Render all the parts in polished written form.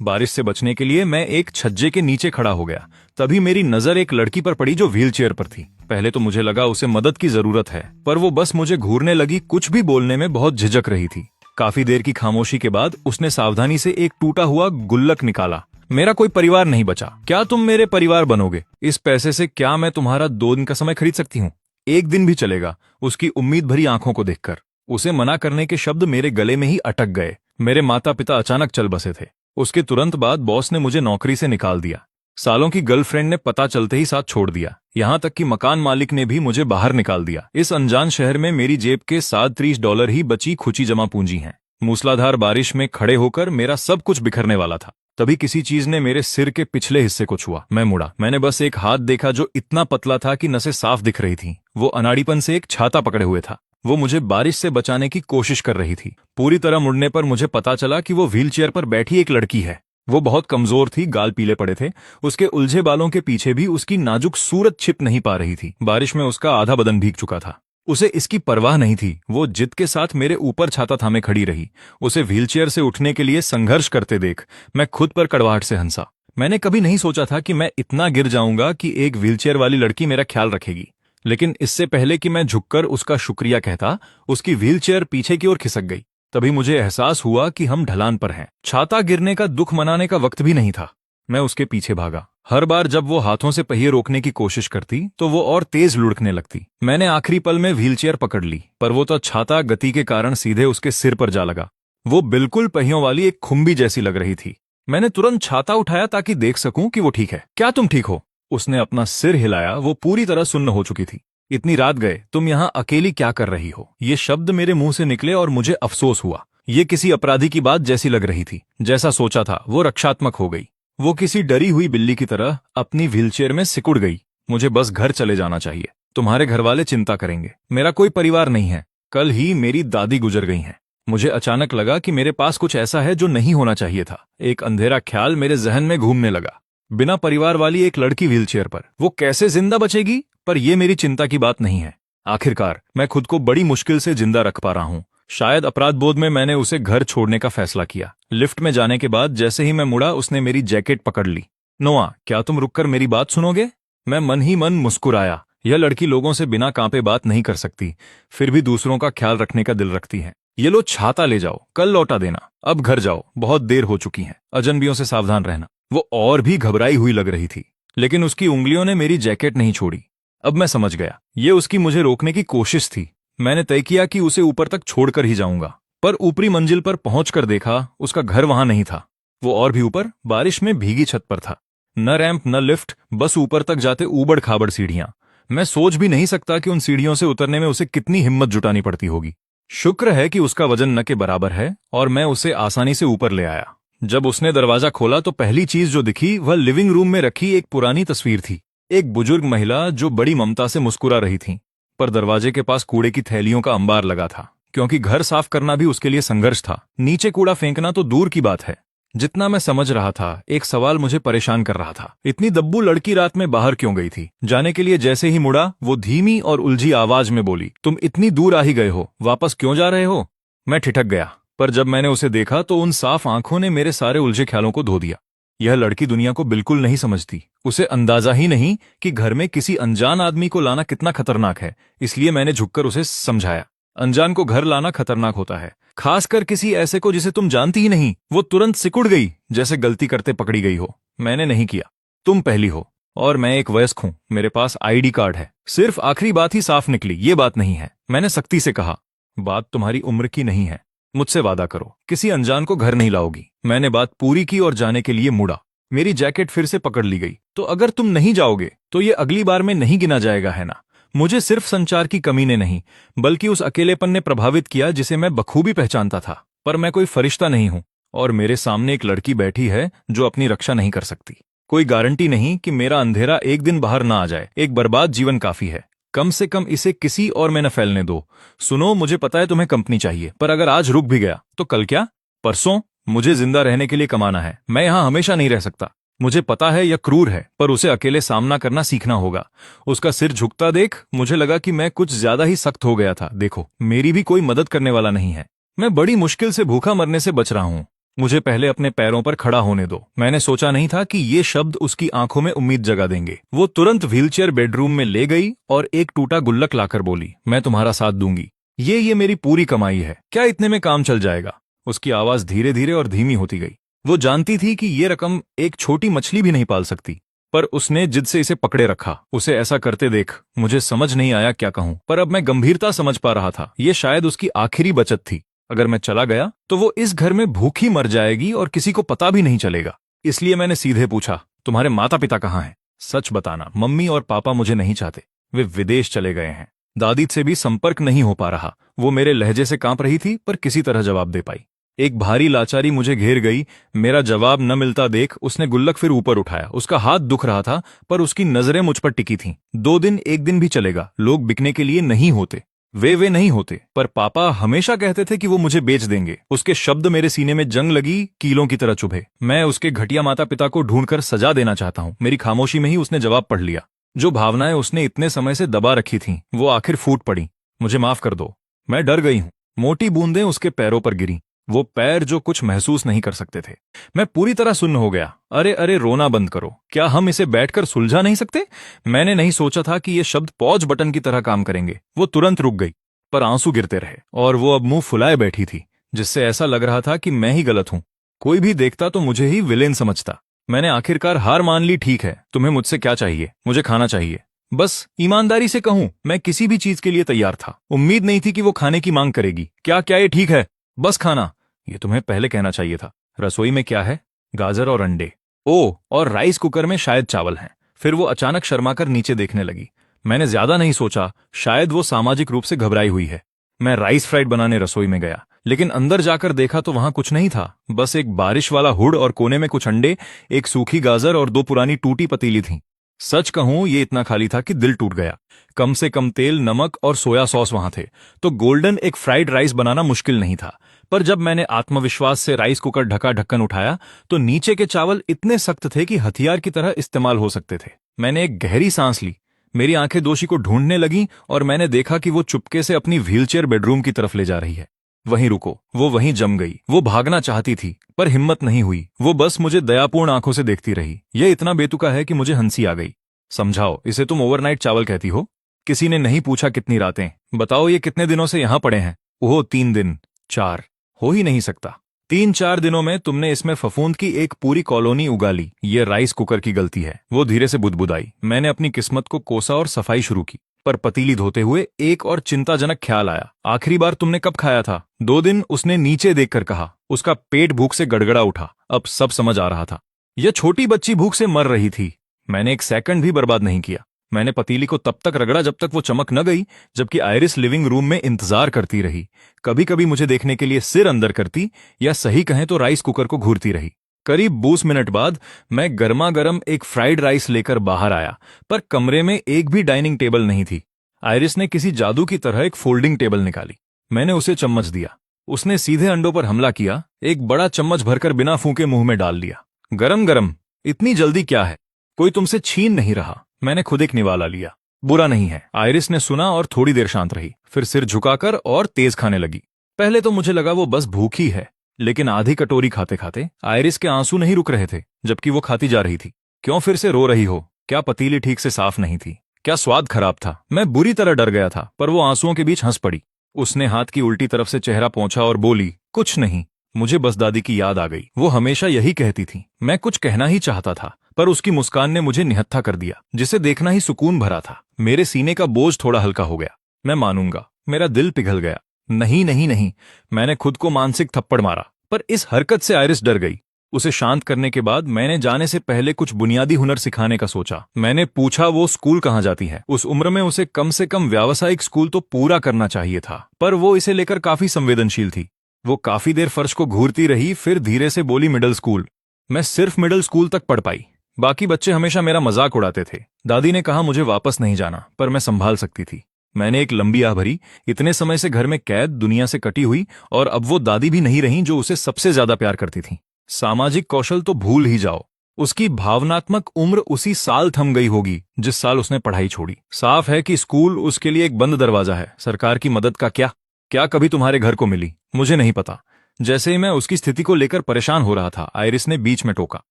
बारिश से बचने के लिए मैं एक छज्जे के नीचे खड़ा हो गया। तभी मेरी नजर एक लड़की पर पड़ी जो व्हीलचेयर पर थी। पहले तो मुझे लगा उसे मदद की जरूरत है, पर वो बस मुझे घूरने लगी, कुछ भी बोलने में बहुत झिझक रही थी। काफी देर की खामोशी के बाद उसने सावधानी से एक टूटा हुआ गुल्लक निकाला। मेरा कोई परिवार नहीं बचा, क्या तुम मेरे परिवार बनोगे? इस पैसे से क्या मैं तुम्हारा 2 दिन का समय खरीद सकती हूँ? 1 दिन भी चलेगा। उसकी उम्मीद भरी आंखों को देखकर उसे मना करने के शब्द मेरे गले में ही अटक गए। मेरे माता पिता अचानक चल बसे थे। उसके तुरंत बाद बॉस ने मुझे नौकरी से निकाल दिया। सालों की गर्लफ्रेंड ने पता चलते ही साथ छोड़ दिया। यहाँ तक कि मकान मालिक ने भी मुझे बाहर निकाल दिया। इस अनजान शहर में मेरी जेब के $37 ही बची खुची जमा पूंजी है। मूसलाधार बारिश में खड़े होकर मेरा सब कुछ बिखरने वाला था। तभी किसी चीज ने मेरे सिर के पिछले हिस्से को छुआ। मैं मुड़ा। मैंने बस एक हाथ देखा जो इतना पतला था कि नसें साफ दिख रही थीं। वो अनाड़ीपन से एक छाता पकड़े हुए था। वो मुझे बारिश से बचाने की कोशिश कर रही थी। पूरी तरह मुड़ने पर मुझे पता चला कि वो व्हीलचेयर पर बैठी एक लड़की है। वो बहुत कमजोर थी, गाल पीले पड़े थे। उसके उलझे बालों के पीछे भी उसकी नाजुक सूरत छिप नहीं पा रही थी। बारिश में उसका आधा बदन भीग चुका था। उसे इसकी परवाह नहीं थी। वो जिद के साथ मेरे ऊपर छाता थामे खड़ी रही। उसे व्हीलचेयर से उठने के लिए संघर्ष करते देख मैं खुद पर कड़वाहट से हंसा। मैंने कभी नहीं सोचा था कि मैं इतना गिर जाऊंगा कि एक व्हीलचेयर वाली लड़की मेरा ख्याल रखेगी। लेकिन इससे पहले कि मैं झुककर उसका शुक्रिया कहता, उसकी व्हीलचेयर पीछे की ओर खिसक गई। तभी मुझे एहसास हुआ कि हम ढलान पर हैं। छाता गिरने का दुख मनाने का वक्त भी नहीं था। मैं उसके पीछे भागा। हर बार जब वो हाथों से पहिए रोकने की कोशिश करती तो वो और तेज लुढ़कने लगती। मैंने आखिरी पल में व्हीलचेयर पकड़ ली, पर वो तो छाता गति के कारण सीधे उसके सिर पर जा लगा। वो बिल्कुल पहियों वाली एक खुम्बी जैसी लग रही थी। मैंने तुरंत छाता उठाया ताकि देख सकूं कि वो ठीक है। क्या तुम ठीक हो? उसने अपना सिर हिलाया। वो पूरी तरह सुन्न हो चुकी थी। इतनी रात गए, तुम यहाँ अकेली क्या कर रही हो? ये शब्द मेरे मुंह से निकले और मुझे अफसोस हुआ। ये किसी अपराधी की बात जैसी लग रही थी। जैसा सोचा था वो रक्षात्मक हो गई। वो किसी डरी हुई बिल्ली की तरह अपनी व्हीलचेयर में सिकुड़ गई। मुझे बस घर चले जाना चाहिए। तुम्हारे घर वाले चिंता करेंगे। मेरा कोई परिवार नहीं है। कल ही मेरी दादी गुजर गई हैं। मुझे अचानक लगा कि मेरे पास कुछ ऐसा है जो नहीं होना चाहिए था। एक अंधेरा ख्याल मेरे जहन में घूमने लगा। बिना परिवार वाली एक लड़की व्हीलचेयर पर, वो कैसे जिंदा बचेगी? पर यह मेरी चिंता की बात नहीं है। आखिरकार मैं खुद को बड़ी मुश्किल से जिंदा रख पा रहा हूँ। शायद अपराध बोध में मैंने उसे घर छोड़ने का फैसला किया। लिफ्ट में जाने के बाद जैसे ही मैं मुड़ा, उसने मेरी जैकेट पकड़ ली। नोआ, क्या तुम रुककर मेरी बात सुनोगे? मैं मन ही मन मुस्कुराया। यह लड़की लोगों से बिना कांपे बात नहीं कर सकती, फिर भी दूसरों का ख्याल रखने का दिल रखती है। ये लो छाता ले जाओ, कल लौटा देना। अब घर जाओ, बहुत देर हो चुकी है। अजनबियों से सावधान रहना। वो और भी घबराई हुई लग रही थी, लेकिन उसकी उंगलियों ने मेरी जैकेट नहीं छोड़ी। अब मैं समझ गया, ये उसकी मुझे रोकने की कोशिश थी। मैंने तय किया कि उसे ऊपर तक छोड़कर ही जाऊंगा, पर ऊपरी मंजिल पर पहुंचकर देखा उसका घर वहां नहीं था। वो और भी ऊपर बारिश में भीगी छत पर था। न रैंप न लिफ्ट, बस ऊपर तक जाते ऊबड़ खाबड़ सीढ़ियां। मैं सोच भी नहीं सकता कि उन सीढ़ियों से उतरने में उसे कितनी हिम्मत जुटानी पड़ती होगी। शुक्र है कि उसका वजन न के बराबर है और मैं उसे आसानी से ऊपर ले आया। जब उसने दरवाजा खोला तो पहली चीज जो दिखी वह लिविंग रूम में रखी एक पुरानी तस्वीर थी। एक बुजुर्ग महिला जो बड़ी ममता से मुस्कुरा रही थी, पर दरवाजे के पास कूड़े की थैलियों का अंबार लगा था, क्योंकि घर साफ करना भी उसके लिए संघर्ष था। नीचे कूड़ा फेंकना तो दूर की बात है। जितना मैं समझ रहा था, एक सवाल मुझे परेशान कर रहा था। इतनी दब्बू लड़की रात में बाहर क्यों गई थी? जाने के लिए जैसे ही मुड़ा, वो धीमी और उलझी आवाज में बोली, तुम इतनी दूर आ ही गए हो, वापस क्यों जा रहे हो? मैं ठिठक गया, पर जब मैंने उसे देखा तो उन साफ आंखों ने मेरे सारे उलझे ख्यालों को धो दिया। यह लड़की दुनिया को बिल्कुल नहीं समझती। उसे अंदाजा ही नहीं कि घर में किसी अनजान आदमी को लाना कितना खतरनाक है। इसलिए मैंने झुककर उसे समझाया, अनजान को घर लाना खतरनाक होता है, खासकर किसी ऐसे को जिसे तुम जानती ही नहीं। वो तुरंत सिकुड़ गई, जैसे गलती करते पकड़ी गई हो। मैंने नहीं किया। तुम पहली हो और मैं एक वयस्क हूं। मेरे पास आईडी कार्ड है। सिर्फ आखिरी बात ही साफ निकली, ये बात नहीं है। मैंने सख्ती से कहा, बात तुम्हारी उम्र की नहीं है। मुझसे वादा करो, किसी अनजान को घर नहीं लाओगी। मैंने बात पूरी की और जाने के लिए मुड़ा। मेरी जैकेट फिर से पकड़ ली गई। तो अगर तुम नहीं जाओगे तो ये अगली बार में नहीं गिना जाएगा, है ना? मुझे सिर्फ संचार की कमी ने नहीं, बल्कि उस अकेलेपन ने प्रभावित किया जिसे मैं बखूबी पहचानता था। पर मैं कोई फरिश्ता नहीं हूं, और मेरे सामने एक लड़की बैठी है जो अपनी रक्षा नहीं कर सकती। कोई गारंटी नहीं कि मेरा अंधेरा एक दिन बाहर ना आ जाए। एक बर्बाद जीवन काफी है। कम से कम इसे किसी और में न फैलने दो। सुनो, मुझे पता है तुम्हें कंपनी चाहिए, पर अगर आज रुक भी गया तो कल क्या? परसों? मुझे जिंदा रहने के लिए कमाना है। मैं यहां हमेशा नहीं रह सकता। मुझे पता है यह क्रूर है, पर उसे अकेले सामना करना सीखना होगा। उसका सिर झुकता देख मुझे लगा कि मैं कुछ ज्यादा ही सख्त हो गया था। देखो, मेरी भी कोई मदद करने वाला नहीं है। मैं बड़ी मुश्किल से भूखा मरने से बच रहा हूं। मुझे पहले अपने पैरों पर खड़ा होने दो। मैंने सोचा नहीं था कि ये शब्द उसकी आंखों में उम्मीद जगा देंगे। वो तुरंत व्हीलचेयर बेडरूम में ले गई और एक टूटा गुल्लक लाकर बोली, मैं तुम्हारा साथ दूंगी। ये मेरी पूरी कमाई है, क्या इतने में काम चल जाएगा? उसकी आवाज धीरे धीरे और धीमी होती गई। वो जानती थी कि ये रकम एक छोटी मछली भी नहीं पाल सकती, पर उसने जिद से इसे पकड़े रखा। उसे ऐसा करते देख मुझे समझ नहीं आया क्या कहूं, पर अब मैं गंभीरता समझ पा रहा था। ये शायद उसकी आखिरी बचत थी। अगर मैं चला गया तो वो इस घर में भूखी मर जाएगी और किसी को पता भी नहीं चलेगा। इसलिए मैंने सीधे पूछा, तुम्हारे माता पिता कहाँ हैं? सच बताना, मम्मी और पापा मुझे नहीं चाहते, वे विदेश चले गए हैं। दादी से भी संपर्क नहीं हो पा रहा। वो मेरे लहजे से कांप रही थी, पर किसी तरह जवाब दे पाई। एक भारी लाचारी मुझे घेर गई। मेरा जवाब न मिलता देख उसने गुल्लक फिर ऊपर उठाया। उसका हाथ दुख रहा था, पर उसकी नजरें मुझ पर टिकी थीं। 2 दिन 1 दिन भी चलेगा, लोग बिकने के लिए नहीं होते। वे नहीं होते, पर पापा हमेशा कहते थे कि वो मुझे बेच देंगे। उसके शब्द मेरे सीने में जंग लगी, कीलों की तरह चुभे। मैं उसके घटिया माता पिता को ढूंढकर सजा देना चाहता हूं। मेरी खामोशी में ही उसने जवाब पढ़ लिया। जो भावनाएं उसने इतने समय से दबा रखी थीं, वो आखिर फूट पड़ी। मुझे माफ कर दो, मैं डर गई हूं। मोटी बूंदें उसके पैरों पर गिरी, वो पैर जो कुछ महसूस नहीं कर सकते थे। मैं पूरी तरह सुन्न हो गया। अरे अरे, रोना बंद करो, क्या हम इसे बैठकर सुलझा नहीं सकते? मैंने नहीं सोचा था कि ये शब्द पॉज बटन की तरह काम करेंगे। वो तुरंत रुक गई, पर आंसू गिरते रहे और वो अब मुंह फुलाए बैठी थी, जिससे ऐसा लग रहा था कि मैं ही गलत हूं। कोई भी देखता तो मुझे ही विलेन समझता। मैंने आखिरकार हार मान ली। ठीक है, तुम्हें मुझसे क्या चाहिए? मुझे खाना चाहिए। बस ईमानदारी से कहूं, मैं किसी भी चीज के लिए तैयार था। उम्मीद नहीं थी कि वो खाने की मांग करेगी। क्या क्या ये ठीक है? बस खाना। ये तुम्हें पहले कहना चाहिए था। रसोई में क्या है? गाजर और अंडे। ओ, और राइस कुकर में शायद चावल हैं। फिर वो अचानक शर्माकर नीचे देखने लगी। मैंने ज्यादा नहीं सोचा, शायद वो सामाजिक रूप से घबराई हुई है। मैं राइस फ्राइड बनाने रसोई में गया, लेकिन अंदर जाकर देखा तो वहां कुछ नहीं था। बस एक बारिश वाला हुड और कोने में कुछ अंडे, एक सूखी गाजर और 2 पुरानी टूटी पतीली थीं। सच कहूं, ये इतना खाली था कि दिल टूट गया। कम से कम तेल, नमक और सोया सॉस वहां थे, तो गोल्डन एक फ्राइड राइस बनाना मुश्किल नहीं था। पर जब मैंने आत्मविश्वास से राइस कुकर ढक्कन उठाया, तो नीचे के चावल इतने सख्त थे कि हथियार की तरह इस्तेमाल हो सकते थे। मैंने एक गहरी सांस ली। मेरी आंखें दोषी को ढूंढने लगीं और मैंने देखा कि वो चुपके से अपनी व्हीलचेयर बेडरूम की तरफ ले जा रही है। वहीं रुको, वो वहीं जम गई। वो भागना चाहती थी, पर हिम्मत नहीं हुई। वो बस मुझे दयापूर्ण आंखों से देखती रही। यह इतना बेतुका है कि मुझे हंसी आ गई। समझाओ, इसे तुम ओवरनाइट चावल कहती हो? किसी ने नहीं पूछा कितनी रातें। बताओ, ये कितने दिनों से यहां पड़े हैं? ओह, 3 दिन, 4 हो ही नहीं सकता। 3-4 दिनों में तुमने इसमें फफूंद की एक पूरी कॉलोनी उगा ली। ये राइस कुकर की गलती है। वो धीरे से बुदबुदाई। मैंने अपनी किस्मत को कोसा और सफाई शुरू की, पर पतीली धोते हुए एक और चिंताजनक ख्याल आया। आखिरी बार तुमने कब खाया था? 2 दिन, उसने नीचे देखकर कहा। उसका पेट भूख से गड़गड़ा उठा। अब सब समझ आ रहा था। यह छोटी बच्ची भूख से मर रही थी। मैंने एक सेकंड भी बर्बाद नहीं किया। मैंने पतीली को तब तक रगड़ा जब तक वो चमक न गई, जबकि आयरिस लिविंग रूम में इंतजार करती रही। कभी कभी मुझे देखने के लिए सिर अंदर करती, या सही कहें तो राइस कुकर को घूरती रही। करीब 20 मिनट बाद मैं गर्मा गर्म एक फ्राइड राइस लेकर बाहर आया, पर कमरे में एक भी डाइनिंग टेबल नहीं थी। आयरिस ने किसी जादू की तरह एक फोल्डिंग टेबल निकाली। मैंने उसे चम्मच दिया। उसने सीधे अंडों पर हमला किया, एक बड़ा चम्मच भरकर बिना फूंके मुंह में डाल लिया। गरम गरम। इतनी जल्दी क्या है? कोई तुमसे छीन नहीं रहा। मैंने खुद एक निवाला लिया। बुरा नहीं है। आयरिस ने सुना और थोड़ी देर शांत रही, फिर सिर झुकाकर और तेज खाने लगी। पहले तो मुझे लगा वो बस भूखी है, लेकिन आधी कटोरी खाते खाते आयरिस के आंसू नहीं रुक रहे थे, जबकि वो खाती जा रही थी। क्यों फिर से रो रही हो? क्या पतीली ठीक से साफ नहीं थी? क्या स्वाद खराब था? मैं बुरी तरह डर गया था, पर वो आंसुओं के बीच हंस पड़ी। उसने हाथ की उल्टी तरफ से चेहरा पोंछा और बोली, कुछ नहीं। मुझे बस दादी की याद आ गई। वो हमेशा यही कहती थी। मैं कुछ कहना ही चाहता था, पर उसकी मुस्कान ने मुझे निहत्था कर दिया, जिसे देखना ही सुकून भरा था। मेरे सीने का बोझ थोड़ा हल्का हो गया। मैं मानूंगा। मेरा दिल पिघल गया। नहीं नहीं नहीं। मैंने खुद को मानसिक थप्पड़ मारा, पर इस हरकत से आयरिस डर गई। उसे शांत करने के बाद मैंने जाने से पहले कुछ बुनियादी हुनर सिखाने का सोचा। मैंने पूछा वो स्कूल कहाँ जाती है। उस उम्र में उसे कम से कम व्यावसायिक स्कूल तो पूरा करना चाहिए था, पर वो इसे लेकर काफी संवेदनशील थी। वो काफी देर फर्श को घूरती रही, फिर धीरे से बोली, मिडिल स्कूल। मैं सिर्फ मिडिल स्कूल तक पढ़ पाई। बाकी बच्चे हमेशा मेरा मजाक उड़ाते थे। दादी ने कहा मुझे वापस नहीं जाना, पर मैं संभाल सकती थी। मैंने एक लंबी आह भरी। इतने समय से घर में कैद, दुनिया से कटी हुई, और अब वो दादी भी नहीं रही जो उसे सबसे ज्यादा प्यार करती थी। सामाजिक कौशल तो भूल ही जाओ। उसकी भावनात्मक उम्र उसी साल थम गई होगी जिस साल उसने पढ़ाई छोड़ी। साफ है कि स्कूल उसके लिए एक बंद दरवाजा है। सरकार की मदद का क्या? क्या कभी तुम्हारे घर को मिली? मुझे नहीं पता। जैसे ही मैं उसकी स्थिति को लेकर परेशान हो रहा था, आयरिस ने बीच में टोका।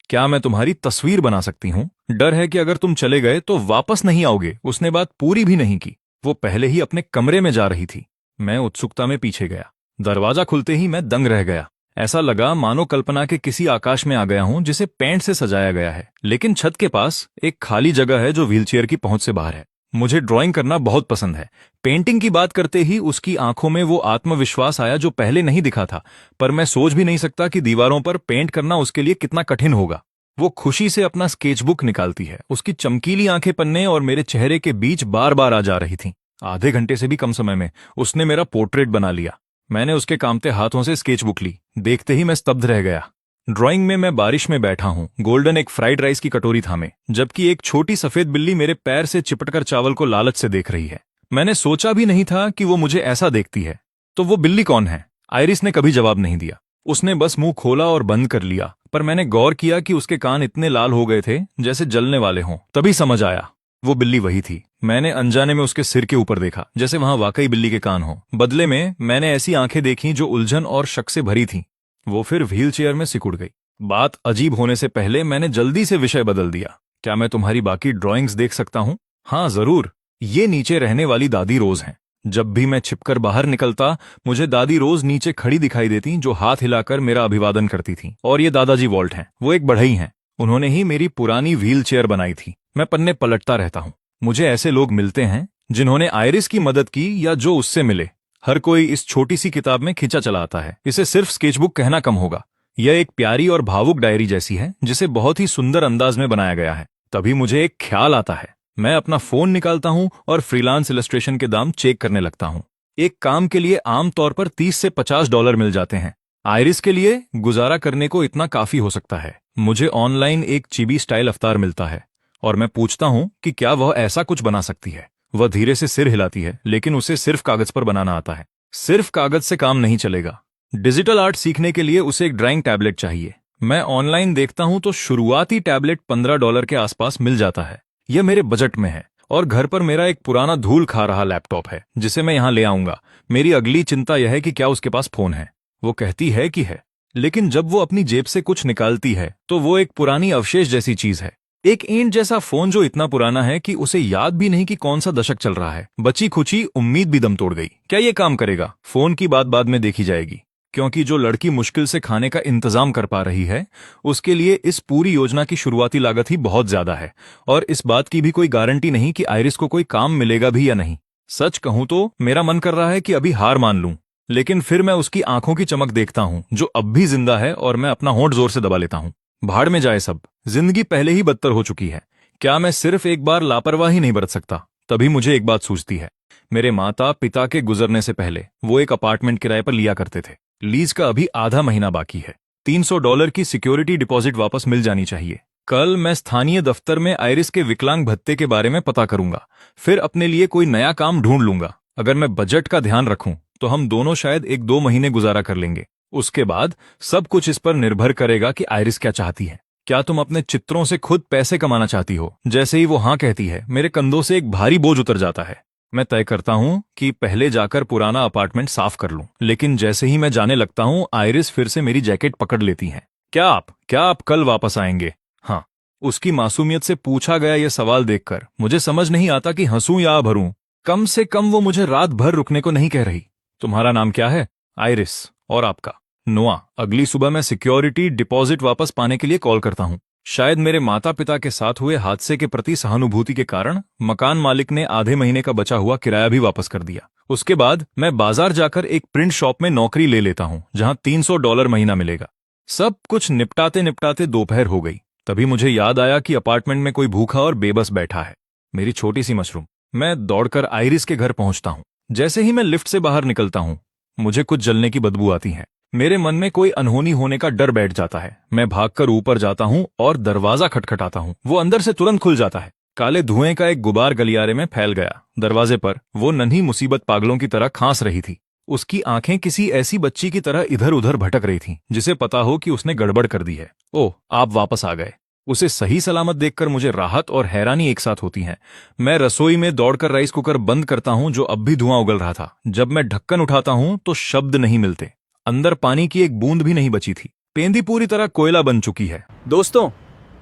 क्या मैं तुम्हारी तस्वीर बना सकती हूँ? डर है कि अगर तुम चले गए तो वापस नहीं आओगे। उसने बात पूरी भी नहीं की, वो पहले ही अपने कमरे में जा रही थी। मैं उत्सुकता में पीछे गया। दरवाजा खुलते ही मैं दंग रह गया। ऐसा लगा मानो कल्पना के किसी आकाश में आ गया हूं जिसे पेंट से सजाया गया है, लेकिन छत के पास एक खाली जगह है जो व्हीलचेयर की पहुंच से बाहर है। मुझे ड्राइंग करना बहुत पसंद है। पेंटिंग की बात करते ही उसकी आंखों में वो आत्मविश्वास आया जो पहले नहीं दिखा था, पर मैं सोच भी नहीं सकता कि दीवारों पर पेंट करना उसके लिए कितना कठिन होगा। वो खुशी से अपना स्केचबुक निकालती है। उसकी चमकीली आंखें पन्ने और मेरे चेहरे के बीच बार बार आ जा रही थीं। आधे घंटे से भी कम समय में उसने मेरा पोर्ट्रेट बना लिया। मैंने उसके कांपते हाथों से स्केचबुक ली। देखते ही मैं स्तब्ध रह गया। ड्राइंग में मैं बारिश में बैठा हूं, गोल्डन एक फ्राइड राइस की कटोरी थामे, जबकि एक छोटी सफेद बिल्ली मेरे पैर से चिपटकर चावल को लालच से देख रही है। मैंने सोचा भी नहीं था कि वो मुझे ऐसा देखती है। तो वो बिल्ली कौन है? आयरिस ने कभी जवाब नहीं दिया। उसने बस मुंह खोला और बंद कर लिया, पर मैंने गौर किया कि उसके कान इतने लाल हो गए थे जैसे जलने वाले हों। तभी समझ आया, वो बिल्ली वही थी। मैंने अनजाने में उसके सिर के ऊपर देखा, जैसे वहां वाकई बिल्ली के कान हो। बदले में मैंने ऐसी आंखें देखीं जो उलझन और शक से भरी थीं। वो फिर व्हीलचेयर में सिकुड़ गई। बात अजीब होने से पहले मैंने जल्दी से विषय बदल दिया। क्या मैं तुम्हारी बाकी ड्राइंग्स देख सकता हूं? हाँ जरूर। ये नीचे रहने वाली दादी रोज हैं। जब भी मैं छिपकर बाहर निकलता, मुझे दादी रोज नीचे खड़ी दिखाई देती, जो हाथ हिलाकर मेरा अभिवादन करती थी। और ये दादाजी वॉल्ट हैं। वो एक बढ़ई हैं। उन्होंने ही मेरी पुरानी व्हील चेयर बनाई थी। मैं पन्ने पलटता रहता हूँ। मुझे ऐसे लोग मिलते हैं जिन्होंने आयरिस की मदद की या जो उससे मिले। हर कोई इस छोटी सी किताब में खिंचा चला आता है। इसे सिर्फ स्केचबुक कहना कम होगा। यह एक प्यारी और भावुक डायरी जैसी है, जिसे बहुत ही सुंदर अंदाज में बनाया गया है। तभी मुझे एक ख्याल आता है। मैं अपना फोन निकालता हूं और फ्रीलांस इलस्ट्रेशन के दाम चेक करने लगता हूं। एक काम के लिए आमतौर पर 30 से $50 मिल जाते हैं। आयरिस के लिए गुजारा करने को इतना काफी हो सकता है। मुझे ऑनलाइन एक चिबी स्टाइल अवतार मिलता है और मैं पूछता हूं कि क्या वह ऐसा कुछ बना सकती है। वह धीरे से सिर हिलाती है, लेकिन उसे सिर्फ कागज पर बनाना आता है। सिर्फ कागज से काम नहीं चलेगा। डिजिटल आर्ट सीखने के लिए उसे एक ड्राइंग टैबलेट चाहिए। मैं ऑनलाइन देखता हूं तो शुरुआती टैबलेट $15 के आसपास मिल जाता है। यह मेरे बजट में है। और घर पर मेरा एक पुराना धूल खा रहा लैपटॉप है, जिसे मैं यहां ले आऊंगा। मेरी अगली चिंता यह है कि क्या उसके पास फोन है। वो कहती है कि है, लेकिन जब वो अपनी जेब से कुछ निकालती है तो वो एक पुरानी अवशेष जैसी चीज है। एक ईंट जैसा फोन जो इतना पुराना है कि उसे याद भी नहीं कि कौन सा दशक चल रहा है। बची खुची उम्मीद भी दम तोड़ गई। क्या ये काम करेगा? फोन की बात बाद में देखी जाएगी, क्योंकि जो लड़की मुश्किल से खाने का इंतजाम कर पा रही है, उसके लिए इस पूरी योजना की शुरुआती लागत ही बहुत ज्यादा है। और इस बात की भी कोई गारंटी नहीं कि आयरिस को कोई काम मिलेगा भी या नहीं। सच कहूं तो मेरा मन कर रहा है कि अभी हार मान लूं, लेकिन फिर मैं उसकी आंखों की चमक देखता हूं जो अब भी जिंदा है, और मैं अपना होंठ जोर से दबा लेता हूं। भाड़ में जाए सब। जिंदगी पहले ही बदतर हो चुकी है। क्या मैं सिर्फ एक बार लापरवाही नहीं बरत सकता? तभी मुझे एक बात सूझती है। मेरे माता पिता के गुजरने से पहले वो एक अपार्टमेंट किराए पर लिया करते थे। लीज का अभी आधा महीना बाकी है। $300 की सिक्योरिटी डिपॉजिट वापस मिल जानी चाहिए। कल मैं स्थानीय दफ्तर में आयरिस के विकलांग भत्ते के बारे में पता करूंगा। फिर अपने लिए कोई नया काम ढूंढ लूंगा। अगर मैं बजट का ध्यान रखूं तो हम दोनों शायद 1-2 महीने गुजारा कर लेंगे। उसके बाद सब कुछ इस पर निर्भर करेगा कि आयरिस क्या चाहती है। क्या तुम अपने चित्रों से खुद पैसे कमाना चाहती हो? जैसे ही वो हाँ कहती है, मेरे कंधों से एक भारी बोझ उतर जाता है। मैं तय करता हूं कि पहले जाकर पुराना अपार्टमेंट साफ कर लूं, लेकिन जैसे ही मैं जाने लगता हूं, आयरिस फिर से मेरी जैकेट पकड़ लेती हैं। क्या आप कल वापस आएंगे? हाँ। उसकी मासूमियत से पूछा गया यह सवाल देखकर मुझे समझ नहीं आता कि हंसूं या भरूं। कम से कम वो मुझे रात भर रुकने को नहीं कह रही। तुम्हारा नाम क्या है? आयरिस। और आपका? नोआ। अगली सुबह मैं सिक्योरिटी डिपॉजिट वापस पाने के लिए कॉल करता हूं। शायद मेरे माता पिता के साथ हुए हादसे के प्रति सहानुभूति के कारण मकान मालिक ने आधे महीने का बचा हुआ किराया भी वापस कर दिया। उसके बाद मैं बाजार जाकर एक प्रिंट शॉप में नौकरी ले लेता हूं, जहां $300 महीना मिलेगा। सब कुछ निपटाते निपटाते दोपहर हो गई। तभी मुझे याद आया कि अपार्टमेंट में कोई भूखा और बेबस बैठा है। मेरी छोटी सी मशरूम। मैं दौड़कर आयरिस के घर पहुंचता हूं। जैसे ही मैं लिफ्ट से बाहर निकलता हूं, मुझे कुछ जलने की बदबू आती है। मेरे मन में कोई अनहोनी होने का डर बैठ जाता है। मैं भागकर ऊपर जाता हूं और दरवाजा खटखटाता हूं। वो अंदर से तुरंत खुल जाता है। काले धुएं का एक गुबार गलियारे में फैल गया। दरवाजे पर वो नन्ही मुसीबत पागलों की तरह खांस रही थी। उसकी आंखें किसी ऐसी बच्ची की तरह इधर उधर भटक रही थीं, जिसे पता हो कि उसने गड़बड़ कर दी है। ओह, आप वापस आ गए। उसे सही सलामत देखकर मुझे राहत और हैरानी एक साथ होती है। मैं रसोई में दौड़कर राइस कुकर बंद करता हूं, जो अब भी धुआं उगल रहा था। जब मैं ढक्कन उठाता हूं तो शब्द नहीं मिलते। अंदर पानी की एक बूंद भी नहीं बची थी। पेंदी पूरी तरह कोयला बन चुकी है। दोस्तों,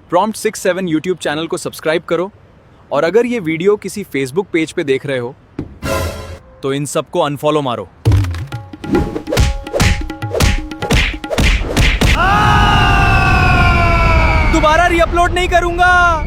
प्रॉम्प्ट 67 यूट्यूब चैनल को सब्सक्राइब करो, और अगर ये वीडियो किसी फेसबुक पेज पे देख रहे हो तो इन सबको अनफॉलो मारो। दोबारा रीअपलोड नहीं करूंगा।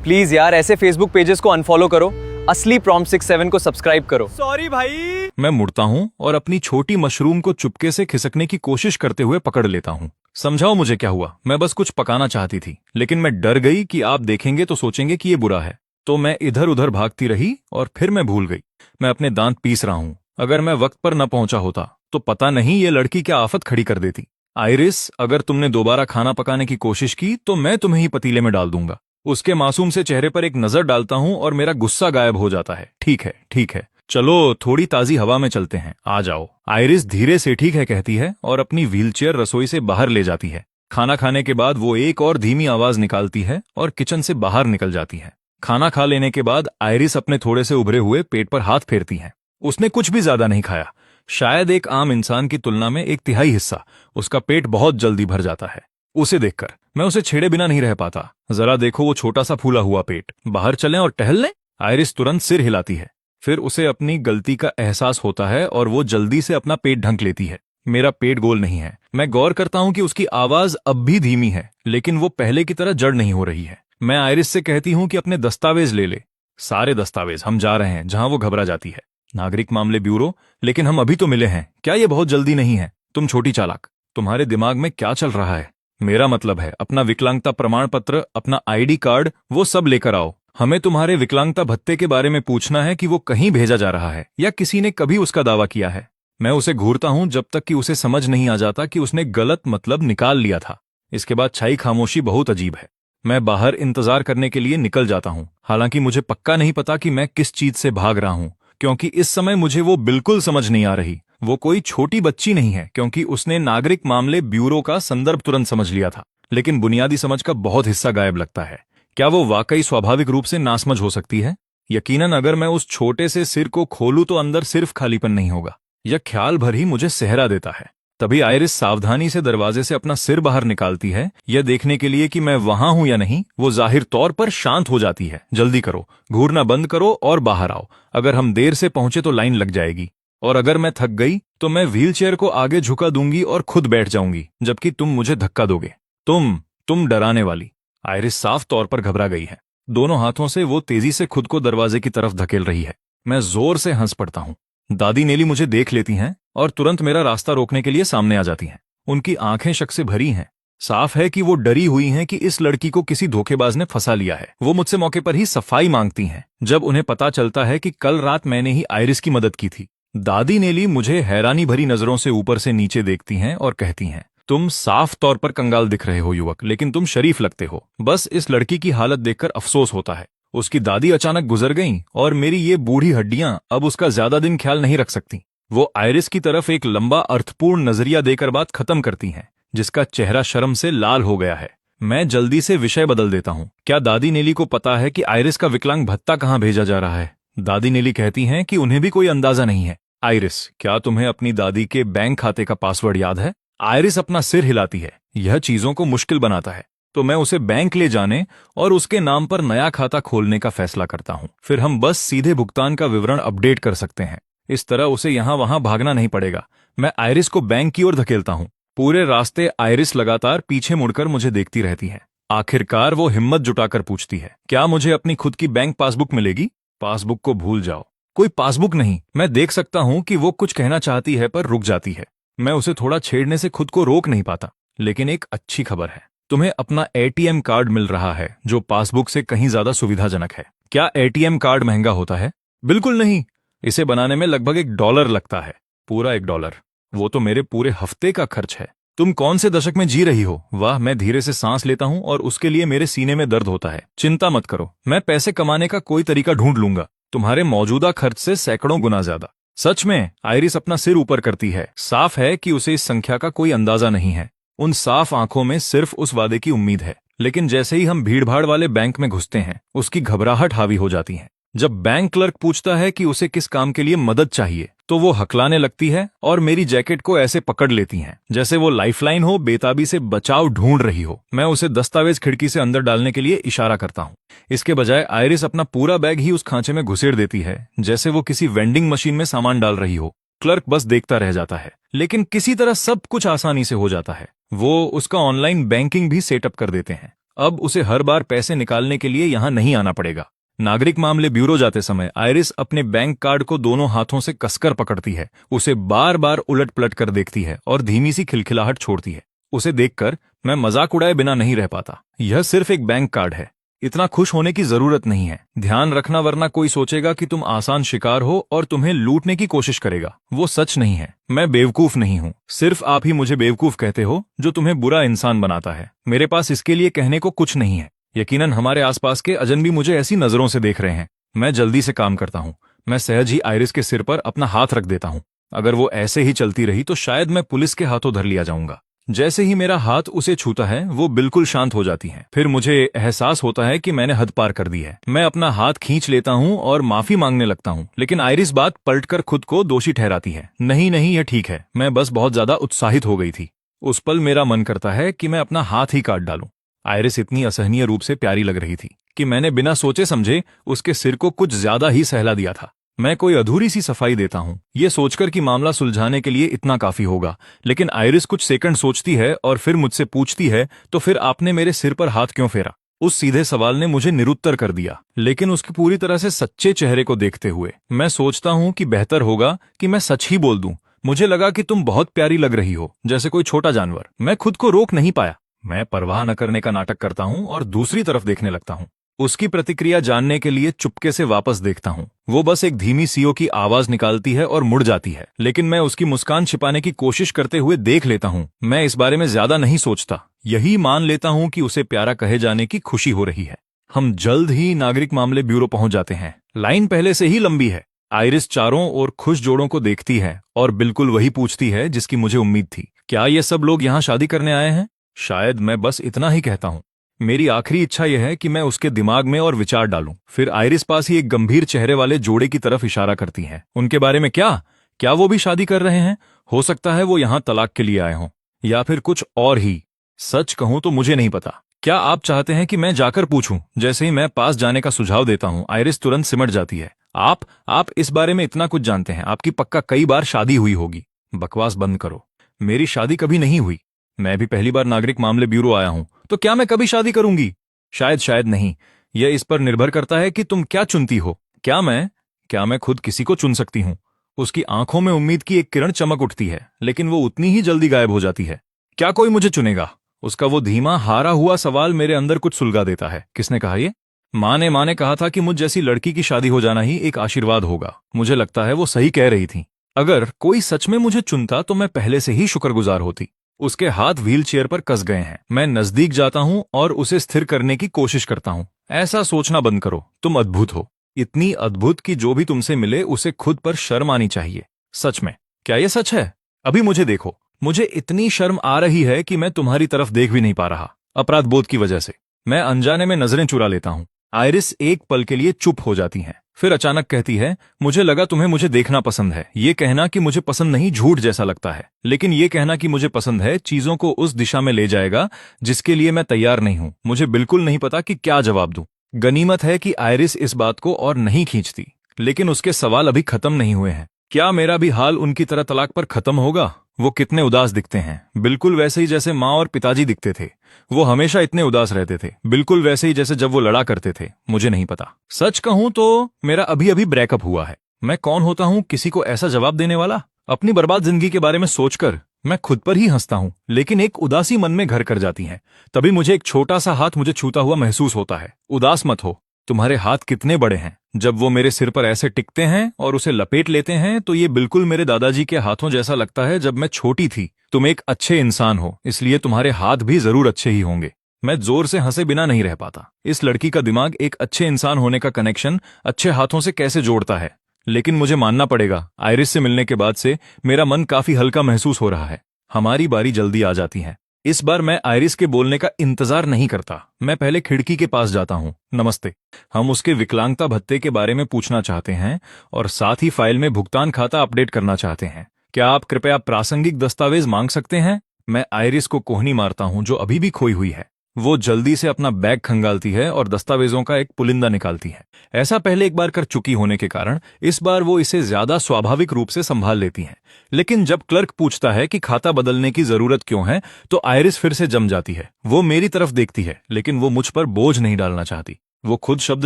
प्लीज यार, ऐसे फेसबुक पेजेस को अनफॉलो करो, असली प्रॉम्प्ट 67 को सब्सक्राइब करो। सॉरी भाई। मैं मुड़ता हूँ और अपनी छोटी मशरूम को चुपके से खिसकने की कोशिश करते हुए पकड़ लेता हूँ। समझाओ मुझे क्या हुआ। मैं बस कुछ पकाना चाहती थी, लेकिन मैं डर गई कि आप देखेंगे तो सोचेंगे कि ये बुरा है। तो मैं इधर उधर भागती रही और फिर मैं भूल गई। मैं अपने दांत पीस रहा हूँ। अगर मैं वक्त पर न पहुंचा होता तो पता नहीं ये लड़की क्या आफत खड़ी कर देती। आइरिस, अगर तुमने दोबारा खाना पकाने की कोशिश की तो मैं तुम्हें ही पतीले में डाल दूंगा। उसके मासूम से चेहरे पर एक नजर डालता हूं और मेरा गुस्सा गायब हो जाता है। ठीक है, ठीक है, चलो थोड़ी ताजी हवा में चलते हैं, आ जाओ। आइरिस धीरे से ठीक है कहती है और अपनी व्हीलचेयर रसोई से बाहर ले जाती है। खाना खाने के बाद वो एक और धीमी आवाज निकालती है और किचन से बाहर निकल जाती है। खाना खा लेने के बाद आइरिस अपने थोड़े से उभरे हुए पेट पर हाथ फेरती है। उसने कुछ भी ज्यादा नहीं खाया। शायद एक आम इंसान की तुलना में 1/3 हिस्सा। उसका पेट बहुत जल्दी भर जाता है। उसे देखकर मैं उसे छेड़े बिना नहीं रह पाता। जरा देखो वो छोटा सा फूला हुआ पेट। बाहर चलें और टहल लें। आइरिस तुरंत सिर हिलाती है। फिर उसे अपनी गलती का एहसास होता है और वो जल्दी से अपना पेट ढंक लेती है। मेरा पेट गोल नहीं है। मैं गौर करता हूं कि उसकी आवाज अब भी धीमी है, लेकिन वो पहले की तरह जड़ नहीं हो रही है। मैं आइरिस से कहती हूं कि अपने दस्तावेज ले ले। सारे दस्तावेज, हम जा रहे हैं। जहां वो घबरा जाती है। नागरिक मामले ब्यूरो, लेकिन हम अभी तो मिले हैं। क्या ये बहुत जल्दी नहीं है? तुम छोटी चालाक, तुम्हारे दिमाग में क्या चल रहा है? मेरा मतलब है अपना विकलांगता प्रमाण पत्र, अपना आईडी कार्ड, वो सब लेकर आओ। हमें तुम्हारे विकलांगता भत्ते के बारे में पूछना है कि वो कहीं भेजा जा रहा है या किसी ने कभी उसका दावा किया है। मैं उसे घूरता हूं जब तक कि उसे समझ नहीं आ जाता कि उसने गलत मतलब निकाल लिया था। इसके बाद छाई खामोशी बहुत अजीब है। मैं बाहर इंतजार करने के लिए निकल जाता हूं। हालांकि मुझे पक्का नहीं पता कि मैं किस चीज से भाग रहा हूं, क्योंकि इस समय मुझे वो बिल्कुल समझ नहीं आ रही। वो कोई छोटी बच्ची नहीं है, क्योंकि उसने नागरिक मामले ब्यूरो का संदर्भ तुरंत समझ लिया था, लेकिन बुनियादी समझ का बहुत हिस्सा गायब लगता है। क्या वो वाकई स्वाभाविक रूप से नासमझ हो सकती है? यकीनन अगर मैं उस छोटे से सिर को खोलूं तो अंदर सिर्फ खालीपन नहीं होगा। यह ख्याल भर ही मुझे सहरा देता है। तभी आइरिस सावधानी से दरवाजे से अपना सिर बाहर निकालती है, यह देखने के लिए कि मैं वहां हूं या नहीं। वो जाहिर तौर पर शांत हो जाती है। जल्दी करो, घूरना बंद करो और बाहर आओ। अगर हम देर से पहुंचे तो लाइन लग जाएगी, और अगर मैं थक गई तो मैं व्हीलचेयर को आगे झुका दूंगी और खुद बैठ जाऊंगी, जबकि तुम मुझे धक्का दोगे। तुम डराने वाली। आइरिस साफ तौर पर घबरा गई है। दोनों हाथों से वो तेजी से खुद को दरवाजे की तरफ धकेल रही है। मैं जोर से हंस पड़ता हूं। दादी नेली मुझे देख लेती हैं और तुरंत मेरा रास्ता रोकने के लिए सामने आ जाती हैं। उनकी आंखें शक से भरी हैं। साफ है कि वो डरी हुई हैं कि इस लड़की को किसी धोखेबाज ने फंसा लिया है। वो मुझसे मौके पर ही सफाई मांगती हैं, जब उन्हें पता चलता है कि कल रात मैंने ही आइरिस की मदद की थी। दादी नेली मुझे हैरानी भरी नजरों से ऊपर से नीचे देखती हैं और कहती हैं, तुम साफ तौर पर कंगाल दिख रहे हो युवक, लेकिन तुम शरीफ लगते हो। बस इस लड़की की हालत देखकर अफसोस होता है। उसकी दादी अचानक गुजर गईं और मेरी ये बूढ़ी हड्डियां अब उसका ज्यादा दिन ख्याल नहीं रख सकती। वो आइरिस की तरफ एक लंबा अर्थपूर्ण नजरिया देकर बात खत्म करती हैं, जिसका चेहरा शर्म से लाल हो गया है। मैं जल्दी से विषय बदल देता हूँ। क्या दादी नेली को पता है कि आइरिस का विकलांग भत्ता कहाँ भेजा जा रहा है? दादी नेली कहती हैं कि उन्हें भी कोई अंदाजा नहीं है। आइरिस, क्या तुम्हें अपनी दादी के बैंक खाते का पासवर्ड याद है? आइरिस अपना सिर हिलाती है। यह चीजों को मुश्किल बनाता है, तो मैं उसे बैंक ले जाने और उसके नाम पर नया खाता खोलने का फैसला करता हूँ। फिर हम बस सीधे भुगतान का विवरण अपडेट कर सकते हैं। इस तरह उसे यहां वहां भागना नहीं पड़ेगा। मैं आइरिस को बैंक की ओर धकेलता हूँ। पूरे रास्ते आइरिस लगातार पीछे मुड़कर मुझे देखती रहती है। आखिरकार वो हिम्मत जुटाकर पूछती है, क्या मुझे अपनी खुद की बैंक पासबुक मिलेगी? पासबुक को भूल जाओ, कोई पासबुक नहीं। मैं देख सकता हूं कि वो कुछ कहना चाहती है पर रुक जाती है। मैं उसे थोड़ा छेड़ने से खुद को रोक नहीं पाता। लेकिन एक अच्छी खबर है, तुम्हें अपना एटीएम कार्ड मिल रहा है, जो पासबुक से कहीं ज्यादा सुविधाजनक है। क्या एटीएम कार्ड महंगा होता है? बिल्कुल नहीं। इसे बनाने में लगभग $1 लगता है। पूरा $1। वो तो मेरे पूरे हफ्ते का खर्च है। तुम कौन से दशक में जी रही हो? वाह, मैं धीरे से सांस लेता हूं और उसके लिए मेरे सीने में दर्द होता है। चिंता मत करो, मैं पैसे कमाने का कोई तरीका ढूंढ लूंगा, तुम्हारे मौजूदा खर्च से सैकड़ों गुना ज्यादा। सच में? आइरिस अपना सिर ऊपर करती है। साफ है कि उसे इस संख्या का कोई अंदाजा नहीं है। उन साफ आंखों में सिर्फ उस वादे की उम्मीद है। लेकिन जैसे ही हम भीड़भाड़ वाले बैंक में घुसते हैं, उसकी घबराहट हावी हो जाती है। जब बैंक क्लर्क पूछता है कि उसे किस काम के लिए मदद चाहिए तो वो हकलाने लगती है और मेरी जैकेट को ऐसे पकड़ लेती हैं जैसे वो लाइफलाइन हो, बेताबी से बचाव ढूंढ रही हो। मैं उसे दस्तावेज खिड़की से अंदर डालने के लिए इशारा करता हूँ। इसके बजाय आयरिस अपना पूरा बैग ही उस खांचे में घुसेड़ देती है जैसे वो किसी वेंडिंग मशीन में सामान डाल रही हो। क्लर्क बस देखता रह जाता है, लेकिन किसी तरह सब कुछ आसानी से हो जाता है। वो उसका ऑनलाइन बैंकिंग भी सेटअप कर देते हैं। अब उसे हर बार पैसे निकालने के लिए यहाँ नहीं आना पड़ेगा। नागरिक मामले ब्यूरो जाते समय आयरिस अपने बैंक कार्ड को दोनों हाथों से कसकर पकड़ती है, उसे बार बार उलट पलट कर देखती है और धीमी सी खिलखिलाहट छोड़ती है। उसे देखकर मैं मजाक उड़ाए बिना नहीं रह पाता। यह सिर्फ एक बैंक कार्ड है, इतना खुश होने की जरूरत नहीं है। ध्यान रखना, वरना कोई सोचेगा कि तुम आसान शिकार हो और तुम्हें लूटने की कोशिश करेगा। वो सच नहीं है। मैं बेवकूफ नहीं हूँ, सिर्फ आप ही मुझे बेवकूफ कहते हो जो तुम्हें बुरा इंसान बनाता है। मेरे पास इसके लिए कहने को कुछ नहीं है। यकीनन हमारे आसपास के अजनबी मुझे ऐसी नजरों से देख रहे हैं। मैं जल्दी से काम करता हूँ। मैं सहज ही आयरिस के सिर पर अपना हाथ रख देता हूँ। अगर वो ऐसे ही चलती रही तो शायद मैं पुलिस के हाथों धर लिया जाऊंगा। जैसे ही मेरा हाथ उसे छूता है वो बिल्कुल शांत हो जाती है। फिर मुझे एहसास होता है कि मैंने हद पार कर दी है। मैं अपना हाथ खींच लेता हूँ और माफी मांगने लगता हूँ, लेकिन आयरिस बात पलटकर खुद को दोषी ठहराती है। नहीं नहीं, यह ठीक है, मैं बस बहुत ज्यादा उत्साहित हो गई थी। उस पल मेरा मन करता है कि मैं अपना हाथ ही काट डालूं। आयरिस इतनी असहनीय रूप से प्यारी लग रही थी कि मैंने बिना सोचे समझे उसके सिर को कुछ ज्यादा ही सहला दिया था। मैं कोई अधूरी सी सफाई देता हूँ, ये सोचकर कि मामला सुलझाने के लिए इतना काफी होगा, लेकिन आयरिस कुछ सेकंड सोचती है और फिर मुझसे पूछती है, तो फिर आपने मेरे सिर पर हाथ क्यों फेरा? उस सीधे सवाल ने मुझे निरुत्तर कर दिया, लेकिन उसके पूरी तरह से सच्चे चेहरे को देखते हुए मैं सोचता हूँ कि बेहतर होगा कि मैं सच ही बोल दूं। मुझे लगा कि तुम बहुत प्यारी लग रही हो, जैसे कोई छोटा जानवर। मैं खुद को रोक नहीं पाया। मैं परवाह न करने का नाटक करता हूँ और दूसरी तरफ देखने लगता हूँ। उसकी प्रतिक्रिया जानने के लिए चुपके से वापस देखता हूँ। वो बस एक धीमी सीओ की आवाज निकालती है और मुड़ जाती है, लेकिन मैं उसकी मुस्कान छिपाने की कोशिश करते हुए देख लेता हूँ। मैं इस बारे में ज्यादा नहीं सोचता, यही मान लेता हूँ कि उसे प्यारा कहे जाने की खुशी हो रही है। हम जल्द ही नागरिक मामले ब्यूरो पहुंच जाते हैं। लाइन पहले से ही लंबी है। आयरिस चारों ओर खुश जोड़ों को देखती है और बिल्कुल वही पूछती है जिसकी मुझे उम्मीद थी। क्या ये सब लोग यहाँ शादी करने आए हैं? शायद मैं बस इतना ही कहता हूँ। मेरी आखिरी इच्छा यह है कि मैं उसके दिमाग में और विचार डालूं। फिर आयरिस पास ही एक गंभीर चेहरे वाले जोड़े की तरफ इशारा करती है। उनके बारे में क्या वो भी शादी कर रहे हैं? हो सकता है वो यहाँ तलाक के लिए आए हों, या फिर कुछ और ही। सच कहूं तो मुझे नहीं पता। क्या आप चाहते हैं कि मैं जाकर पूछूं? जैसे ही मैं पास जाने का सुझाव देता हूं, आयरिस तुरंत सिमट जाती है। आप इस बारे में इतना कुछ जानते हैं? आपकी पक्का कई बार शादी हुई होगी। बकवास बंद करो। मेरी शादी कभी नहीं हुई। मैं भी पहली बार नागरिक मामले ब्यूरो आया हूं, तो क्या मैं कभी शादी करूंगी? शायद नहीं। यह इस पर निर्भर करता है कि तुम क्या चुनती हो। क्या मैं खुद किसी को चुन सकती हूं? उसकी आंखों में उम्मीद की एक किरण चमक उठती है, लेकिन वो उतनी ही जल्दी गायब हो जाती है। क्या कोई मुझे चुनेगा? उसका वो धीमा हारा हुआ सवाल मेरे अंदर कुछ सुलगा देता है। किसने कहा ये? माँ ने कहा था कि मुझ जैसी लड़की की शादी हो जाना ही एक आशीर्वाद होगा। मुझे लगता है वो सही कह रही थी। अगर कोई सच में मुझे चुनता तो मैं पहले से ही शुक्रगुजार होती। उसके हाथ व्हील चेयर पर कस गए हैं। मैं नजदीक जाता हूं और उसे स्थिर करने की कोशिश करता हूं। ऐसा सोचना बंद करो, तुम अद्भुत हो, इतनी अद्भुत कि जो भी तुमसे मिले उसे खुद पर शर्म आनी चाहिए। सच में, क्या यह सच है? अभी मुझे देखो, मुझे इतनी शर्म आ रही है कि मैं तुम्हारी तरफ देख भी नहीं पा रहा, अपराध बोध की वजह से। मैं अनजाने में नजरें चुरा लेता हूं। आयरिस एक पल के लिए चुप हो जाती हैं, फिर अचानक कहती है, मुझे लगा तुम्हें मुझे देखना पसंद है। ये कहना कि मुझे पसंद नहीं झूठ जैसा लगता है, लेकिन ये कहना कि मुझे पसंद है चीजों को उस दिशा में ले जाएगा जिसके लिए मैं तैयार नहीं हूं। मुझे बिल्कुल नहीं पता कि क्या जवाब दूं। गनीमत है कि आयरिस इस बात को और नहीं खींचती, लेकिन उसके सवाल अभी खत्म नहीं हुए हैं। क्या मेरा भी हाल उनकी तरह तलाक पर खत्म होगा? वो कितने उदास दिखते हैं, बिल्कुल वैसे ही जैसे माँ और पिताजी दिखते थे। वो हमेशा इतने उदास रहते थे, बिल्कुल वैसे ही जैसे जब वो लड़ा करते थे। मुझे नहीं पता। सच कहूं तो मेरा अभी अभी ब्रेकअप हुआ है। मैं कौन होता हूं किसी को ऐसा जवाब देने वाला? अपनी बर्बाद जिंदगी के बारे में सोचकर मैं खुद पर ही हंसता हूं, लेकिन एक उदासी मन में घर कर जाती है। तभी मुझे एक छोटा सा हाथ मुझे छूता हुआ महसूस होता है। उदास मत हो, तुम्हारे हाथ कितने बड़े हैं। जब वो मेरे सिर पर ऐसे टिकते हैं और उसे लपेट लेते हैं तो ये बिल्कुल मेरे दादाजी के हाथों जैसा लगता है जब मैं छोटी थी। तुम एक अच्छे इंसान हो, इसलिए तुम्हारे हाथ भी जरूर अच्छे ही होंगे। मैं जोर से हंसे बिना नहीं रह पाता। इस लड़की का दिमाग एक अच्छे इंसान होने का कनेक्शन अच्छे हाथों से कैसे जोड़ता है। लेकिन मुझे मानना पड़ेगा, आयरिस से मिलने के बाद से मेरा मन काफी हल्का महसूस हो रहा है। हमारी बारी जल्दी आ जाती है। इस बार मैं आयरिस के बोलने का इंतजार नहीं करता। मैं पहले खिड़की के पास जाता हूँ। नमस्ते। हम उसके विकलांगता भत्ते के बारे में पूछना चाहते हैं और साथ ही फाइल में भुगतान खाता अपडेट करना चाहते हैं। क्या आप कृपया प्रासंगिक दस्तावेज मांग सकते हैं? मैं आयरिस को कोहनी मारता हूँ जो अभी भी खोई हुई है। वो जल्दी से अपना बैग खंगालती है और दस्तावेजों का एक पुलिंदा निकालती है। ऐसा पहले एक बार कर चुकी होने के कारण इस बार वो इसे ज्यादा स्वाभाविक रूप से संभाल लेती हैं। लेकिन जब क्लर्क पूछता है कि खाता बदलने की जरूरत क्यों है, तो आयरिस फिर से जम जाती है। वो मेरी तरफ देखती है, लेकिन वो मुझ पर बोझ नहीं डालना चाहती। वो खुद शब्द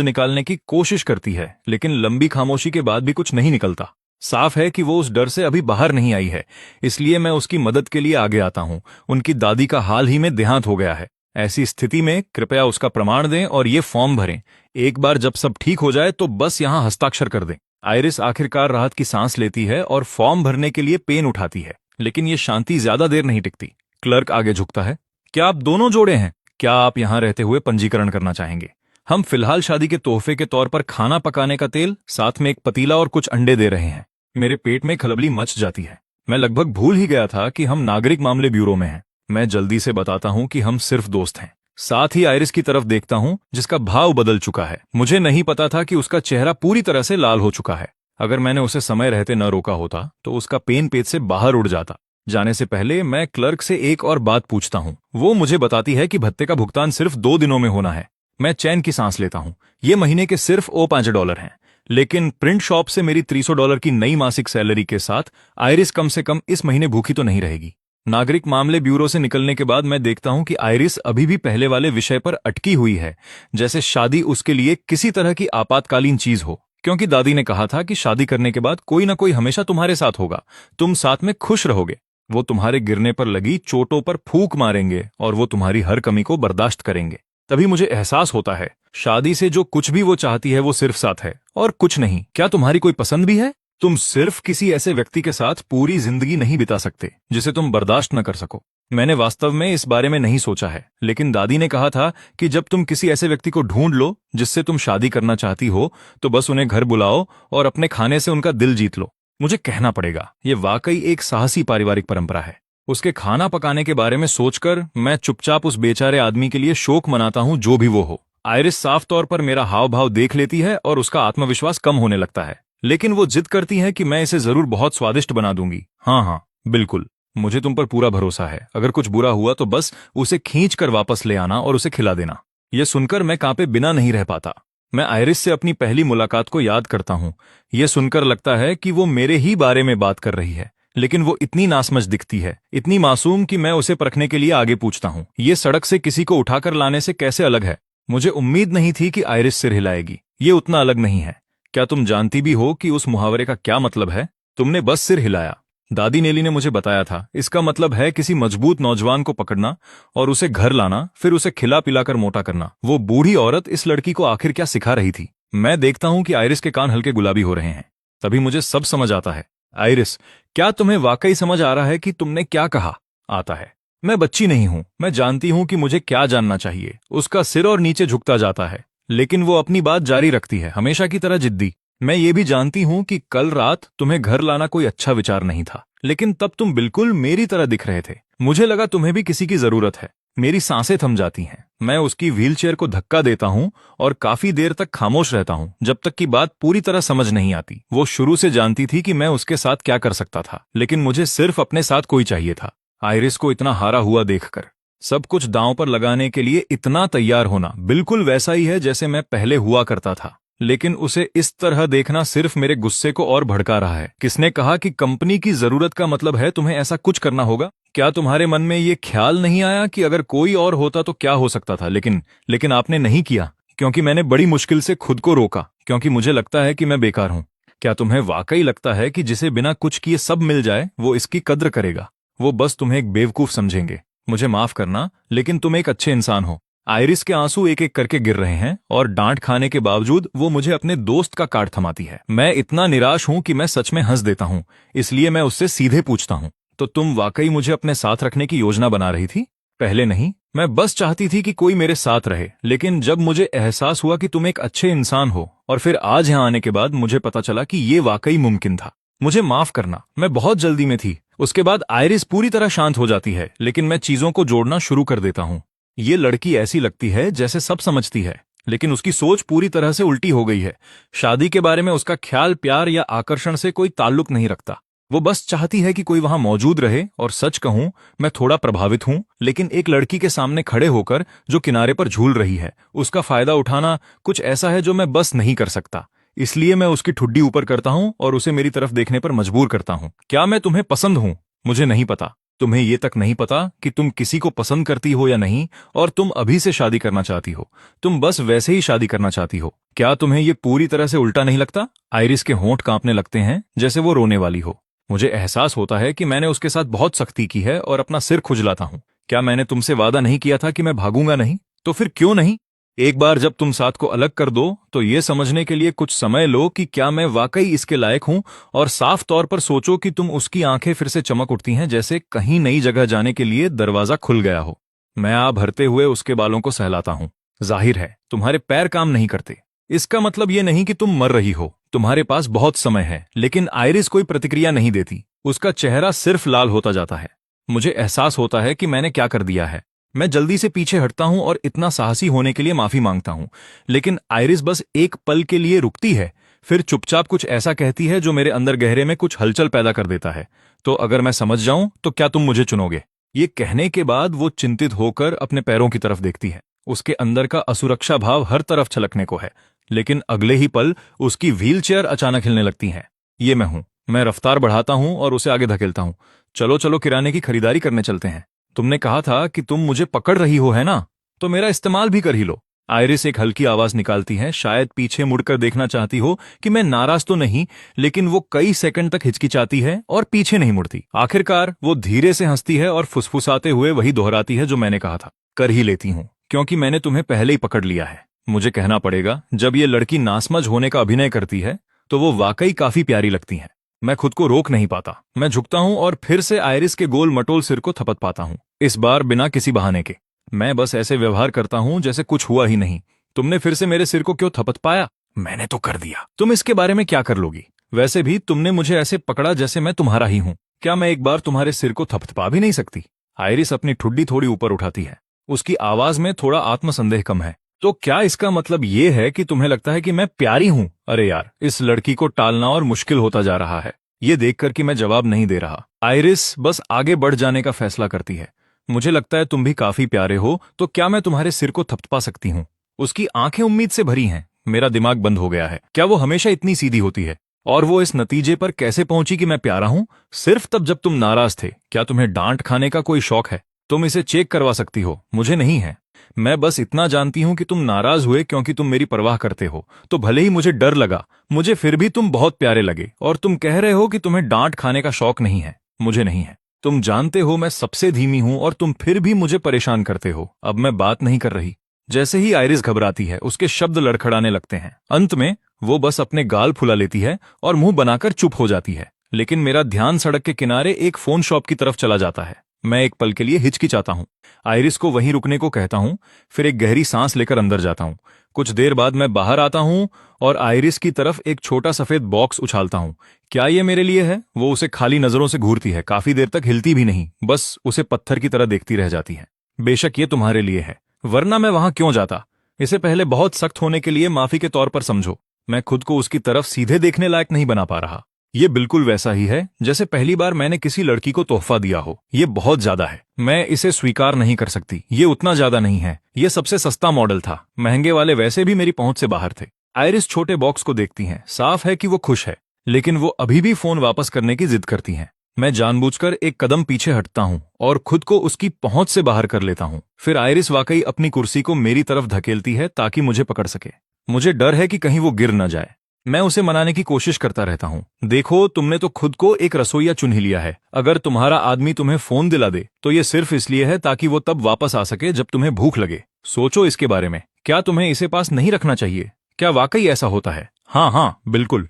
निकालने की कोशिश करती है, लेकिन लंबी खामोशी के बाद भी कुछ नहीं निकलता। साफ है कि वो उस डर से अभी बाहर नहीं आई है। इसलिए मैं उसकी मदद के लिए आगे आता हूँ। उनकी दादी का हाल ही में देहांत हो गया है। ऐसी स्थिति में कृपया उसका प्रमाण दें और ये फॉर्म भरें। एक बार जब सब ठीक हो जाए तो बस यहाँ हस्ताक्षर कर दें। आयरिस आखिरकार राहत की सांस लेती है और फॉर्म भरने के लिए पेन उठाती है, लेकिन ये शांति ज्यादा देर नहीं टिकती। क्लर्क आगे झुकता है। क्या आप दोनों जोड़े हैं? क्या आप यहाँ रहते हुए पंजीकरण करना चाहेंगे? हम फिलहाल शादी के तोहफे के तौर पर खाना पकाने का तेल, साथ में एक पतीला और कुछ अंडे दे रहे हैं। मेरे पेट में खलबली मच जाती है। मैं लगभग भूल ही गया था कि हम नागरिक मामले ब्यूरो में हैं। मैं जल्दी से बताता हूं कि हम सिर्फ दोस्त हैं। साथ ही आयरिस की तरफ देखता हूं जिसका भाव बदल चुका है। मुझे नहीं पता था कि उसका चेहरा पूरी तरह से लाल हो चुका है। अगर मैंने उसे समय रहते न रोका होता तो उसका पेन पेट से बाहर उड़ जाता। जाने से पहले मैं क्लर्क से एक और बात पूछता हूं। वो मुझे बताती है कि भत्ते का भुगतान सिर्फ 2 दिनों में होना है। मैं चैन की सांस लेता हूं। ये महीने के सिर्फ $5 हैं, लेकिन प्रिंट शॉप से मेरी $300 की नई मासिक सैलरी के साथ आयरिस कम से कम इस महीने भूखी तो नहीं रहेगी। नागरिक मामले ब्यूरो से निकलने के बाद मैं देखता हूं कि आयरिस अभी भी पहले वाले विषय पर अटकी हुई है, जैसे शादी उसके लिए किसी तरह की आपातकालीन चीज हो। क्योंकि दादी ने कहा था कि शादी करने के बाद कोई ना कोई हमेशा तुम्हारे साथ होगा, तुम साथ में खुश रहोगे। वो तुम्हारे गिरने पर लगी चोटों पर फूंक मारेंगे और वो तुम्हारी हर कमी को बर्दाश्त करेंगे। तभी मुझे एहसास होता है, शादी से जो कुछ भी वो चाहती है वो सिर्फ साथ है और कुछ नहीं। क्या तुम्हारी कोई पसंद भी है? तुम सिर्फ किसी ऐसे व्यक्ति के साथ पूरी जिंदगी नहीं बिता सकते जिसे तुम बर्दाश्त न कर सको। मैंने वास्तव में इस बारे में नहीं सोचा है, लेकिन दादी ने कहा था कि जब तुम किसी ऐसे व्यक्ति को ढूंढ लो जिससे तुम शादी करना चाहती हो, तो बस उन्हें घर बुलाओ और अपने खाने से उनका दिल जीत लो। मुझे कहना पड़ेगा, ये वाकई एक साहसी पारिवारिक परंपरा है। उसके खाना पकाने के बारे में सोचकर मैं चुपचाप उस बेचारे आदमी के लिए शोक मनाता हूं, जो भी वो हो। आयरिस साफ तौर पर मेरा हाव भाव देख लेती है और उसका आत्मविश्वास कम होने लगता है, लेकिन वो जिद करती है कि मैं इसे जरूर बहुत स्वादिष्ट बना दूंगी। हाँ हाँ बिल्कुल, मुझे तुम पर पूरा भरोसा है। अगर कुछ बुरा हुआ तो बस उसे खींच कर वापस ले आना और उसे खिला देना। यह सुनकर मैं कांपे बिना नहीं रह पाता। मैं आयरिस से अपनी पहली मुलाकात को याद करता हूँ। यह सुनकर लगता है कि वो मेरे ही बारे में बात कर रही है, लेकिन वो इतनी नासमझ दिखती है, इतनी मासूम कि मैं उसे परखने के लिए आगे पूछता हूँ, ये सड़क से किसी को उठाकर लाने से कैसे अलग है? मुझे उम्मीद नहीं थी कि आयरिस सिर हिलाएगी। ये उतना अलग नहीं है। क्या तुम जानती भी हो कि उस मुहावरे का क्या मतलब है? तुमने बस सिर हिलाया। दादी नेली ने मुझे बताया था। इसका मतलब है किसी मजबूत नौजवान को पकड़ना और उसे घर लाना, फिर उसे खिला पिलाकर मोटा करना। वो बूढ़ी औरत इस लड़की को आखिर क्या सिखा रही थी? मैं देखता हूं कि आयरिस के कान हल्के गुलाबी हो रहे हैं। तभी मुझे सब समझ आता है। आयरिस, क्या तुम्हें वाकई समझ आ रहा है कि तुमने क्या कहा? आता है। मैं बच्ची नहीं हूं। मैं जानती हूं कि मुझे क्या जानना चाहिए। उसका सिर और नीचे झुकता जाता है, लेकिन वो अपनी बात जारी रखती है, हमेशा की तरह जिद्दी। मैं ये भी जानती हूं कि कल रात तुम्हें घर लाना कोई अच्छा विचार नहीं था, लेकिन तब तुम बिल्कुल मेरी तरह दिख रहे थे। मुझे लगा तुम्हें भी किसी की जरूरत है। मेरी सांसें थम जाती हैं। मैं उसकी व्हीलचेयर को धक्का देता हूं और काफी देर तक खामोश रहता हूं, जब तक कि बात पूरी तरह समझ नहीं आती। वो शुरू से जानती थी कि मैं उसके साथ क्या कर सकता था, लेकिन मुझे सिर्फ अपने साथ कोई चाहिए था। आयरिस को इतना हारा हुआ देखकर, सब कुछ दांव पर लगाने के लिए इतना तैयार होना, बिल्कुल वैसा ही है जैसे मैं पहले हुआ करता था। लेकिन उसे इस तरह देखना सिर्फ मेरे गुस्से को और भड़का रहा है। किसने कहा कि कंपनी की जरूरत का मतलब है तुम्हें ऐसा कुछ करना होगा? क्या तुम्हारे मन में ये ख्याल नहीं आया कि अगर कोई और होता तो क्या हो सकता था? लेकिन आपने नहीं किया, क्योंकि मैंने बड़ी मुश्किल से खुद को रोका, क्योंकि मुझे लगता है कि मैं बेकार हूं। क्या तुम्हें वाकई लगता है कि जिसे बिना कुछ किए सब मिल जाए वो इसकी कद्र करेगा? वो बस तुम्हें एक बेवकूफ समझेंगे। मुझे माफ करना, लेकिन तुम एक अच्छे इंसान हो। आयरिस के आंसू एक एक करके गिर रहे हैं और डांट खाने के बावजूद वो मुझे अपने दोस्त का कार्ड थमाती है। मैं इतना निराश हूं कि मैं सच में हंस देता हूं। इसलिए मैं उससे सीधे पूछता हूं, तो तुम वाकई मुझे अपने साथ रखने की योजना बना रही थी? पहले नहीं, मैं बस चाहती थी कि कोई मेरे साथ रहे। लेकिन जब मुझे एहसास हुआ कि तुम एक अच्छे इंसान हो, और फिर आज यहां आने के बाद मुझे पता चला कि ये वाकई मुमकिन था। मुझे माफ करना, मैं बहुत जल्दी में थी। उसके बाद आयरिस पूरी तरह शांत हो जाती है, लेकिन मैं चीजों को जोड़ना शुरू कर देता हूँ। ये लड़की ऐसी लगती है जैसे सब समझती है, लेकिन उसकी सोच पूरी तरह से उल्टी हो गई है। शादी के बारे में उसका ख्याल प्यार या आकर्षण से कोई ताल्लुक नहीं रखता। वो बस चाहती है कि कोई वहां मौजूद रहे। और सच कहूं, मैं थोड़ा प्रभावित हूं, लेकिन एक लड़की के सामने खड़े होकर जो किनारे पर झूल रही है, उसका फायदा उठाना कुछ ऐसा है जो मैं बस नहीं कर सकता। इसलिए मैं उसकी ठुड्डी ऊपर करता हूं और उसे मेरी तरफ देखने पर मजबूर करता हूं। क्या मैं तुम्हें पसंद हूं? मुझे नहीं पता। तुम्हें ये तक नहीं पता कि तुम किसी को पसंद करती हो या नहीं, और तुम अभी से शादी करना चाहती हो। तुम बस वैसे ही शादी करना चाहती हो। क्या तुम्हें ये पूरी तरह से उल्टा नहीं लगता? आइरिस के होंठ कांपने लगते हैं जैसे वो रोने वाली हो। मुझे एहसास होता है कि मैंने उसके साथ बहुत सख्ती की है और अपना सिर खुजलाता हूं। क्या मैंने तुमसे वादा नहीं किया था कि मैं भागूंगा नहीं? तो फिर क्यों नहीं? एक बार जब तुम साथ को अलग कर दो तो ये समझने के लिए कुछ समय लो कि क्या मैं वाकई इसके लायक हूं, और साफ तौर पर सोचो कि तुम उसकी आंखें फिर से चमक उठती हैं जैसे कहीं नई जगह जाने के लिए दरवाजा खुल गया हो। मैं आ भरते हुए उसके बालों को सहलाता हूं। जाहिर है तुम्हारे पैर काम नहीं करते। इसका मतलब ये नहीं कि तुम मर रही हो, तुम्हारे पास बहुत समय है। लेकिन आइरिस कोई प्रतिक्रिया नहीं देती। उसका चेहरा सिर्फ लाल होता जाता है। मुझे एहसास होता है कि मैंने क्या कर दिया है। मैं जल्दी से पीछे हटता हूं और इतना साहसी होने के लिए माफी मांगता हूं, लेकिन आइरिस बस एक पल के लिए रुकती है, फिर चुपचाप कुछ ऐसा कहती है जो मेरे अंदर गहरे में कुछ हलचल पैदा कर देता है। तो अगर मैं समझ जाऊं तो क्या तुम मुझे चुनोगे? ये कहने के बाद वो चिंतित होकर अपने पैरों की तरफ देखती है। उसके अंदर का असुरक्षा भाव हर तरफ छलकने को है, लेकिन अगले ही पल उसकी व्हीलचेयर अचानक हिलने लगती है। ये मैं हूं। मैं रफ्तार बढ़ाता हूं और उसे आगे धकेलता हूं। चलो चलो, किराने की खरीदारी करने चलते हैं। तुमने कहा था कि तुम मुझे पकड़ रही हो, है ना? तो मेरा इस्तेमाल भी कर ही लो। आइरिस एक हल्की आवाज निकालती है, शायद पीछे मुड़कर देखना चाहती हो कि मैं नाराज तो नहीं, लेकिन वो कई सेकंड तक हिचकिचाती है और पीछे नहीं मुड़ती। आखिरकार वो धीरे से हंसती है और फुसफुसाते हुए वही दोहराती है जो मैंने कहा था। कर ही लेती हूं, क्योंकि मैंने तुम्हें पहले ही पकड़ लिया है। मुझे कहना पड़ेगा, जब ये लड़की नासमझ होने का अभिनय करती है तो वो वाकई काफी प्यारी लगती है। मैं खुद को रोक नहीं पाता। मैं झुकता हूं और फिर से आइरिस के गोल मटोल सिर को थपथ पाता हूं, इस बार बिना किसी बहाने के। मैं बस ऐसे व्यवहार करता हूं जैसे कुछ हुआ ही नहीं। तुमने फिर से मेरे सिर को क्यों थपथ पाया? मैंने तो कर दिया। तुम इसके बारे में क्या कर लोगी? वैसे भी तुमने मुझे ऐसे पकड़ा जैसे मैं तुम्हारा ही हूं। क्या मैं एक बार तुम्हारे सिर को थपथपा भी नहीं सकती? आइरिस अपनी ठुड्डी थोड़ी ऊपर उठाती है। उसकी आवाज में थोड़ा आत्मसंदेह कम है। तो क्या इसका मतलब ये है कि तुम्हें लगता है कि मैं प्यारी हूं? अरे यार, इस लड़की को टालना और मुश्किल होता जा रहा है। ये देखकर कि मैं जवाब नहीं दे रहा, आइरिस बस आगे बढ़ जाने का फैसला करती है। मुझे लगता है तुम भी काफी प्यारे हो, तो क्या मैं तुम्हारे सिर को थपथपा सकती हूँ? उसकी आंखें उम्मीद से भरी हैं। मेरा दिमाग बंद हो गया है। क्या वो हमेशा इतनी सीधी होती है? और वो इस नतीजे पर कैसे पहुंची कि मैं प्यारा हूं? सिर्फ तब जब तुम नाराज थे। क्या तुम्हें डांट खाने का कोई शौक है? तुम इसे चेक करवा सकती हो, मुझे नहीं है। मैं बस इतना जानती हूं कि तुम नाराज हुए क्योंकि तुम मेरी परवाह करते हो। तो भले ही मुझे डर लगा, मुझे फिर भी तुम बहुत प्यारे लगे। और तुम कह रहे हो कि तुम्हें डांट खाने का शौक नहीं है। मुझे नहीं है। तुम जानते हो मैं सबसे धीमी हूं और तुम फिर भी मुझे परेशान करते हो। अब मैं बात नहीं कर रही। जैसे ही आइरिस घबराती है, उसके शब्द लड़खड़ाने लगते हैं। अंत में वो बस अपने गाल फुला लेती है और मुंह बनाकर चुप हो जाती है। लेकिन मेरा ध्यान सड़क के किनारे एक फोन शॉप की तरफ चला जाता है। मैं एक पल के लिए हिचकिचाता हूं। आइरिस को वहीं रुकने को कहता हूं, फिर एक गहरी सांस लेकर अंदर जाता हूं। कुछ देर बाद मैं बाहर आता हूं और आइरिस की तरफ एक छोटा सफेद बॉक्स उछालता हूं। क्या ये मेरे लिए है? वो उसे खाली नजरों से घूरती है, काफी देर तक हिलती भी नहीं, बस उसे पत्थर की तरह देखती रह जाती है। बेशक ये तुम्हारे लिए है, वरना मैं वहां क्यों जाता? इसे पहले बहुत सख्त होने के लिए माफी के तौर पर समझो। मैं खुद को उसकी तरफ सीधे देखने लायक नहीं बना पा रहा। ये बिल्कुल वैसा ही है जैसे पहली बार मैंने किसी लड़की को तोहफा दिया हो। ये बहुत ज्यादा है, मैं इसे स्वीकार नहीं कर सकती। ये उतना ज्यादा नहीं है। ये सबसे सस्ता मॉडल था, महंगे वाले वैसे भी मेरी पहुंच से बाहर थे। आइरिस छोटे बॉक्स को देखती हैं। साफ है कि वो खुश है, लेकिन वो अभी भी फोन वापस करने की जिद करती हैं। मैं जानबूझकर एक कदम पीछे हटता हूं और खुद को उसकी पहुंच से बाहर कर लेता हूं। फिर आइरिस वाकई अपनी कुर्सी को मेरी तरफ धकेलती है ताकि मुझे पकड़ सके। मुझे डर है कि कहीं वो गिर न जाए। मैं उसे मनाने की कोशिश करता रहता हूं। देखो, तुमने तो खुद को एक रसोइया चुन ही लिया है। अगर तुम्हारा आदमी तुम्हें फोन दिला दे तो ये सिर्फ इसलिए है ताकि वो तब वापस आ सके जब तुम्हें भूख लगे। सोचो इसके बारे में। क्या तुम्हें इसे पास नहीं रखना चाहिए? क्या वाकई ऐसा होता है? हाँ, बिल्कुल।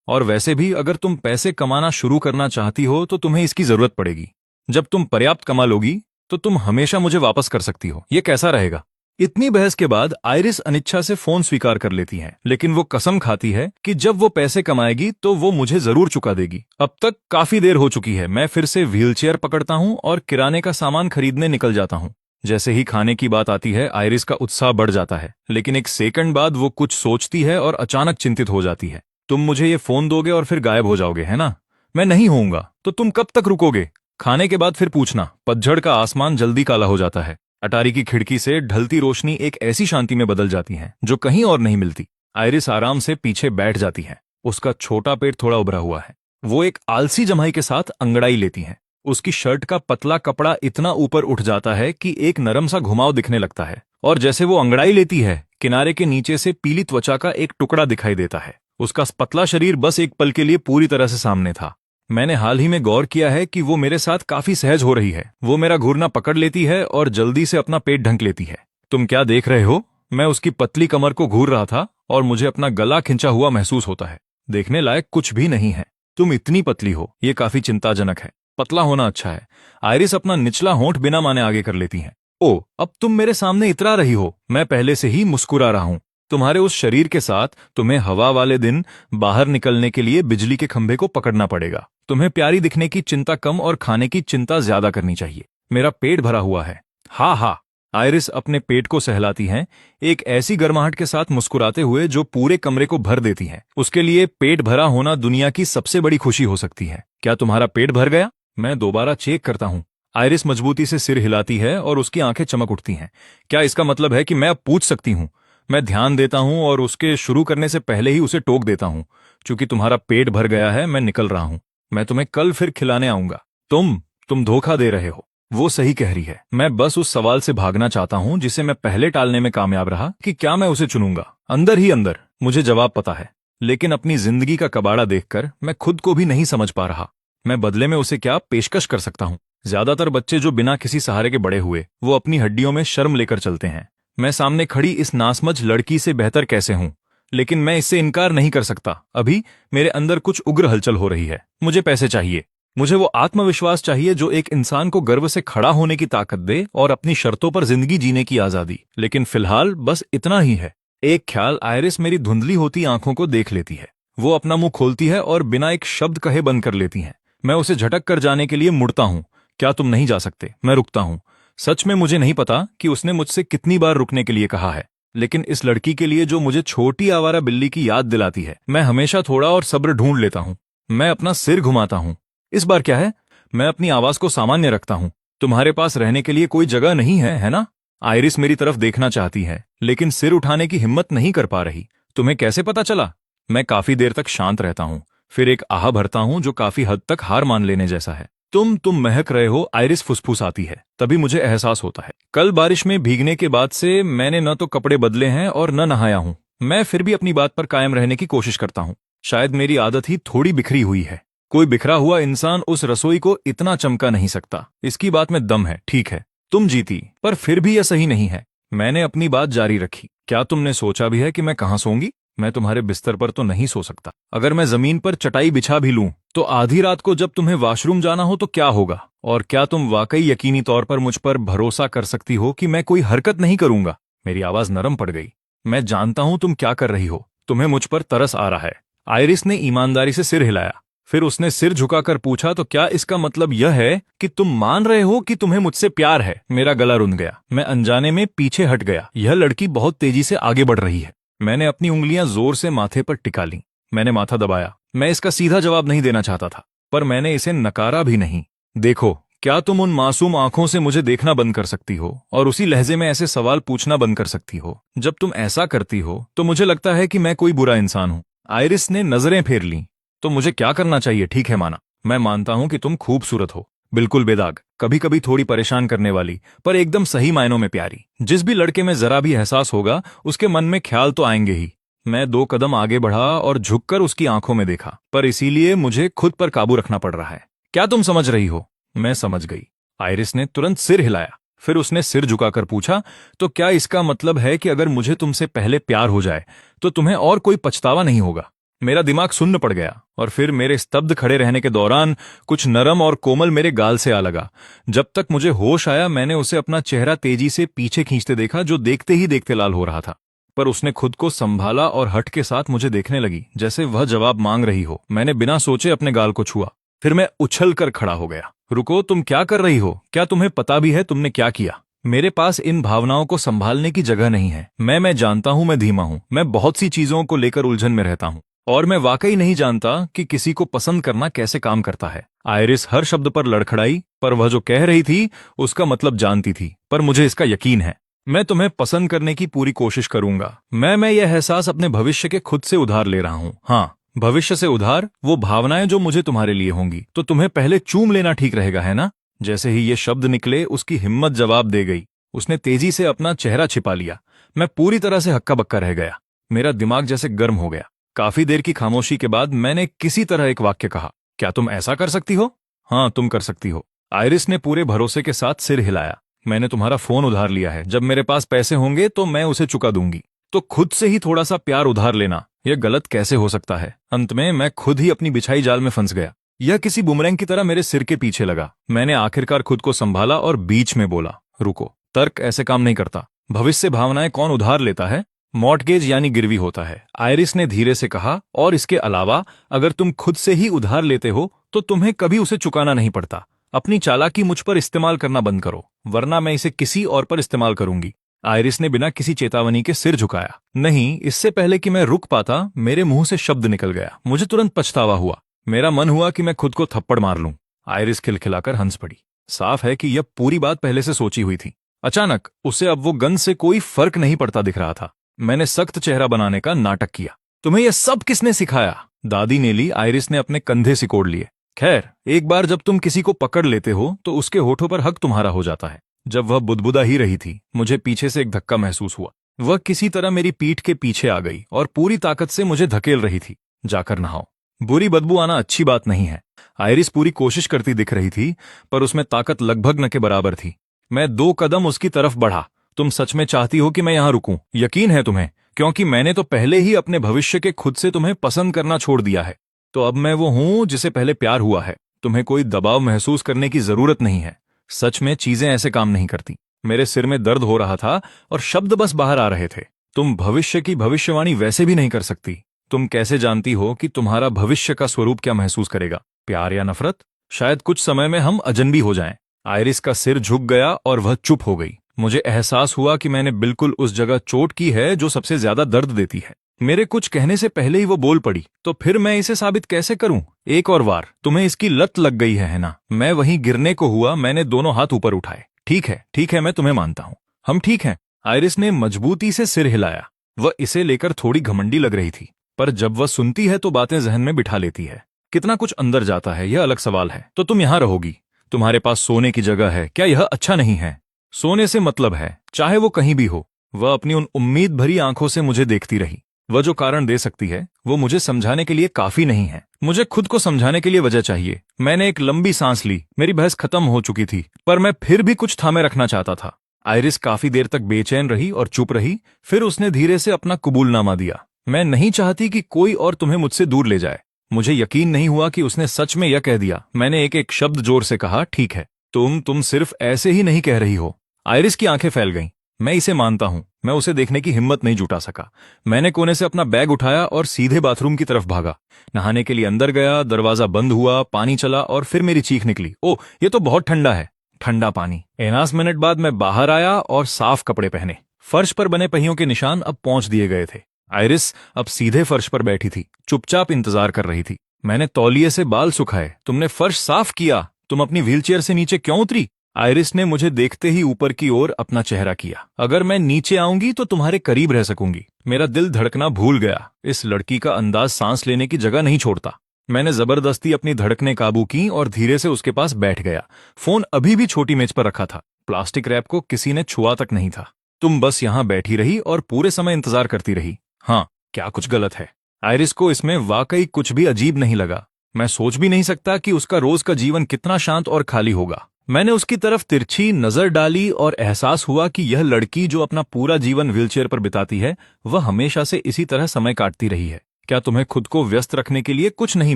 और वैसे भी अगर तुम पैसे कमाना शुरू करना चाहती हो तो तुम्हें इसकी जरूरत पड़ेगी। जब तुम पर्याप्त कमा लोगी तो तुम हमेशा मुझे वापस कर सकती हो। ये कैसा रहेगा? इतनी बहस के बाद आयरिस अनिच्छा से फोन स्वीकार कर लेती है, लेकिन वो कसम खाती है कि जब वो पैसे कमाएगी तो वो मुझे जरूर चुका देगी। अब तक काफी देर हो चुकी है। मैं फिर से व्हीलचेयर पकड़ता हूँ और किराने का सामान खरीदने निकल जाता हूँ। जैसे ही खाने की बात आती है आयरिस का उत्साह बढ़ जाता है, लेकिन एक सेकंड बाद वो कुछ सोचती है और अचानक चिंतित हो जाती है। तुम मुझे ये फोन दोगे और फिर गायब हो जाओगे, है ना? मैं नहीं होऊंगा तो तुम कब तक रुकोगे? खाने के बाद फिर पूछना। पतझड़ का आसमान जल्दी काला हो जाता है। अटारी की खिड़की से ढलती रोशनी एक ऐसी शांति में बदल जाती है जो कहीं और नहीं मिलती। आयरिस आराम से पीछे बैठ जाती है। उसका छोटा पेट थोड़ा उभरा हुआ है। वो एक आलसी जमाई के साथ अंगड़ाई लेती है। उसकी शर्ट का पतला कपड़ा इतना ऊपर उठ जाता है कि एक नरम सा घुमाव दिखने लगता है, और जैसे वो अंगड़ाई लेती है किनारे के नीचे से पीली त्वचा का एक टुकड़ा दिखाई देता है। उसका पतला शरीर बस एक पल के लिए पूरी तरह से सामने था। मैंने हाल ही में गौर किया है कि वो मेरे साथ काफी सहज हो रही है। वो मेरा घूरना पकड़ लेती है और जल्दी से अपना पेट ढंक लेती है। तुम क्या देख रहे हो? मैं उसकी पतली कमर को घूर रहा था और मुझे अपना गला खिंचा हुआ महसूस होता है। देखने लायक कुछ भी नहीं है। तुम इतनी पतली हो, ये काफी चिंताजनक है। पतला होना अच्छा है। आयरिस अपना निचला होंठ बिना माने आगे कर लेती है। ओ, अब तुम मेरे सामने इतरा रही हो। मैं पहले से ही मुस्कुरा रहा हूं। तुम्हारे उस शरीर के साथ तुम्हें हवा वाले दिन बाहर निकलने के लिए बिजली के खंभे को पकड़ना पड़ेगा। तुम्हें प्यारी दिखने की चिंता कम और खाने की चिंता ज्यादा करनी चाहिए। मेरा पेट भरा हुआ है। हा हा। आयरिस अपने पेट को सहलाती है, एक ऐसी गर्माहट के साथ मुस्कुराते हुए जो पूरे कमरे को भर देती है। उसके लिए पेट भरा होना दुनिया की सबसे बड़ी खुशी हो सकती है। क्या तुम्हारा पेट भर गया? मैं दोबारा चेक करता हूँ। आयरिस मजबूती से सिर हिलाती है और उसकी आंखें चमक उठती हैं। क्या इसका मतलब है कि मैं अब पूछ सकती हूँ? मैं ध्यान देता हूं और उसके शुरू करने से पहले ही उसे टोक देता हूं। चूंकि तुम्हारा पेट भर गया है, मैं निकल रहा हूं। मैं तुम्हें कल फिर खिलाने आऊंगा। तुम धोखा दे रहे हो। वो सही कह रही है। मैं बस उस सवाल से भागना चाहता हूं जिसे मैं पहले टालने में कामयाब रहा कि क्या मैं उसे चुनूंगा। अंदर ही अंदर मुझे जवाब पता है, लेकिन अपनी जिंदगी का कबाड़ा देखकर मैं खुद को भी नहीं समझ पा रहा। मैं बदले में उसे क्या पेशकश कर सकता हूं? ज्यादातर बच्चे जो बिना किसी सहारे के बड़े हुए, वो अपनी हड्डियों में शर्म लेकर चलते हैं। मैं सामने खड़ी इस नासमझ लड़की से बेहतर कैसे हूं? लेकिन मैं इससे इनकार नहीं कर सकता। अभी मेरे अंदर कुछ उग्र हलचल हो रही है। मुझे पैसे चाहिए। मुझे वो आत्मविश्वास चाहिए जो एक इंसान को गर्व से खड़ा होने की ताकत दे और अपनी शर्तों पर जिंदगी जीने की आजादी। लेकिन फिलहाल बस इतना ही है। एक ख्याल आयरिस मेरी धुंधली होती आंखों को देख लेती है। वो अपना मुंह खोलती है और बिना एक शब्द कहे बंद कर लेती है। मैं उसे झटक कर जाने के लिए मुड़ता हूं। क्या तुम नहीं जा सकते? मैं रुकता हूं। सच में मुझे नहीं पता कि उसने मुझसे कितनी बार रुकने के लिए कहा है, लेकिन इस लड़की के लिए जो मुझे छोटी आवारा बिल्ली की याद दिलाती है, मैं हमेशा थोड़ा और सब्र ढूंढ लेता हूं। मैं अपना सिर घुमाता हूं। इस बार क्या है? मैं अपनी आवाज को सामान्य रखता हूं। तुम्हारे पास रहने के लिए कोई जगह नहीं है ना? आयरिस मेरी तरफ देखना चाहती है, लेकिन सिर उठाने की हिम्मत नहीं कर पा रही। तुम्हें कैसे पता चला? मैं काफी देर तक शांत रहता हूं, फिर एक आह भरता हूं जो काफी हद तक हार मान लेने जैसा है। तुम महक रहे हो। आयरिस फुसफुसाती है। तभी मुझे एहसास होता है, कल बारिश में भीगने के बाद से मैंने न तो कपड़े बदले हैं और न नहाया हूं। मैं फिर भी अपनी बात पर कायम रहने की कोशिश करता हूं। शायद मेरी आदत ही थोड़ी बिखरी हुई है। कोई बिखरा हुआ इंसान उस रसोई को इतना चमका नहीं सकता। इसकी बात में दम है। ठीक है, तुम जीती, पर फिर भी यह सही नहीं है। मैंने अपनी बात जारी रखी। क्या तुमने सोचा भी है कि मैं कहां सोऊंगी? मैं तुम्हारे बिस्तर पर तो नहीं सो सकता। अगर मैं जमीन पर चटाई बिछा भी लूं तो आधी रात को जब तुम्हें वॉशरूम जाना हो तो क्या होगा? और क्या तुम वाकई यकीनी तौर पर मुझ पर भरोसा कर सकती हो कि मैं कोई हरकत नहीं करूंगा? मेरी आवाज नरम पड़ गई। मैं जानता हूं तुम क्या कर रही हो। तुम्हें मुझ पर तरस आ रहा है। आयरिस ने ईमानदारी से सिर हिलाया। फिर उसने सिर झुकाकर पूछा, तो क्या इसका मतलब यह है कि तुम मान रहे हो कि तुम्हें मुझसे प्यार है? मेरा गला रुंध गया। मैं अनजाने में पीछे हट गया। यह लड़की बहुत तेजी से आगे बढ़ रही है। मैंने अपनी उंगलियां जोर से माथे पर टिका लीं। मैंने माथा दबाया। मैं इसका सीधा जवाब नहीं देना चाहता था, पर मैंने इसे नकारा भी नहीं। देखो, क्या तुम उन मासूम आंखों से मुझे देखना बंद कर सकती हो और उसी लहजे में ऐसे सवाल पूछना बंद कर सकती हो? जब तुम ऐसा करती हो तो मुझे लगता है कि मैं कोई बुरा इंसान हूं। आयरिस ने नजरें फेर लीं। तो मुझे क्या करना चाहिए? ठीक है, माना। मैं मानता हूं कि तुम खूबसूरत हो, बिल्कुल बेदाग, कभी कभी थोड़ी परेशान करने वाली, पर एकदम सही मायनों में प्यारी। जिस भी लड़के में जरा भी एहसास होगा उसके मन में ख्याल तो आएंगे ही। मैं 2 कदम आगे बढ़ा और झुककर उसकी आंखों में देखा, पर इसीलिए मुझे खुद पर काबू रखना पड़ रहा है। क्या तुम समझ रही हो? मैं समझ गई। आयरिस ने तुरंत सिर हिलाया। फिर उसने सिर झुकाकर पूछा, तो क्या इसका मतलब है कि अगर मुझे तुमसे पहले प्यार हो जाए तो तुम्हें और कोई पछतावा नहीं होगा? मेरा दिमाग सुन्न पड़ गया और फिर मेरे स्तब्ध खड़े रहने के दौरान कुछ नरम और कोमल मेरे गाल से आ लगा। जब तक मुझे होश आया मैंने उसे अपना चेहरा तेजी से पीछे खींचते देखा, जो देखते ही देखते लाल हो रहा था। पर उसने खुद को संभाला और हट के साथ मुझे देखने लगी, जैसे वह जवाब मांग रही हो। मैंने बिना सोचे अपने गाल को छुआ, फिर मैं उछल कर खड़ा हो गया। रुको, तुम क्या कर रही हो? क्या तुम्हें पता भी है तुमने क्या किया? मेरे पास इन भावनाओं को संभालने की जगह नहीं है। मैं जानता हूं मैं धीमा हूं, मैं बहुत सी चीजों को लेकर उलझन में रहता हूं और मैं वाकई नहीं जानता कि किसी को पसंद करना कैसे काम करता है। आयरिस हर शब्द पर लड़खड़ाई, पर वह जो कह रही थी उसका मतलब जानती थी। पर मुझे इसका यकीन है, मैं तुम्हें पसंद करने की पूरी कोशिश करूंगा। मैं यह एहसास अपने भविष्य के खुद से उधार ले रहा हूं। हाँ, भविष्य से उधार, वो भावनाएं जो मुझे तुम्हारे लिए होंगी। तो तुम्हें पहले चूम लेना ठीक रहेगा, है ना? जैसे ही ये शब्द निकले उसकी हिम्मत जवाब दे गई। उसने तेजी से अपना चेहरा छिपा लिया। मैं पूरी तरह से हक्का बक्का रह गया। मेरा दिमाग जैसे गर्म हो गया। काफी देर की खामोशी के बाद मैंने किसी तरह एक वाक्य कहा, क्या तुम ऐसा कर सकती हो? हाँ, तुम कर सकती हो। आयरिस ने पूरे भरोसे के साथ सिर हिलाया। मैंने तुम्हारा फोन उधार लिया है। जब मेरे पास पैसे होंगे तो मैं उसे चुका दूंगी। तो खुद से ही थोड़ा सा प्यार उधार लेना, यह गलत कैसे हो सकता है? अंत में मैं खुद ही अपनी बिछाई जाल में फंस गया। यह किसी बुमरैंग की तरह मेरे सिर के पीछे लगा। मैंने आखिरकार खुद को संभाला और बीच में बोला, रुको, तर्क ऐसे काम नहीं करता। भविष्य भावनाएं कौन उधार लेता है? मॉर्टगेज यानी गिरवी होता है। आयरिस ने धीरे से कहा, और इसके अलावा अगर तुम खुद से ही उधार लेते हो तो तुम्हें कभी उसे चुकाना नहीं पड़ता। अपनी चालाकी मुझ पर इस्तेमाल करना बंद करो, वरना मैं इसे किसी और पर इस्तेमाल करूंगी। आयरिस ने बिना किसी चेतावनी के सिर झुकाया। नहीं, इससे पहले कि मैं रुक पाता मेरे मुंह से शब्द निकल गया। मुझे तुरंत पछतावा हुआ। मेरा मन हुआ कि मैं खुद को थप्पड़ मार लूं। आयरिस खिलखिलाकर हंस पड़ी। साफ है कि यह पूरी बात पहले से सोची हुई थी। अचानक उसे अब वो गन से कोई फर्क नहीं पड़ता दिख रहा था। मैंने सख्त चेहरा बनाने का नाटक किया। तुम्हें यह सब किसने सिखाया? दादी ने ली। आयरिस ने अपने कंधे सिकोड़ लिए। खैर, एक बार जब तुम किसी को पकड़ लेते हो तो उसके होठों पर हक तुम्हारा हो जाता है। जब वह बुदबुदा ही रही थी, मुझे पीछे से एक धक्का महसूस हुआ। वह किसी तरह मेरी पीठ के पीछे आ गई और पूरी ताकत से मुझे धकेल रही थी। जाकर नहाओ, बुरी बदबू आना अच्छी बात नहीं है। आयरिस पूरी कोशिश करती दिख रही थी, पर उसमें ताकत लगभग न के बराबर थी। मैं 2 कदम उसकी तरफ बढ़ा। तुम सच में चाहती हो कि मैं यहां रुकूं? यकीन है तुम्हें? क्योंकि मैंने तो पहले ही अपने भविष्य के खुद से तुम्हें पसंद करना छोड़ दिया है। तो अब मैं वो हूं जिसे पहले प्यार हुआ है। तुम्हें कोई दबाव महसूस करने की जरूरत नहीं है। सच में चीजें ऐसे काम नहीं करती। मेरे सिर में दर्द हो रहा था और शब्द बस बाहर आ रहे थे। तुम भविष्य की भविष्यवाणी वैसे भी नहीं कर सकती। तुम कैसे जानती हो कि तुम्हारा भविष्य का स्वरूप क्या महसूस करेगा? प्यार या नफरत? शायद कुछ समय में हम अजनबी हो जाएं। आयरिस का सिर झुक गया और वह चुप हो गई। मुझे एहसास हुआ कि मैंने बिल्कुल उस जगह चोट की है जो सबसे ज्यादा दर्द देती है। मेरे कुछ कहने से पहले ही वो बोल पड़ी। तो फिर मैं इसे साबित कैसे करूं? एक और बार। तुम्हें इसकी लत लग गई है ना? मैं वहीं गिरने को हुआ। मैंने दोनों हाथ ऊपर उठाए। ठीक है, मैं तुम्हें मानता हूं। हम ठीक हैं। आयरिस ने मजबूती से सिर हिलाया। वह इसे लेकर थोड़ी घमंडी लग रही थी, पर जब वह सुनती है तो बातें जहन में बिठा लेती है। कितना कुछ अंदर जाता है यह अलग सवाल है। तो तुम यहां रहोगी? तुम्हारे पास सोने की जगह है, क्या यह अच्छा नहीं है? सोने से मतलब है, चाहे वो कहीं भी हो। वह अपनी उन उम्मीद भरी आंखों से मुझे देखती रही। वह जो कारण दे सकती है वो मुझे समझाने के लिए काफी नहीं है। मुझे खुद को समझाने के लिए वजह चाहिए। मैंने एक लंबी सांस ली। मेरी बहस खत्म हो चुकी थी, पर मैं फिर भी कुछ थामे रखना चाहता था। आयरिस काफी देर तक बेचैन रही और चुप रही। फिर उसने धीरे से अपना कबूलनामा दिया। मैं नहीं चाहती कि कोई और तुम्हें मुझसे दूर ले जाए। मुझे यकीन नहीं हुआ कि उसने सच में यह कह दिया। मैंने एक एक शब्द जोर से कहा, ठीक है, तुम सिर्फ ऐसे ही नहीं कह रही हो। आयरिस की आंखें फैल गईं। मैं इसे मानता हूं। मैं उसे देखने की हिम्मत नहीं जुटा सका। मैंने कोने से अपना बैग उठाया और सीधे बाथरूम की तरफ भागा। नहाने के लिए अंदर गया। दरवाजा बंद हुआ, पानी चला और फिर मेरी चीख निकली, ओह, ये तो बहुत ठंडा है। ठंडा पानी। 50 मिनट बाद मैं बाहर आया और साफ कपड़े पहने। फर्श पर बने पहियों के निशान अब पहुंच दिए गए थे। आयरिस अब सीधे फर्श पर बैठी थी, चुपचाप इंतजार कर रही थी। मैंने तौलिए से बाल सुखाए। तुमने फर्श साफ किया। तुम अपनी व्हीलचेयर से नीचे क्यों उतरी? आयरिस ने मुझे देखते ही ऊपर की ओर अपना चेहरा किया। अगर मैं नीचे आऊंगी तो तुम्हारे करीब रह सकूंगी। मेरा दिल धड़कना भूल गया। इस लड़की का अंदाज सांस लेने की जगह नहीं छोड़ता। मैंने जबरदस्ती अपनी धड़कनें काबू की और धीरे से उसके पास बैठ गया। फोन अभी भी छोटी मेज पर रखा था। प्लास्टिक रैप को किसी ने छुआ तक नहीं था। तुम बस यहां बैठी रही और पूरे समय इंतजार करती रही। हाँ, क्या कुछ गलत है? आयरिस को इसमें वाकई कुछ भी अजीब नहीं लगा। मैं सोच भी नहीं सकता कि उसका रोज का जीवन कितना शांत और खाली होगा। मैंने उसकी तरफ तिरछी नजर डाली और एहसास हुआ कि यह लड़की जो अपना पूरा जीवन व्हीलचेयर पर बिताती है, वह हमेशा से इसी तरह समय काटती रही है। क्या तुम्हें खुद को व्यस्त रखने के लिए कुछ नहीं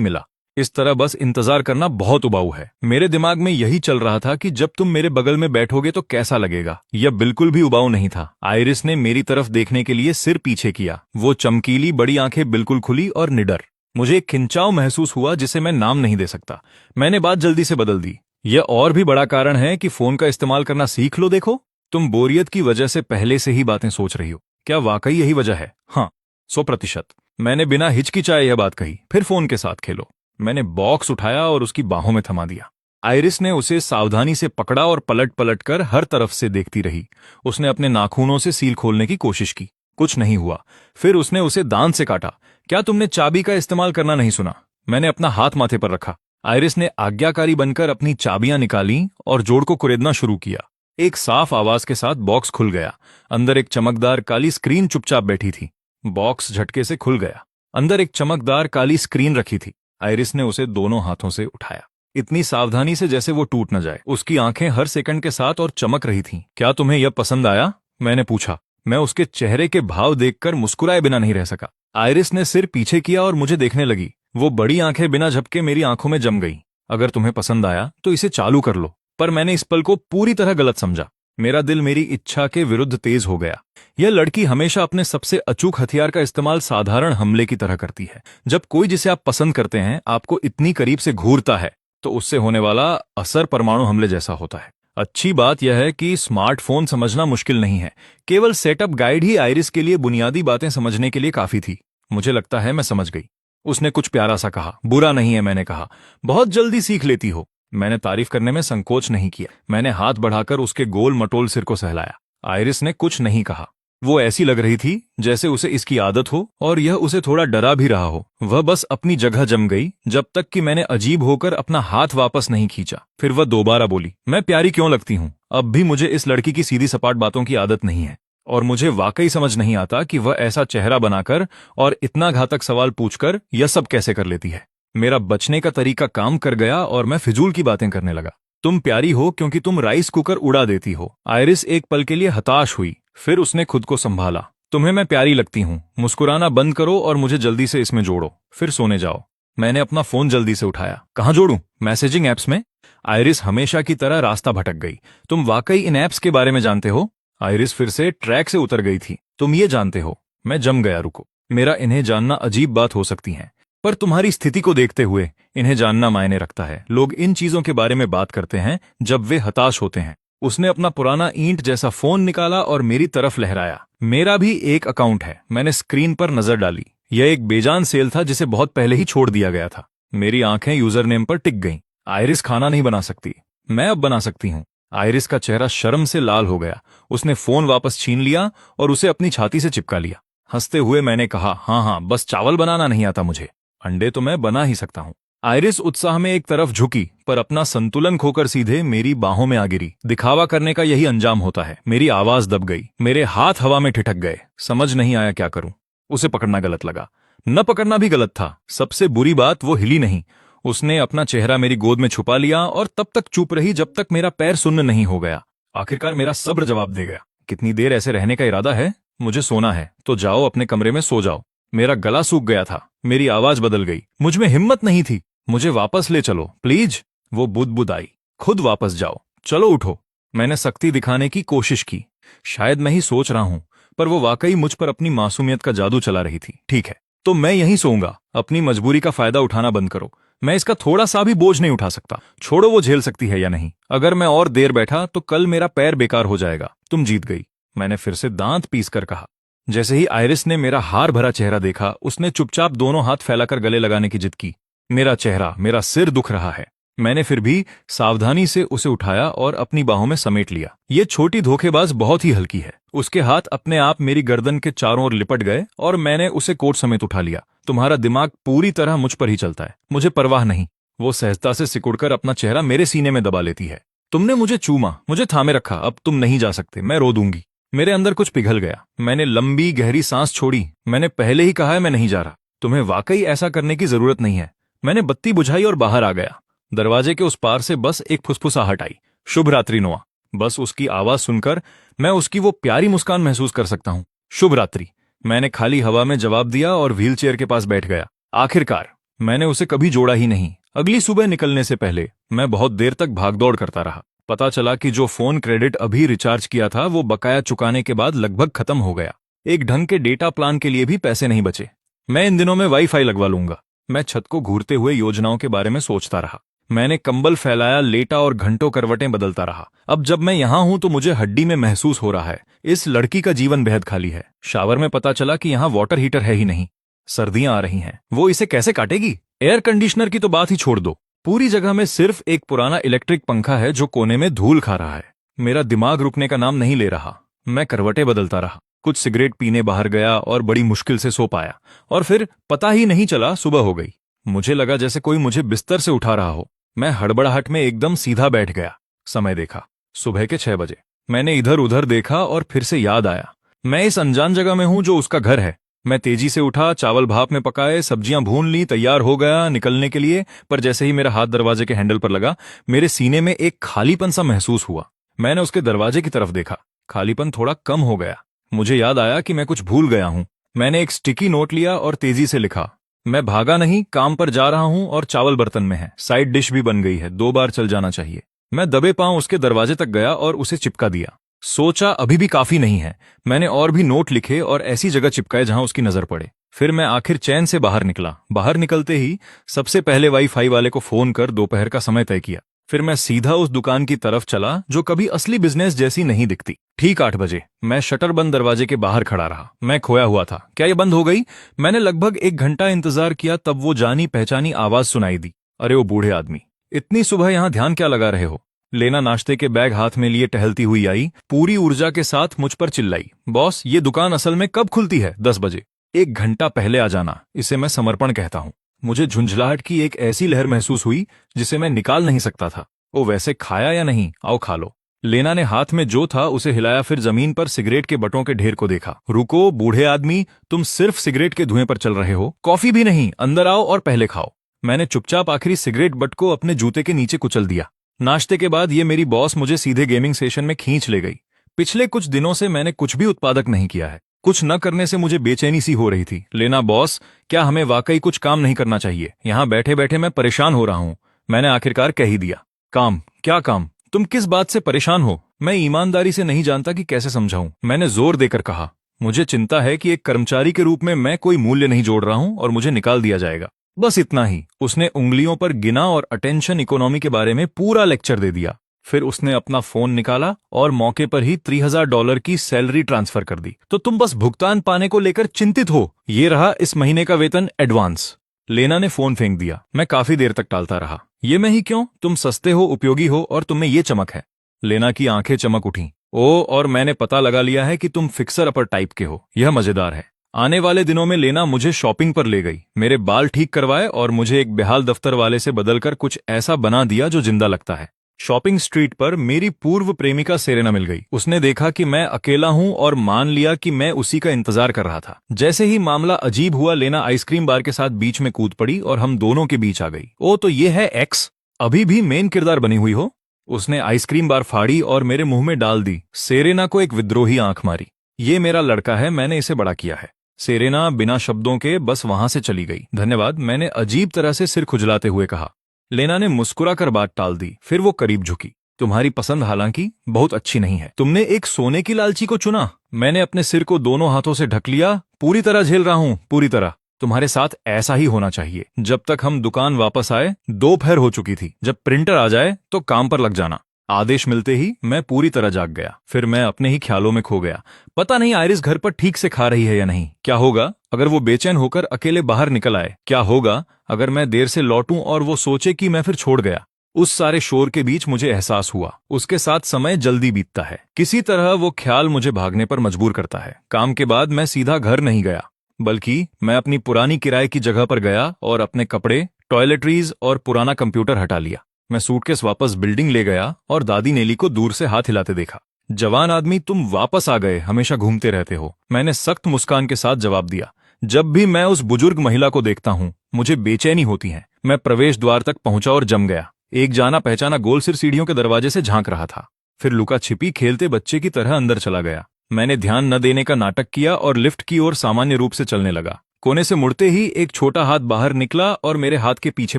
मिला? इस तरह बस इंतजार करना बहुत उबाऊ है। मेरे दिमाग में यही चल रहा था कि जब तुम मेरे बगल में बैठोगे तो कैसा लगेगा। यह बिल्कुल भी उबाऊ नहीं था। आइरिस ने मेरी तरफ देखने के लिए सिर पीछे किया। वो चमकीली बड़ी आंखें बिल्कुल खुली और निडर। मुझे एक खिंचाव महसूस हुआ जिसे मैं नाम नहीं दे सकता। मैंने बात जल्दी से बदल दी। यह और भी बड़ा कारण है कि फोन का इस्तेमाल करना सीख लो। देखो, तुम बोरियत की वजह से पहले से ही बातें सोच रही हो। क्या वाकई यही वजह है? हाँ, 100%। मैंने बिना हिचकिचाए यह बात कही। फिर फोन के साथ खेलो। मैंने बॉक्स उठाया और उसकी बाहों में थमा दिया। आइरिस ने उसे सावधानी से पकड़ा और पलट पलट कर हर तरफ से देखती रही। उसने अपने नाखूनों से सील खोलने की कोशिश की। कुछ नहीं हुआ। फिर उसने उसे दांत से काटा। क्या तुमने चाबी का इस्तेमाल करना नहीं सुना? मैंने अपना हाथ माथे पर रखा। आइरिस ने आज्ञाकारी बनकर अपनी चाबियां निकाली और जोड़ को कुरेदना शुरू किया। एक साफ आवाज के साथ बॉक्स खुल गया। अंदर एक चमकदार काली स्क्रीन चुपचाप बैठी थी। बॉक्स झटके से खुल गया। अंदर एक चमकदार काली स्क्रीन रखी थी। आइरिस ने उसे दोनों हाथों से उठाया, इतनी सावधानी से जैसे वो टूट न जाए। उसकी आंखें हर सेकंड के साथ और चमक रही थीं। क्या तुम्हें यह पसंद आया? मैंने पूछा। मैं उसके चेहरे के भाव देखकर मुस्कुराए बिना नहीं रह सका। आइरिस ने सिर पीछे किया और मुझे देखने लगी। वो बड़ी आंखें बिना झपके मेरी आंखों में जम गईं। अगर तुम्हें पसंद आया तो इसे चालू कर लो। पर मैंने इस पल को पूरी तरह गलत समझा। मेरा दिल मेरी इच्छा के विरुद्ध तेज हो गया। यह लड़की हमेशा अपने सबसे अचूक हथियार का इस्तेमाल साधारण हमले की तरह करती है। जब कोई जिसे आप पसंद करते हैं आपको इतनी करीब से घूरता है तो उससे होने वाला असर परमाणु हमले जैसा होता है। अच्छी बात यह है कि स्मार्टफोन समझना मुश्किल नहीं है। केवल सेटअप गाइड ही आइरिस के लिए बुनियादी बातें समझने के लिए काफी थी। मुझे लगता है मैं समझ गई। उसने कुछ प्यारा सा कहा। बुरा नहीं है, मैंने कहा। बहुत जल्दी सीख लेती हो। मैंने तारीफ करने में संकोच नहीं किया। मैंने हाथ बढ़ाकर उसके गोल मटोल सिर को सहलाया। आइरिस ने कुछ नहीं कहा। वो ऐसी लग रही थी जैसे उसे इसकी आदत हो और यह उसे थोड़ा डरा भी रहा हो। वह बस अपनी जगह जम गई जब तक कि मैंने अजीब होकर अपना हाथ वापस नहीं खींचा। फिर वह दोबारा बोली, मैं प्यारी क्यों लगती हूँ? अब भी मुझे इस लड़की की सीधी सपाट बातों की आदत नहीं है और मुझे वाकई समझ नहीं आता कि वह ऐसा चेहरा बनाकर और इतना घातक सवाल पूछकर यह सब कैसे कर लेती है। मेरा बचने का तरीका काम कर गया और मैं फिजूल की बातें करने लगा। तुम प्यारी हो क्योंकि तुम राइस कुकर उड़ा देती हो। आइरिस एक पल के लिए हताश हुई। फिर उसने खुद को संभाला। तुम्हें मैं प्यारी लगती हूँ। मुस्कुराना बंद करो और मुझे जल्दी से इसमें जोड़ो, फिर सोने जाओ। मैंने अपना फोन जल्दी से उठाया। कहाँ जोड़ूं? मैसेजिंग एप्स में? आइरिस हमेशा की तरह रास्ता भटक गई। तुम वाकई इन एप्स के बारे में जानते हो? आइरिस फिर से ट्रैक से उतर गई थी। तुम ये जानते हो? मैं जम गया। रुको, मेरा इन्हें जानना अजीब बात हो सकती है, पर तुम्हारी स्थिति को देखते हुए इन्हें जानना मायने रखता है। लोग इन चीजों के बारे में बात करते हैं जब वे हताश होते हैं। उसने अपना पुराना ईंट जैसा फोन निकाला और मेरी तरफ लहराया। मेरा भी एक अकाउंट है। मैंने स्क्रीन पर नजर डाली। यह एक बेजान सेल था जिसे बहुत पहले ही छोड़ दिया गया था। मेरी आंखें यूजर नेम पर टिक गईं। आइरिस खाना नहीं बना सकती, मैं अब बना सकती हूँ। आइरिस का चेहरा शर्म से लाल हो गया। उसने फोन वापस छीन लिया और उसे अपनी छाती से चिपका लिया। हंसते हुए मैंने कहा, हाँ, बस चावल बनाना नहीं आता मुझे। अंडे तो मैं बना ही सकता हूँ। आइरिस उत्साह में एक तरफ झुकी पर अपना संतुलन खोकर सीधे मेरी बाहों में आ गिरी। दिखावा करने का यही अंजाम होता है। मेरी आवाज दब गई। मेरे हाथ हवा में ठिठक गए। समझ नहीं आया क्या करूं। उसे पकड़ना गलत लगा, न पकड़ना भी गलत था। सबसे बुरी बात, वो हिली नहीं। उसने अपना चेहरा मेरी गोद में छुपा लिया और तब तक चुप रही जब तक मेरा पैर सुन्न नहीं हो गया। आखिरकार मेरा सब्र जवाब दे गया। कितनी देर ऐसे रहने का इरादा है? मुझे सोना है तो जाओ, अपने कमरे में सो जाओ। मेरा गला सूख गया था। मेरी आवाज बदल गई। मुझ में हिम्मत नहीं थी। मुझे वापस ले चलो प्लीज। वो बुदबुदाई, खुद वापस जाओ, चलो उठो। मैंने सख्ती दिखाने की कोशिश की। शायद मैं ही सोच रहा हूं, पर वो वाकई मुझ पर अपनी मासूमियत का जादू चला रही थी। ठीक है, तो मैं यहीं सोऊंगा। अपनी मजबूरी का फायदा उठाना बंद करो। मैं इसका थोड़ा सा भी बोझ नहीं उठा सकता। छोड़ो, वो झेल सकती है या नहीं। अगर मैं और देर बैठा तो कल मेरा पैर बेकार हो जाएगा। तुम जीत गई, मैंने फिर से दांत पीस कर कहा। जैसे ही आइरिस ने मेरा हार भरा चेहरा देखा, उसने चुपचाप दोनों हाथ फैलाकर गले लगाने की जिद की। मेरा चेहरा, मेरा सिर दुख रहा है। मैंने फिर भी सावधानी से उसे उठाया और अपनी बाहों में समेट लिया। ये छोटी धोखेबाज बहुत ही हल्की है। उसके हाथ अपने आप मेरी गर्दन के चारों ओर लिपट गए और मैंने उसे कोट समेत उठा लिया। तुम्हारा दिमाग पूरी तरह मुझ पर ही चलता है, मुझे परवाह नहीं। वो सहजता से सिकुड़कर अपना चेहरा मेरे सीने में दबा लेती है। तुमने मुझे चूमा, मुझे थामे रखा। अब तुम नहीं जा सकते, मैं रो दूंगी। मेरे अंदर कुछ पिघल गया। मैंने लंबी गहरी सांस छोड़ी। मैंने पहले ही कहा है मैं नहीं जा रहा। तुम्हें वाकई ऐसा करने की जरूरत नहीं है। मैंने बत्ती बुझाई और बाहर आ गया। दरवाजे के उस पार से बस एक फुसफुसाहट आई, शुभ रात्रि नोआ। बस उसकी आवाज सुनकर मैं उसकी वो प्यारी मुस्कान महसूस कर सकता हूँ। शुभ रात्रि। मैंने खाली हवा में जवाब दिया और व्हीलचेयर के पास बैठ गया। आखिरकार मैंने उसे कभी जोड़ा ही नहीं। अगली सुबह निकलने से पहले मैं बहुत देर तक भागदौड़ करता रहा। पता चला कि जो फोन क्रेडिट अभी रिचार्ज किया था वो बकाया चुकाने के बाद लगभग खत्म हो गया। एक ढंग के डेटा प्लान के लिए भी पैसे नहीं बचे। मैं इन दिनों में वाईफाई लगवा लूंगा। मैं छत को घूरते हुए योजनाओं के बारे में सोचता रहा। मैंने कंबल फैलाया, लेटा और घंटों करवटें बदलता रहा। अब जब मैं यहां हूं तो मुझे हड्डी में महसूस हो रहा है इस लड़की का जीवन बेहद खाली है। शावर में पता चला कि यहां वाटर हीटर है ही नहीं। सर्दियां आ रही हैं, वो इसे कैसे काटेगी? एयर कंडीशनर की तो बात ही छोड़ दो। पूरी जगह में सिर्फ एक पुराना इलेक्ट्रिक पंखा है जो कोने में धूल खा रहा है। मेरा दिमाग रुकने का नाम नहीं ले रहा। मैं करवटें बदलता रहा, कुछ सिगरेट पीने बाहर गया और बड़ी मुश्किल से सो पाया। और फिर पता ही नहीं चला सुबह हो गई। मुझे लगा जैसे कोई मुझे बिस्तर से उठा रहा हो। मैं हड़बड़ाहट में एकदम सीधा बैठ गया। समय देखा, सुबह के 6 बजे। मैंने इधर उधर देखा और फिर से याद आया, मैं इस अनजान जगह में हूं जो उसका घर है। मैं तेजी से उठा, चावल भाप में पकाए, सब्जियां भून ली, तैयार हो गया निकलने के लिए। पर जैसे ही मेरा हाथ दरवाजे के हैंडल पर लगा, मेरे सीने में एक खालीपन सा महसूस हुआ। मैंने उसके दरवाजे की तरफ देखा। खालीपन थोड़ा कम हो गया। मुझे याद आया कि मैं कुछ भूल गया हूं। मैंने एक स्टिकी नोट लिया और तेजी से लिखा, मैं भागा नहीं, काम पर जा रहा हूं और चावल बर्तन में है। साइड डिश भी बन गई है, 2 बार चल जाना चाहिए। मैं दबे पांव उसके दरवाजे तक गया और उसे चिपका दिया। सोचा अभी भी काफी नहीं है। मैंने और भी नोट लिखे और ऐसी जगह चिपकाए जहां उसकी नजर पड़े। फिर मैं आखिर चैन से बाहर निकला। बाहर निकलते ही सबसे पहले वाईफाई वाले को फोन कर दोपहर का समय तय किया। फिर मैं सीधा उस दुकान की तरफ चला जो कभी असली बिजनेस जैसी नहीं दिखती। ठीक 8 बजे मैं शटर बंद दरवाजे के बाहर खड़ा रहा। मैं खोया हुआ था। क्या ये बंद हो गई? मैंने लगभग 1 घंटा इंतजार किया, तब वो जानी पहचानी आवाज सुनाई दी। अरे ओ बूढ़े आदमी, इतनी सुबह यहां ध्यान क्या लगा रहे हो? लेना नाश्ते के बैग हाथ में लिए टहलती हुई आई, पूरी ऊर्जा के साथ मुझ पर चिल्लाई, बॉस ये दुकान असल में कब खुलती है? 10 बजे। 1 घंटा पहले आ जाना, इसे मैं समर्पण कहता हूं। मुझे झुंझलाहट की एक ऐसी लहर महसूस हुई जिसे मैं निकाल नहीं सकता था। ओ वैसे खाया या नहीं? आओ खा लो। लेना ने हाथ में जो था उसे हिलाया, फिर जमीन पर सिगरेट के बटों के ढेर को देखा। रुको बूढ़े आदमी, तुम सिर्फ सिगरेट के धुएं पर चल रहे हो, कॉफी भी नहीं। अंदर आओ और पहले खाओ। मैंने चुपचाप आखिरी सिगरेट बट को अपने जूते के नीचे कुचल दिया। नाश्ते के बाद ये मेरी बॉस मुझे सीधे गेमिंग सेशन में खींच ले गई। पिछले कुछ दिनों से मैंने कुछ भी उत्पादक नहीं किया है। कुछ न करने से मुझे बेचैनी सी हो रही थी। लेना बॉस, क्या हमें वाकई कुछ काम नहीं करना चाहिए? यहां बैठे बैठे मैं परेशान हो रहा हूं। मैंने आखिरकार कह ही दिया। काम? क्या काम? तुम किस बात से परेशान हो? मैं ईमानदारी से नहीं जानता कि कैसे समझाऊं। मैंने जोर देकर कहा, मुझे चिंता है कि एक कर्मचारी के रूप में मैं कोई मूल्य नहीं जोड़ रहा हूं और मुझे निकाल दिया जाएगा। बस इतना ही। उसने उंगलियों पर गिना और अटेंशन इकोनॉमी के बारे में पूरा लेक्चर दे दिया। फिर उसने अपना फोन निकाला और मौके पर ही $3000 की सैलरी ट्रांसफर कर दी। तो तुम बस भुगतान पाने को लेकर चिंतित हो। ये रहा इस महीने का वेतन एडवांस। लेना ने फोन फेंक दिया। मैं काफी देर तक टालता रहा। ये मैं ही क्यों? तुम सस्ते हो, उपयोगी हो और तुम में ये चमक है। लेना की आंखें चमक उठी। ओ, और मैंने पता लगा लिया है कि तुम फिक्सर अपर टाइप के हो। यह मजेदार है। आने वाले दिनों में लेना मुझे शॉपिंग पर ले गई। मेरे बाल ठीक करवाए और मुझे एक बेहाल दफ्तर वाले से बदलकर कुछ ऐसा बना दिया जो जिंदा लगता है। शॉपिंग स्ट्रीट पर मेरी पूर्व प्रेमिका सेरेना मिल गई। उसने देखा कि मैं अकेला हूं और मान लिया कि मैं उसी का इंतजार कर रहा था। जैसे ही मामला अजीब हुआ, लेना आइसक्रीम बार के साथ बीच में कूद पड़ी और हम दोनों के बीच आ गई। ओ तो ये है एक्स, अभी भी मेन किरदार बनी हुई हो। उसने आइसक्रीम बार फाड़ी और मेरे मुंह में डाल दी। सेरेना को एक विद्रोही आंख मारी। ये मेरा लड़का है, मैंने इसे बड़ा किया है। सेरेना बिना शब्दों के बस वहां से चली गई। धन्यवाद, मैंने अजीब तरह से सिर खुजलाते हुए कहा। लेना ने मुस्कुराकर बात टाल दी। फिर वो करीब झुकी। तुम्हारी पसंद हालांकि बहुत अच्छी नहीं है। तुमने एक सोने की लालची को चुना। मैंने अपने सिर को दोनों हाथों से ढक लिया। पूरी तरह झेल रहा हूं, पूरी तरह। तुम्हारे साथ ऐसा ही होना चाहिए। जब तक हम दुकान वापस आए, दोपहर हो चुकी थी। जब प्रिंटर आ जाए तो काम पर लग जाना। आदेश मिलते ही मैं पूरी तरह जाग गया। फिर मैं अपने ही ख्यालों में खो गया। पता नहीं आयरिस घर पर ठीक से खा रही है या नहीं। क्या होगा अगर वो बेचैन होकर अकेले बाहर निकल आए? क्या होगा अगर मैं देर से लौटूं और वो सोचे कि मैं फिर छोड़ गया? उस सारे शोर के बीच मुझे एहसास हुआ, उसके साथ समय जल्दी बीतता है। किसी तरह वो ख्याल मुझे भागने पर मजबूर करता है। काम के बाद मैं सीधा घर नहीं गया, बल्कि मैं अपनी पुरानी किराए की जगह पर गया और अपने कपड़े, टॉयलेटरीज और पुराना कंप्यूटर हटा लिया। मैं सूटकेस वापस बिल्डिंग ले गया और दादी नेली को दूर से हाथ हिलाते देखा। जवान आदमी, तुम वापस आ गए, हमेशा घूमते रहते हो। मैंने सख्त मुस्कान के साथ जवाब दिया। जब भी मैं उस बुजुर्ग महिला को देखता हूं, मुझे बेचैनी होती है। मैं प्रवेश द्वार तक पहुंचा और जम गया। एक जाना पहचाना गोल सिर सीढ़ियों के दरवाजे से झांक रहा था। फिर लुका छिपी खेलते बच्चे की तरह अंदर चला गया। मैंने ध्यान न देने का नाटक किया और लिफ्ट की ओर सामान्य रूप से चलने लगा। कोने से मुड़ते ही एक छोटा हाथ बाहर निकला और मेरे हाथ के पीछे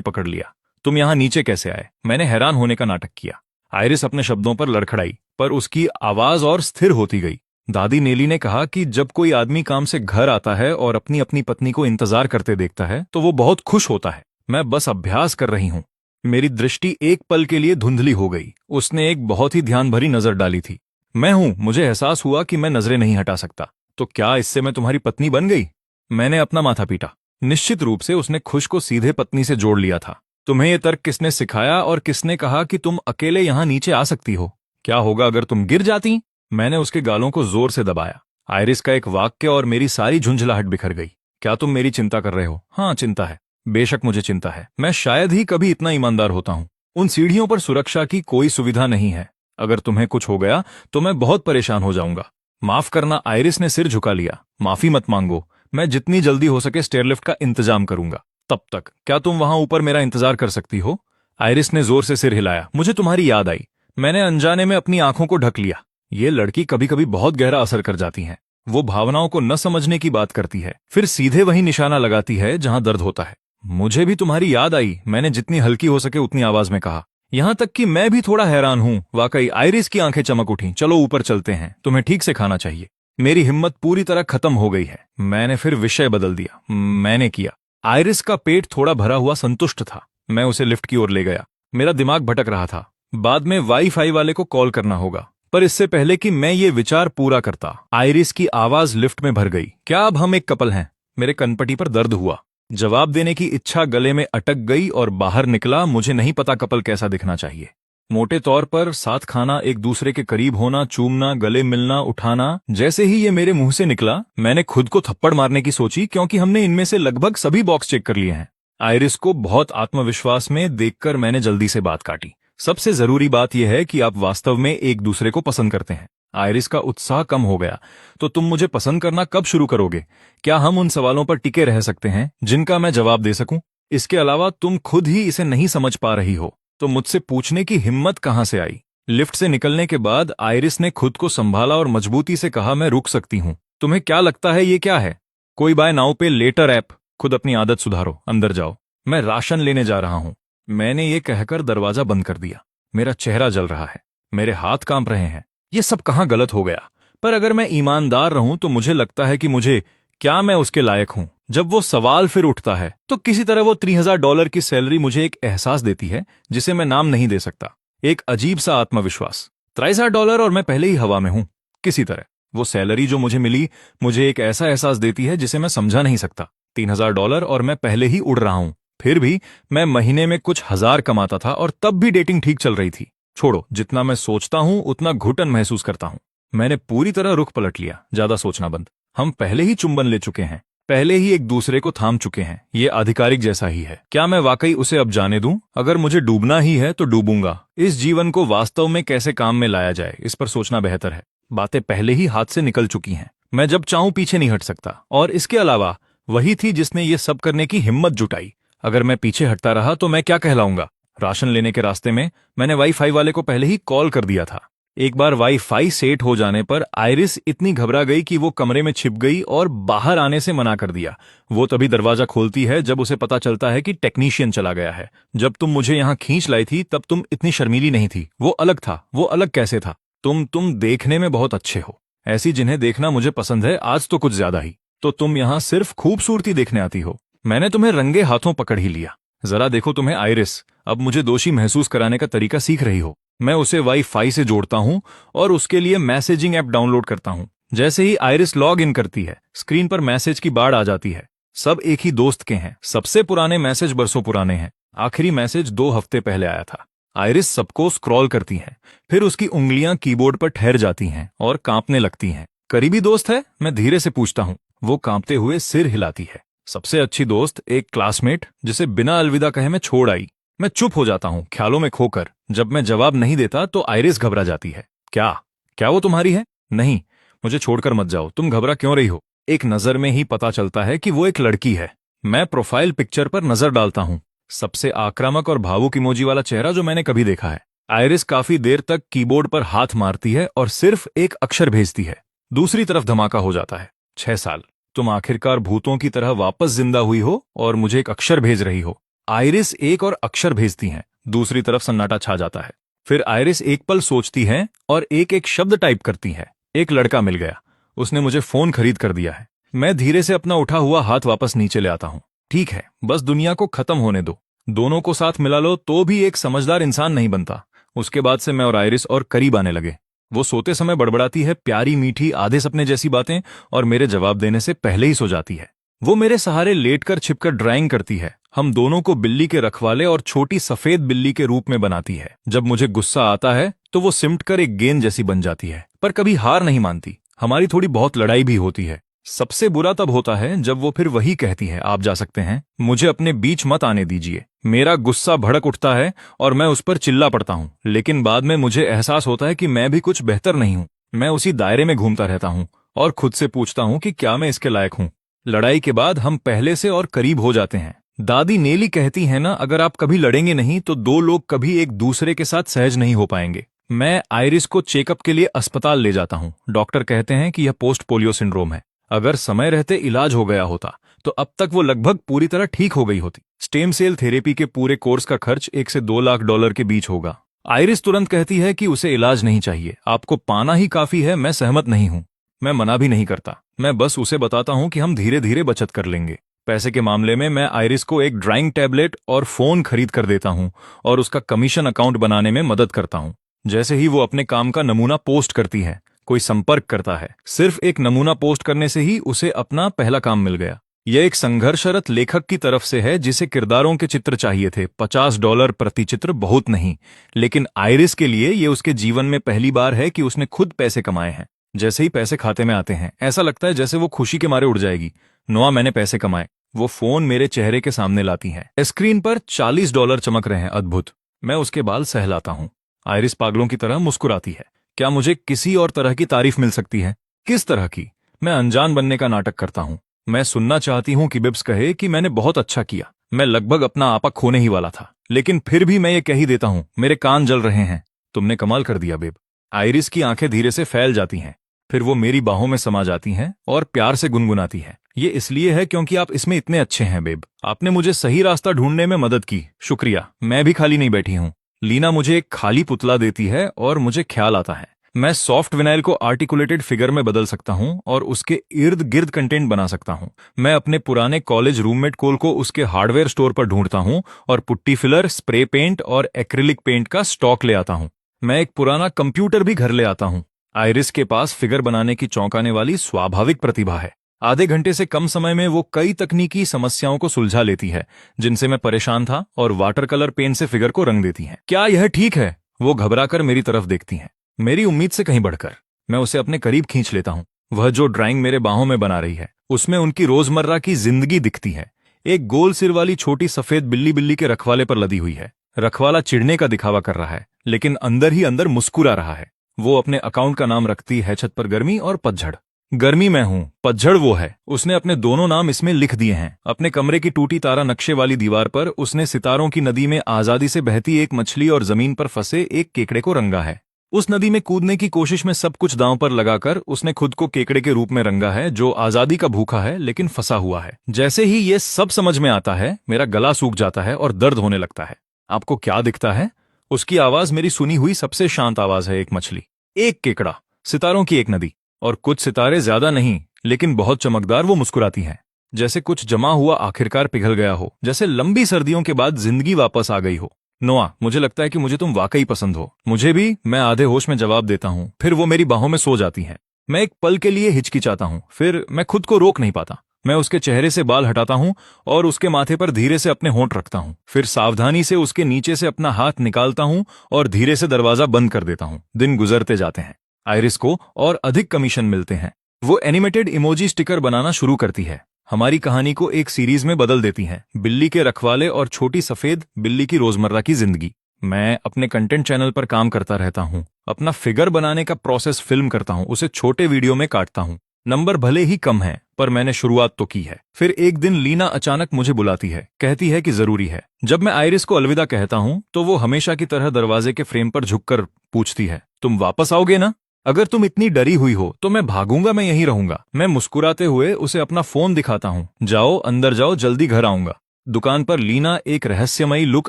पकड़ लिया। तुम यहाँ नीचे कैसे आए? मैंने हैरान होने का नाटक किया। आयरिस अपने शब्दों पर लड़खड़ाई, पर उसकी आवाज और स्थिर होती गई। दादी नेली ने कहा कि जब कोई आदमी काम से घर आता है और अपनी अपनी पत्नी को इंतजार करते देखता है तो वो बहुत खुश होता है। मैं बस अभ्यास कर रही हूँ। मेरी दृष्टि एक पल के लिए धुंधली हो गई। उसने एक बहुत ही ध्यान भरी नजर डाली थी। मैं हूं। मुझे एहसास हुआ कि मैं नजरें नहीं हटा सकता। तो क्या इससे मैं तुम्हारी पत्नी बन गई? मैंने अपना माथा पीटा। निश्चित रूप से उसने खुश को सीधे पत्नी से जोड़ लिया था। तुम्हें यह तर्क किसने सिखाया और किसने कहा कि तुम अकेले यहां नीचे आ सकती हो? क्या होगा अगर तुम गिर जाती? मैंने उसके गालों को जोर से दबाया। आयरिस का एक वाक्य और मेरी सारी झुंझलाहट बिखर गई। क्या तुम मेरी चिंता कर रहे हो? हाँ, चिंता है। बेशक मुझे चिंता है। मैं शायद ही कभी इतना ईमानदार होता हूं। उन सीढ़ियों पर सुरक्षा की कोई सुविधा नहीं है। अगर तुम्हें कुछ हो गया तो मैं बहुत परेशान हो जाऊंगा। माफ करना। आयरिस ने सिर झुका लिया। माफी मत मांगो। मैं जितनी जल्दी हो सके स्टेयरलिफ्ट का इंतजाम करूंगा। तब तक क्या तुम वहां ऊपर मेरा इंतजार कर सकती हो? आयरिस ने जोर से सिर हिलाया। मुझे तुम्हारी याद आई। मैंने अनजाने में अपनी आंखों को ढक लिया। ये लड़की कभी कभी बहुत गहरा असर कर जाती है। वो भावनाओं को न समझने की बात करती है, फिर सीधे वही निशाना लगाती है जहां दर्द होता है। मुझे भी तुम्हारी याद आई, मैंने जितनी हल्की हो सके उतनी आवाज में कहा। यहां तक कि मैं भी थोड़ा हैरान हूं। वाकई। आयरिस की आंखें चमक उठी। चलो ऊपर चलते हैं, तुम्हें ठीक से खाना चाहिए। मेरी हिम्मत पूरी तरह खत्म हो गई है। मैंने फिर विषय बदल दिया। मैंने किया। आयरिस का पेट थोड़ा भरा हुआ संतुष्ट था। मैं उसे लिफ्ट की ओर ले गया। मेरा दिमाग भटक रहा था। बाद में वाईफाई वाले को कॉल करना होगा, पर इससे पहले कि मैं ये विचार पूरा करता, आयरिस की आवाज लिफ्ट में भर गई। क्या अब हम एक कपल हैं? मेरे कनपटी पर दर्द हुआ। जवाब देने की इच्छा गले में अटक गई और बाहर निकला। मुझे नहीं पता कपल कैसा दिखना चाहिए। मोटे तौर पर साथ खाना, एक दूसरे के करीब होना, चूमना, गले मिलना, उठाना। जैसे ही ये मेरे मुंह से निकला मैंने खुद को थप्पड़ मारने की सोची, क्योंकि हमने इनमें से लगभग सभी बॉक्स चेक कर लिए हैं। आयरिस को बहुत आत्मविश्वास में देखकर मैंने जल्दी से बात काटी। सबसे जरूरी बात यह है कि आप वास्तव में एक दूसरे को पसंद करते हैं। आयरिस का उत्साह कम हो गया। तो तुम मुझे पसंद करना कब शुरू करोगे? क्या हम उन सवालों पर टिके रह सकते हैं जिनका मैं जवाब दे सकूं? इसके अलावा तुम खुद ही इसे नहीं समझ पा रही हो, तो मुझसे पूछने की हिम्मत कहां से आई? लिफ्ट से निकलने के बाद आयरिस ने खुद को संभाला और मजबूती से कहा, मैं रुक सकती हूं। तुम्हें क्या लगता है ये क्या है? कोई बाय नाउ पे लेटर ऐप। खुद अपनी आदत सुधारो, अंदर जाओ। मैं राशन लेने जा रहा हूं। मैंने ये कहकर दरवाजा बंद कर दिया। मेरा चेहरा जल रहा है, मेरे हाथ कांप रहे हैं। ये सब कहां गलत हो गया? पर अगर मैं ईमानदार रहूं तो मुझे लगता है कि क्या मैं उसके लायक हूं? जब वो सवाल फिर उठता है तो किसी तरह वो $3000 की सैलरी मुझे एक एहसास देती है जिसे मैं नाम नहीं दे सकता। एक अजीब सा आत्मविश्वास। $3000 और मैं पहले ही हवा में हूं। किसी तरह वो सैलरी जो मुझे मिली मुझे एक ऐसा एहसास देती है जिसे मैं समझा नहीं सकता। $3000 और मैं पहले ही उड़ रहा हूं। फिर भी मैं महीने में कुछ हजार कमाता था और तब भी डेटिंग ठीक चल रही थी। छोड़ो, जितना मैं सोचता हूं उतना घुटन महसूस करता हूं। मैंने पूरी तरह रुख पलट लिया। ज्यादा सोचना बंद। हम पहले ही चुंबन ले चुके हैं, पहले ही एक दूसरे को थाम चुके हैं। ये आधिकारिक जैसा ही है। क्या मैं वाकई उसे अब जाने दूं? अगर मुझे डूबना ही है तो डूबूंगा। इस जीवन को वास्तव में कैसे काम में लाया जाए, इस पर सोचना बेहतर है। बातें पहले ही हाथ से निकल चुकी हैं। मैं जब चाहूं पीछे नहीं हट सकता। और इसके अलावा वही थी जिसने ये सब करने की हिम्मत जुटाई। अगर मैं पीछे हटता रहा तो मैं क्या कहलाऊंगा? राशन लेने के रास्ते में मैंने वाईफाई वाले को पहले ही कॉल कर दिया था। एक बार वाईफाई सेट हो जाने पर आयरिस इतनी घबरा गई कि वो कमरे में छिप गई और बाहर आने से मना कर दिया। वो तभी दरवाजा खोलती है जब उसे पता चलता है कि टेक्नीशियन चला गया है। जब तुम मुझे यहाँ खींच लाई थी तब तुम इतनी शर्मीली नहीं थी। वो अलग था। वो अलग कैसे था? तुम देखने में बहुत अच्छे हो, ऐसी जिन्हें देखना मुझे पसंद है, आज तो कुछ ज्यादा ही। तो तुम यहाँ सिर्फ खूबसूरती देखने आती हो। मैंने तुम्हें रंगे हाथों पकड़ ही लिया। जरा देखो तुम्हें आयरिस, अब मुझे दोषी महसूस कराने का तरीका सीख रही हो। मैं उसे वाईफाई से जोड़ता हूं और उसके लिए मैसेजिंग ऐप डाउनलोड करता हूं। जैसे ही आयरिस लॉग इन करती है, स्क्रीन पर मैसेज की बाढ़ आ जाती है। सब एक ही दोस्त के हैं। सबसे पुराने मैसेज बरसों पुराने हैं। आखिरी मैसेज 2 हफ्ते पहले आया था। आयरिस सबको स्क्रॉल करती है, फिर उसकी उंगलियां कीबोर्ड पर ठहर जाती हैं और कांपने लगती हैं। करीबी दोस्त है? मैं धीरे से पूछता हूं। वो कांपते हुए सिर हिलाती है। सबसे अच्छी दोस्त? एक क्लासमेट जिसे बिना अलविदा कहे मैं छोड़ आई। मैं चुप हो जाता हूं, ख्यालों में खोकर। जब मैं जवाब नहीं देता तो आयरिस घबरा जाती है। क्या वो तुम्हारी है? नहीं, मुझे छोड़कर मत जाओ। तुम घबरा क्यों रही हो? एक नजर में ही पता चलता है कि वो एक लड़की है। मैं प्रोफाइल पिक्चर पर नजर डालता हूं। सबसे आक्रामक और भावुक इमोजी वाला चेहरा जो मैंने कभी देखा है। आयरिस काफी देर तक कीबोर्ड पर हाथ मारती है और सिर्फ एक अक्षर भेजती है। दूसरी तरफ धमाका हो जाता है। 6 साल। तुम आखिरकार भूतों की तरह वापस जिंदा हुई हो और मुझे एक अक्षर भेज रही हो। आइरिस एक और अक्षर भेजती हैं। दूसरी तरफ सन्नाटा छा जाता है। फिर आइरिस एक पल सोचती है और एक एक शब्द टाइप करती है। एक लड़का मिल गया। उसने मुझे फोन खरीद कर दिया है। मैं धीरे से अपना उठा हुआ हाथ वापस नीचे ले आता हूं। ठीक है, बस दुनिया को खत्म होने दो। दोनों को साथ मिला लो तो भी एक समझदार इंसान नहीं बनता। उसके बाद से मैं और आइरिस और करीब आने लगे। वो सोते समय बड़बड़ाती है प्यारी मीठी आधे सपने जैसी बातें और मेरे जवाब देने से पहले ही सो जाती है। वो मेरे सहारे लेटकर छिपकर ड्राइंग करती है। हम दोनों को बिल्ली के रखवाले और छोटी सफेद बिल्ली के रूप में बनाती है। जब मुझे गुस्सा आता है तो वो सिमट कर एक गेंद जैसी बन जाती है, पर कभी हार नहीं मानती। हमारी थोड़ी बहुत लड़ाई भी होती है। सबसे बुरा तब होता है जब वो फिर वही कहती है, आप जा सकते हैं, मुझे अपने बीच मत आने दीजिए। मेरा गुस्सा भड़क उठता है और मैं उस पर चिल्ला पड़ता हूँ, लेकिन बाद में मुझे एहसास होता है कि मैं भी कुछ बेहतर नहीं हूँ। मैं उसी दायरे में घूमता रहता हूँ और खुद से पूछता हूँ कि क्या मैं इसके लायक हूँ। लड़ाई के बाद हम पहले से और करीब हो जाते हैं। दादी नेली कहती है ना, अगर आप कभी लड़ेंगे नहीं तो दो लोग कभी एक दूसरे के साथ सहज नहीं हो पाएंगे। मैं आइरिस को चेकअप के लिए अस्पताल ले जाता हूँ। डॉक्टर कहते हैं कि यह पोस्ट पोलियो सिंड्रोम है। अगर समय रहते इलाज हो गया होता तो अब तक वो लगभग पूरी तरह ठीक हो गई होती। स्टेम सेल थेरेपी के पूरे कोर्स का खर्च 1 से 2 लाख डॉलर के बीच होगा। आइरिस तुरंत कहती है कि उसे इलाज नहीं चाहिए, आपको पाना ही काफी है। मैं सहमत नहीं हूं। मैं मना भी नहीं करता। मैं बस उसे बताता हूं कि हम धीरे धीरे बचत कर लेंगे। पैसे के मामले में मैं आइरिस को एक ड्राइंग टैबलेट और फोन खरीद कर देता हूं और उसका कमीशन अकाउंट बनाने में मदद करता हूं। जैसे ही वो अपने काम का नमूना पोस्ट करती है, कोई संपर्क करता है, सिर्फ एक नमूना पोस्ट करने से ही उसे अपना पहला काम मिल गया। यह एक संघर्षरत लेखक की तरफ से है जिसे किरदारों के चित्र चाहिए थे। $50 प्रति चित्र बहुत नहीं, लेकिन आइरिस के लिए ये उसके जीवन में पहली बार है कि उसने खुद पैसे कमाए हैं। जैसे ही पैसे खाते में आते हैं, ऐसा लगता है जैसे वो खुशी के मारे उड़ जाएगी। नोआ, मैंने पैसे कमाए। वो फोन मेरे चेहरे के सामने लाती है। स्क्रीन पर $40 चमक रहे हैं। अद्भुत। मैं उसके बाल सहलाता हूं। आइरिस पागलों की तरह मुस्कुराती है। क्या मुझे किसी और तरह की तारीफ मिल सकती है? किस तरह की? मैं अनजान बनने का नाटक करता हूं। मैं सुनना चाहती हूं कि बिब्स कहे कि मैंने बहुत अच्छा किया। मैं लगभग अपना आपा खोने ही वाला था, लेकिन फिर भी मैं ये कह ही देता हूं, मेरे कान जल रहे हैं। तुमने कमाल कर दिया बिब। आइरिस की आंखें धीरे से फैल जाती हैं। फिर वो मेरी बाहों में समा जाती हैं और प्यार से गुनगुनाती है, ये इसलिए है क्योंकि आप इसमें इतने अच्छे हैं बेब। आपने मुझे सही रास्ता ढूंढने में मदद की। शुक्रिया। मैं भी खाली नहीं बैठी हूं। लीना मुझे एक खाली पुतला देती है और मुझे ख्याल आता है, मैं सॉफ्ट विनाइल को आर्टिकुलेटेड फिगर में बदल सकता हूं और उसके इर्द गिर्द कंटेंट बना सकता हूं। मैं अपने पुराने कॉलेज रूममेट कोल को उसके हार्डवेयर स्टोर पर ढूंढता हूं और पुट्टी फिलर, स्प्रे पेंट और एक्रिलिक पेंट का स्टॉक ले आता हूं। मैं एक पुराना कंप्यूटर भी घर ले आता हूं। आइरिस के पास फिगर बनाने की चौंकाने वाली स्वाभाविक प्रतिभा है। आधे घंटे से कम समय में वो कई तकनीकी समस्याओं को सुलझा लेती है जिनसे मैं परेशान था और वाटर कलर पेन से फिगर को रंग देती है। क्या यह ठीक है? वो घबराकर मेरी तरफ देखती हैं, मेरी उम्मीद से कहीं बढ़कर। मैं उसे अपने करीब खींच लेता हूं। वह जो ड्राइंग मेरे बाहों में बना रही है उसमें उनकी रोजमर्रा की जिंदगी दिखती है। एक गोल सिर वाली छोटी सफेद बिल्ली बिल्ली के रखवाले पर लदी हुई है। रखवाला चिढ़ने का दिखावा कर रहा है, लेकिन अंदर ही अंदर मुस्कुरा रहा है। वो अपने अकाउंट का नाम रखती है छत पर गर्मी और पतझड़। गर्मी मैं हूं, पतझड़ वो है। उसने अपने दोनों नाम इसमें लिख दिए हैं। अपने कमरे की टूटी तारा नक्शे वाली दीवार पर उसने सितारों की नदी में आजादी से बहती एक मछली और जमीन पर फंसे एक केकड़े को रंगा है। उस नदी में कूदने की कोशिश में सब कुछ दांव पर लगाकर उसने खुद को केकड़े के रूप में रंगा है जो आजादी का भूखा है लेकिन फंसा हुआ है। जैसे ही ये सब समझ में आता है, मेरा गला सूख जाता है और दर्द होने लगता है। आपको क्या दिखता है? उसकी आवाज मेरी सुनी हुई सबसे शांत आवाज है। एक मछली, एक केकड़ा, सितारों की एक नदी और कुछ सितारे, ज्यादा नहीं लेकिन बहुत चमकदार। वो मुस्कुराती हैं, जैसे कुछ जमा हुआ आखिरकार पिघल गया हो, जैसे लंबी सर्दियों के बाद जिंदगी वापस आ गई हो। नोआ, मुझे लगता है कि मुझे तुम वाकई पसंद हो। मुझे भी, मैं आधे होश में जवाब देता हूं। फिर वो मेरी बाहों में सो जाती हैं। मैं एक पल के लिए हिचकिचाता हूं, फिर मैं खुद को रोक नहीं पाता। मैं उसके चेहरे से बाल हटाता हूं और उसके माथे पर धीरे से अपने होंठ रखता हूं। फिर सावधानी से उसके नीचे से अपना हाथ निकालता हूं और धीरे से दरवाजा बंद कर देता हूं। दिन गुजरते जाते हैं। आइरिस को और अधिक कमीशन मिलते हैं। वो एनिमेटेड इमोजी स्टिकर बनाना शुरू करती है। हमारी कहानी को एक सीरीज में बदल देती हैं। बिल्ली के रखवाले और छोटी सफेद बिल्ली की रोजमर्रा की जिंदगी। मैं अपने कंटेंट चैनल पर काम करता रहता हूं। अपना फिगर बनाने का प्रोसेस फिल्म करता हूं, उसे छोटे वीडियो में काटता हूं। नंबर भले ही कम है, पर मैंने शुरुआत तो की है। फिर एक दिन लीना अचानक मुझे बुलाती है, कहती है कि जरूरी है। जब मैं आइरिस को अलविदा कहता हूं तो वो हमेशा की तरह दरवाजे के फ्रेम पर झुककर पूछती है, तुम वापस आओगे ना? अगर तुम इतनी डरी हुई हो तो मैं भागूंगा, मैं यहीं रहूंगा। मैं मुस्कुराते हुए उसे अपना फोन दिखाता हूँ। जाओ अंदर जाओ, जल्दी घर आऊंगा। दुकान पर लीना एक रहस्यमयी लुक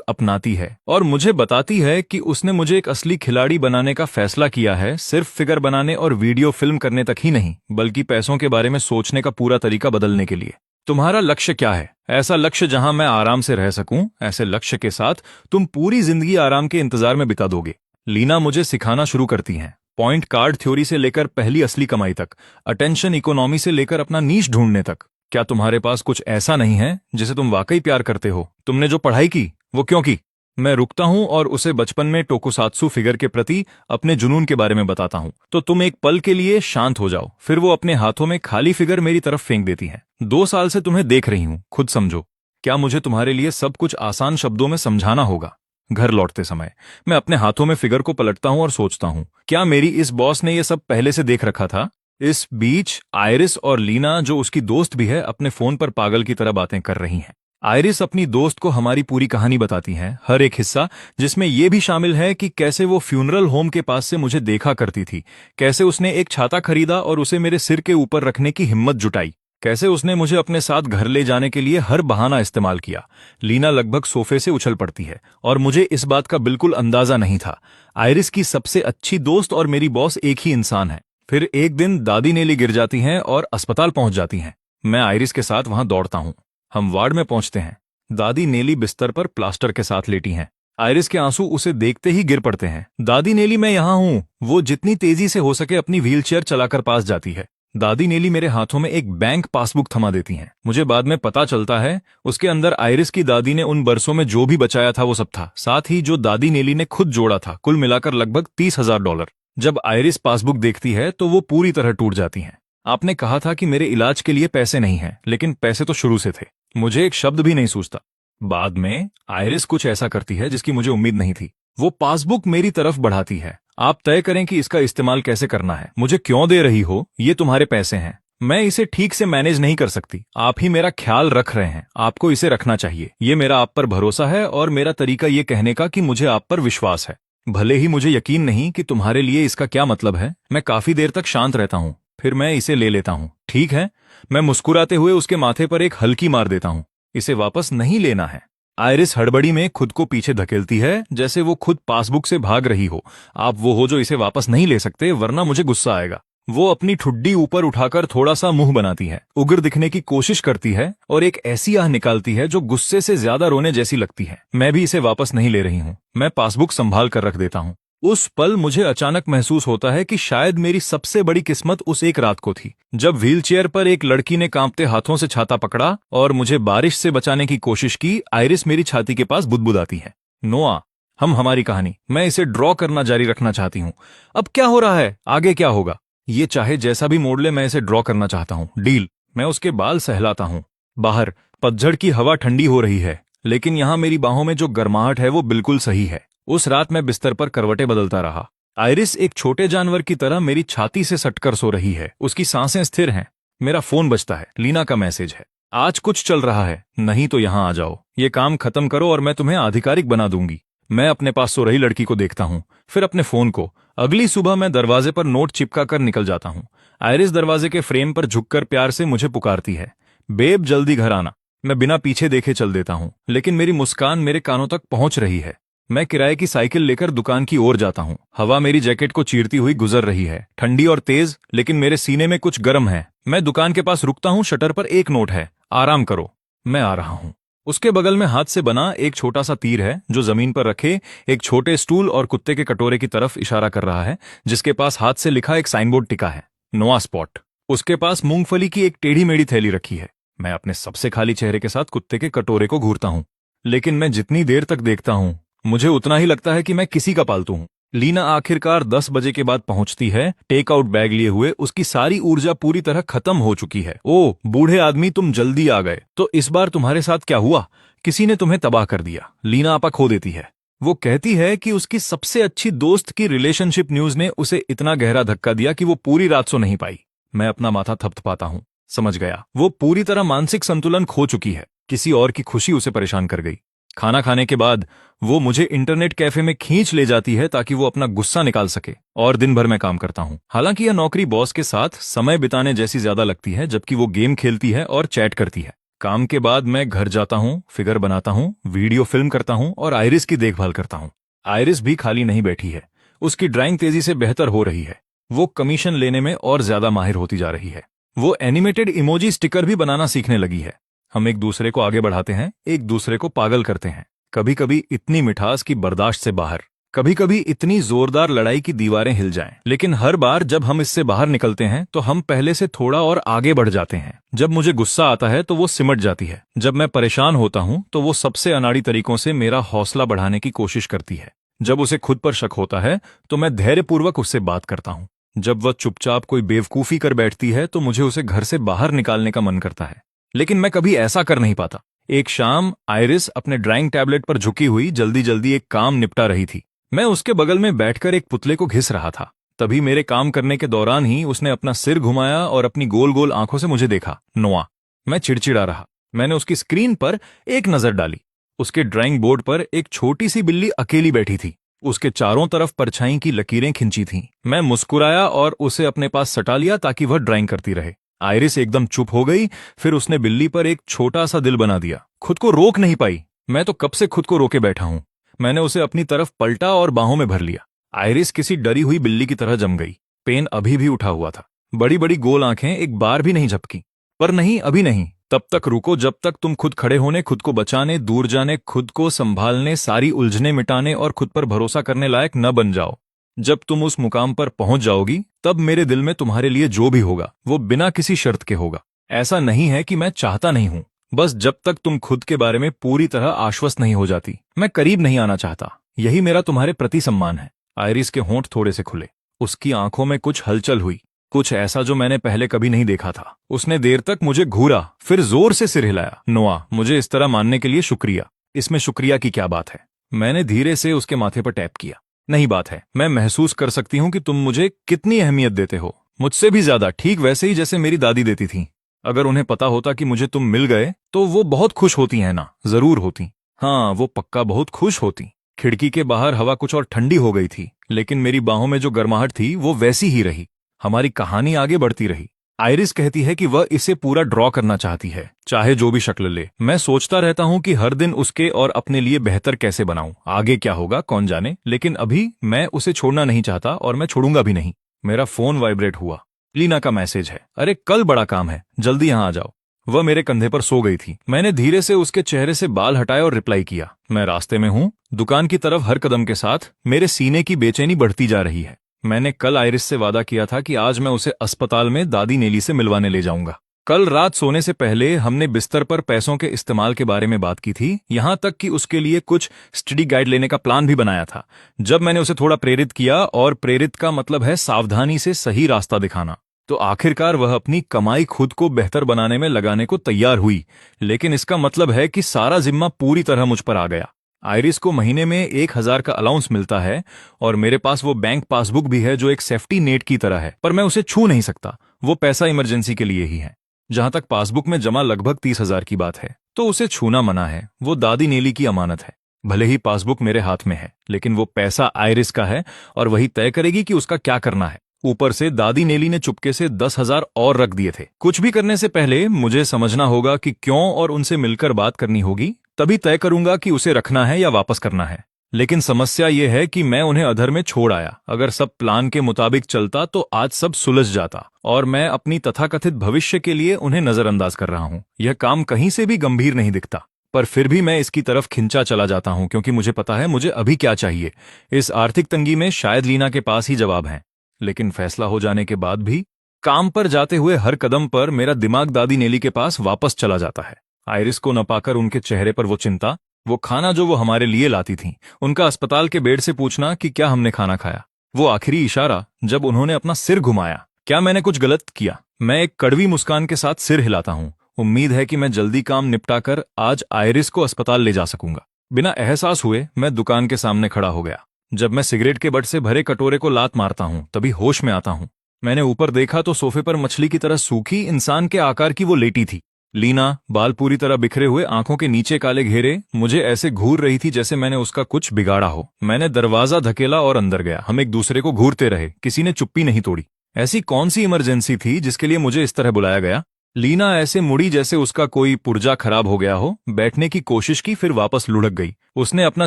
अपनाती है और मुझे बताती है कि उसने मुझे एक असली खिलाड़ी बनाने का फैसला किया है, सिर्फ फिगर बनाने और वीडियो फिल्म करने तक ही नहीं, बल्कि पैसों के बारे में सोचने का पूरा तरीका बदलने के लिए। तुम्हारा लक्ष्य क्या है? ऐसा लक्ष्य जहां मैं आराम से रह सकूं। ऐसे लक्ष्य के साथ तुम पूरी जिंदगी आराम के इंतजार में बिता दोगे। लीना मुझे सिखाना शुरू करती हैं, पॉइंट कार्ड थ्योरी से लेकर पहली असली कमाई तक, अटेंशन इकोनॉमी से लेकर अपना नीश ढूंढने तक। क्या तुम्हारे पास कुछ ऐसा नहीं है जिसे तुम वाकई प्यार करते हो? तुमने जो पढ़ाई की वो क्यों की? मैं रुकता हूं और उसे बचपन में टोकुसात्सु फिगर के प्रति अपने जुनून के बारे में बताता हूं। तो तुम एक पल के लिए शांत हो जाओ। फिर वो अपने हाथों में खाली फिगर मेरी तरफ फेंक देती है। 2 साल से तुम्हें देख रही हूं, खुद समझो। क्या मुझे तुम्हारे लिए सब कुछ आसान शब्दों में समझाना होगा? घर लौटते समय मैं अपने हाथों में फिगर को पलटता हूं और सोचता हूं, क्या मेरी इस बॉस ने ये सब पहले से देख रखा था? इस बीच आयरिस और लीना, जो उसकी दोस्त भी है, अपने फोन पर पागल की तरह बातें कर रही हैं। आयरिस अपनी दोस्त को हमारी पूरी कहानी बताती है, हर एक हिस्सा, जिसमें यह भी शामिल है कि कैसे वो फ्यूनरल होम के पास से मुझे देखा करती थी, कैसे उसने एक छाता खरीदा और उसे मेरे सिर के ऊपर रखने की हिम्मत जुटाई, कैसे उसने मुझे अपने साथ घर ले जाने के लिए हर बहाना इस्तेमाल किया। लीना लगभग सोफे से उछल पड़ती है और मुझे इस बात का बिल्कुल अंदाजा नहीं था। आयरिस की सबसे अच्छी दोस्त और मेरी बॉस एक ही इंसान है। फिर एक दिन दादी नेली गिर जाती हैं और अस्पताल पहुंच जाती हैं। मैं आयरिस के साथ वहां दौड़ता हूं। हम वार्ड में पहुंचते हैं। दादी नेली बिस्तर पर प्लास्टर के साथ लेटी हैं। आयरिस के आंसू उसे देखते ही गिर पड़ते हैं। दादी नेली, मैं यहां हूं। वो जितनी तेजी से हो सके अपनी व्हीलचेयर चलाकर पास जाती है। दादी नेली मेरे हाथों में एक बैंक पासबुक थमा देती हैं। मुझे बाद में पता चलता है उसके अंदर आयरिस की दादी ने उन बरसों में जो भी बचाया था वो सब था, साथ ही जो दादी नेली ने खुद जोड़ा था, कुल मिलाकर लगभग $30,000। जब आयरिस पासबुक देखती है तो वो पूरी तरह टूट जाती हैं। आपने कहा था कि मेरे इलाज के लिए पैसे नहीं हैं, लेकिन पैसे तो शुरू से थे। मुझे एक शब्द भी नहीं सूझता। बाद में आयरिस कुछ ऐसा करती है जिसकी मुझे उम्मीद नहीं थी। वो पासबुक मेरी तरफ बढ़ाती है। आप तय करें कि इसका इस्तेमाल कैसे करना है। मुझे क्यों दे रही हो? ये तुम्हारे पैसे हैं। मैं इसे ठीक से मैनेज नहीं कर सकती। आप ही मेरा ख्याल रख रहे हैं, आपको इसे रखना चाहिए। ये मेरा आप पर भरोसा है और मेरा तरीका ये कहने का कि मुझे आप पर विश्वास है। भले ही मुझे यकीन नहीं कि तुम्हारे लिए इसका क्या मतलब है। मैं काफी देर तक शांत रहता हूं, फिर मैं इसे ले लेता हूं। ठीक है, मैं मुस्कुराते हुए उसके माथे पर एक हल्की मार देता हूं। इसे वापस नहीं लेना है। आयरिस हड़बड़ी में खुद को पीछे धकेलती है, जैसे वो खुद पासबुक से भाग रही हो। आप वो हो जो इसे वापस नहीं ले सकते, वरना मुझे गुस्सा आएगा। वो अपनी ठुड्डी ऊपर उठाकर थोड़ा सा मुंह बनाती है, उग्र दिखने की कोशिश करती है और एक ऐसी आह निकालती है जो गुस्से से ज्यादा रोने जैसी लगती है। मैं भी इसे वापस नहीं ले रही हूं। मैं पासबुक संभाल कर रख देता हूं। उस पल मुझे अचानक महसूस होता है कि शायद मेरी सबसे बड़ी किस्मत उस एक रात को थी, जब व्हीलचेयर पर एक लड़की ने कांपते हाथों से छाता पकड़ा और मुझे बारिश से बचाने की कोशिश की। आयरिस मेरी छाती के पास बुदबुदाती है, नोआ, हमारी कहानी। मैं इसे ड्रॉ करना जारी रखना चाहती हूँ। अब क्या हो रहा है? आगे क्या होगा? ये चाहे जैसा भी मोड़ ले, मैं इसे ड्रॉ करना चाहता हूँ। डील। मैं उसके बाल सहलाता हूँ। बाहर पतझड़ की हवा ठंडी हो रही है, लेकिन यहाँ मेरी बाहों में जो गर्माहट है वो बिल्कुल सही है। उस रात मैं बिस्तर पर करवटें बदलता रहा। आयरिस एक छोटे जानवर की तरह मेरी छाती से सटकर सो रही है। उसकी सांसें स्थिर हैं। मेरा फोन बजता है। लीना का मैसेज है, आज कुछ चल रहा है, नहीं तो यहाँ आ जाओ। ये काम खत्म करो और मैं तुम्हें आधिकारिक बना दूंगी। मैं अपने पास सो रही लड़की को देखता हूँ, फिर अपने फोन को। अगली सुबह मैं दरवाजे पर नोट चिपका कर निकल जाता हूँ। आयरिस दरवाजे के फ्रेम पर झुककर प्यार से मुझे पुकारती है, बेब जल्दी घर आना। मैं बिना पीछे देखे चल देता हूँ, लेकिन मेरी मुस्कान मेरे कानों तक पहुंच रही है। मैं किराए की साइकिल लेकर दुकान की ओर जाता हूँ। हवा मेरी जैकेट को चीरती हुई गुजर रही है, ठंडी और तेज, लेकिन मेरे सीने में कुछ गर्म है। मैं दुकान के पास रुकता हूँ। शटर पर एक नोट है, आराम करो, मैं आ रहा हूँ। उसके बगल में हाथ से बना एक छोटा सा तीर है, जो जमीन पर रखे एक छोटे स्टूल और कुत्ते के कटोरे की तरफ इशारा कर रहा है, जिसके पास हाथ से लिखा एक साइनबोर्ड टिका है, नोआ स्पॉट। उसके पास मूंगफली की एक टेढ़ी मेढ़ी थैली रखी है। मैं अपने सबसे खाली चेहरे के साथ कुत्ते के कटोरे को घूरता हूँ, लेकिन मैं जितनी देर तक देखता हूँ, मुझे उतना ही लगता है कि मैं किसी का पालतू हूँ। लीना आखिरकार 10 बजे के बाद पहुंचती है, टेक आउट बैग लिए हुए। उसकी सारी ऊर्जा पूरी तरह खत्म हो चुकी है। ओ बूढ़े आदमी, तुम जल्दी आ गए। तो इस बार तुम्हारे साथ क्या हुआ? किसी ने तुम्हें तबाह कर दिया। लीना आपा खो देती है। वो कहती है कि उसकी सबसे अच्छी दोस्त की रिलेशनशिप न्यूज ने उसे इतना गहरा धक्का दिया कि वो पूरी रात सो नहीं पाई। मैं अपना माथा थपथपाता हूँ। समझ गया, वो पूरी तरह मानसिक संतुलन खो चुकी है। किसी और की खुशी उसे परेशान कर गई। खाना खाने के बाद वो मुझे इंटरनेट कैफे में खींच ले जाती है ताकि वो अपना गुस्सा निकाल सके और दिन भर मैं काम करता हूँ। हालांकि यह नौकरी बॉस के साथ समय बिताने जैसी ज्यादा लगती है, जबकि वो गेम खेलती है और चैट करती है। काम के बाद मैं घर जाता हूँ, फिगर बनाता हूँ, वीडियो फिल्म करता हूँ और आइरिस की देखभाल करता हूँ। आइरिस भी खाली नहीं बैठी है, उसकी ड्राइंग तेजी से बेहतर हो रही है। वो कमीशन लेने में और ज्यादा माहिर होती जा रही है। वो एनिमेटेड इमोजी स्टिकर भी बनाना सीखने लगी है। हम एक दूसरे को आगे बढ़ाते हैं, एक दूसरे को पागल करते हैं। कभी कभी इतनी मिठास की बर्दाश्त से बाहर, कभी कभी इतनी जोरदार लड़ाई की दीवारें हिल जाएं। लेकिन हर बार जब हम इससे बाहर निकलते हैं तो हम पहले से थोड़ा और आगे बढ़ जाते हैं। जब मुझे गुस्सा आता है तो वो सिमट जाती है। जब मैं परेशान होता हूं तो वो सबसे अनाड़ी तरीकों से मेरा हौसला बढ़ाने की कोशिश करती है। जब उसे खुद पर शक होता है तो मैं धैर्यपूर्वक उससे बात करता हूं। जब वह चुपचाप कोई बेवकूफी कर बैठती है तो मुझे उसे घर से बाहर निकालने का मन करता है, लेकिन मैं कभी ऐसा कर नहीं पाता। एक शाम आइरिस अपने ड्राइंग टैबलेट पर झुकी हुई जल्दी जल्दी एक काम निपटा रही थी। मैं उसके बगल में बैठकर एक पुतले को घिस रहा था। तभी मेरे काम करने के दौरान ही उसने अपना सिर घुमाया और अपनी गोल गोल आंखों से मुझे देखा। नोआ। मैं चिड़चिड़ा रहा। मैंने उसकी स्क्रीन पर एक नजर डाली। उसके ड्राइंग बोर्ड पर एक छोटी सी बिल्ली अकेली बैठी थी। उसके चारों तरफ परछाई की लकीरें खिंची थीं। मैं मुस्कुराया और उसे अपने पास सटा लिया ताकि वह ड्राइंग करती रहे। आइरिस एकदम चुप हो गई। फिर उसने बिल्ली पर एक छोटा सा दिल बना दिया। खुद को रोक नहीं पाई। मैं तो कब से खुद को रोके बैठा हूं। मैंने उसे अपनी तरफ पलटा और बाहों में भर लिया। आइरिस किसी डरी हुई बिल्ली की तरह जम गई। पेन अभी भी उठा हुआ था। बड़ी बड़ी गोल आंखें एक बार भी नहीं झपकी। पर नहीं, अभी नहीं। तब तक रुको जब तक तुम खुद खड़े होने, खुद को बचाने, दूर जाने, खुद को संभालने, सारी उलझने मिटाने और खुद पर भरोसा करने लायक न बन जाओ। जब तुम उस मुकाम पर पहुंच जाओगी तब मेरे दिल में तुम्हारे लिए जो भी होगा वो बिना किसी शर्त के होगा। ऐसा नहीं है कि मैं चाहता नहीं हूं, बस जब तक तुम खुद के बारे में पूरी तरह आश्वस्त नहीं हो जाती मैं करीब नहीं आना चाहता। यही मेरा तुम्हारे प्रति सम्मान है। आइरिस के होंठ थोड़े से खुले। उसकी आंखों में कुछ हलचल हुई, कुछ ऐसा जो मैंने पहले कभी नहीं देखा था। उसने देर तक मुझे घूरा, फिर जोर से सिर हिलाया। नोआ, मुझे इस तरह मानने के लिए शुक्रिया। इसमें शुक्रिया की क्या बात है? मैंने धीरे से उसके माथे पर टैप किया। नहीं बात है, मैं महसूस कर सकती हूं कि तुम मुझे कितनी अहमियत देते हो, मुझसे भी ज्यादा, ठीक वैसे ही जैसे मेरी दादी देती थी। अगर उन्हें पता होता कि मुझे तुम मिल गए तो वो बहुत खुश होती हैं ना? जरूर होती। हाँ, वो पक्का बहुत खुश होती। खिड़की के बाहर हवा कुछ और ठंडी हो गई थी, लेकिन मेरी बाहों में जो गर्माहट थी वो वैसी ही रही। हमारी कहानी आगे बढ़ती रही। आइरिस कहती है कि वह इसे पूरा ड्रॉ करना चाहती है, चाहे जो भी शक्ल ले। मैं सोचता रहता हूं कि हर दिन उसके और अपने लिए बेहतर कैसे बनाऊं। आगे क्या होगा कौन जाने, लेकिन अभी मैं उसे छोड़ना नहीं चाहता और मैं छोड़ूंगा भी नहीं। मेरा फोन वाइब्रेट हुआ। लीना का मैसेज है। अरे कल बड़ा काम है, जल्दी यहां आ जाओ। वह मेरे कंधे पर सो गई थी। मैंने धीरे से उसके चेहरे से बाल हटाए और रिप्लाई किया, मैं रास्ते में हूं। दुकान की तरफ हर कदम के साथ मेरे सीने की बेचैनी बढ़ती जा रही है। मैंने कल आइरिस से वादा किया था कि आज मैं उसे अस्पताल में दादी नेली से मिलवाने ले जाऊंगा। कल रात सोने से पहले हमने बिस्तर पर पैसों के इस्तेमाल के बारे में बात की थी, यहां तक कि उसके लिए कुछ स्टडी गाइड लेने का प्लान भी बनाया था। जब मैंने उसे थोड़ा प्रेरित किया, और प्रेरित का मतलब है सावधानी से सही रास्ता दिखाना, तो आखिरकार वह अपनी कमाई खुद को बेहतर बनाने में लगाने को तैयार हुई। लेकिन इसका मतलब है कि सारा जिम्मा पूरी तरह मुझ पर आ गया। आइरिस को महीने में 1000 का अलाउंस मिलता है और मेरे पास वो बैंक पासबुक भी है जो एक सेफ्टी नेट की तरह है, पर मैं उसे छू नहीं सकता। वो पैसा इमरजेंसी के लिए ही है। जहां तक पासबुक में जमा लगभग 30,000 की बात है तो उसे छूना मना है। वो दादी नेली की अमानत है। भले ही पासबुक मेरे हाथ में है, लेकिन वो पैसा आइरिस का है और वही तय करेगी कि उसका क्या करना है। ऊपर से दादी नेली ने चुपके से 10,000 और रख दिए थे। कुछ भी करने से पहले मुझे समझना होगा कि क्यों, और उनसे मिलकर बात करनी होगी, तभी तय करूंगा कि उसे रखना है या वापस करना है। लेकिन समस्या यह है कि मैं उन्हें अधर में छोड़ आया। अगर सब प्लान के मुताबिक चलता तो आज सब सुलझ जाता, और मैं अपनी तथाकथित भविष्य के लिए उन्हें नजरअंदाज कर रहा हूं। यह काम कहीं से भी गंभीर नहीं दिखता, पर फिर भी मैं इसकी तरफ खिंचा चला जाता हूं, क्योंकि मुझे पता है मुझे अभी क्या चाहिए। इस आर्थिक तंगी में शायद लीना के पास ही जवाब है। लेकिन फैसला हो जाने के बाद भी काम पर जाते हुए हर कदम पर मेरा दिमाग दादी नेली के पास वापस चला जाता है। आइरिस को न पाकर उनके चेहरे पर वो चिंता, वो खाना जो वो हमारे लिए लाती थीं, उनका अस्पताल के बेड से पूछना कि क्या हमने खाना खाया, वो आखिरी इशारा जब उन्होंने अपना सिर घुमाया। क्या मैंने कुछ गलत किया? मैं एक कड़वी मुस्कान के साथ सिर हिलाता हूं। उम्मीद है कि मैं जल्दी काम निपटाकर आज आइरिस को अस्पताल ले जा सकूंगा। बिना एहसास हुए मैं दुकान के सामने खड़ा हो गया। जब मैं सिगरेट के बट से भरे कटोरे को लात मारता हूं तभी होश में आता हूं। मैंने ऊपर देखा तो सोफे पर मछली की तरह सूखी इंसान के आकार की वो लेटी थी। लीना, बाल पूरी तरह बिखरे हुए, आंखों के नीचे काले घेरे, मुझे ऐसे घूर रही थी जैसे मैंने उसका कुछ बिगाड़ा हो। मैंने दरवाजा धकेला और अंदर गया। हम एक दूसरे को घूरते रहे, किसी ने चुप्पी नहीं तोड़ी। ऐसी कौन सी इमरजेंसी थी जिसके लिए मुझे इस तरह बुलाया गया? लीना ऐसे मुड़ी जैसे उसका कोई पुर्जा खराब हो गया हो। बैठने की कोशिश की, फिर वापस लुढ़क गई। उसने अपना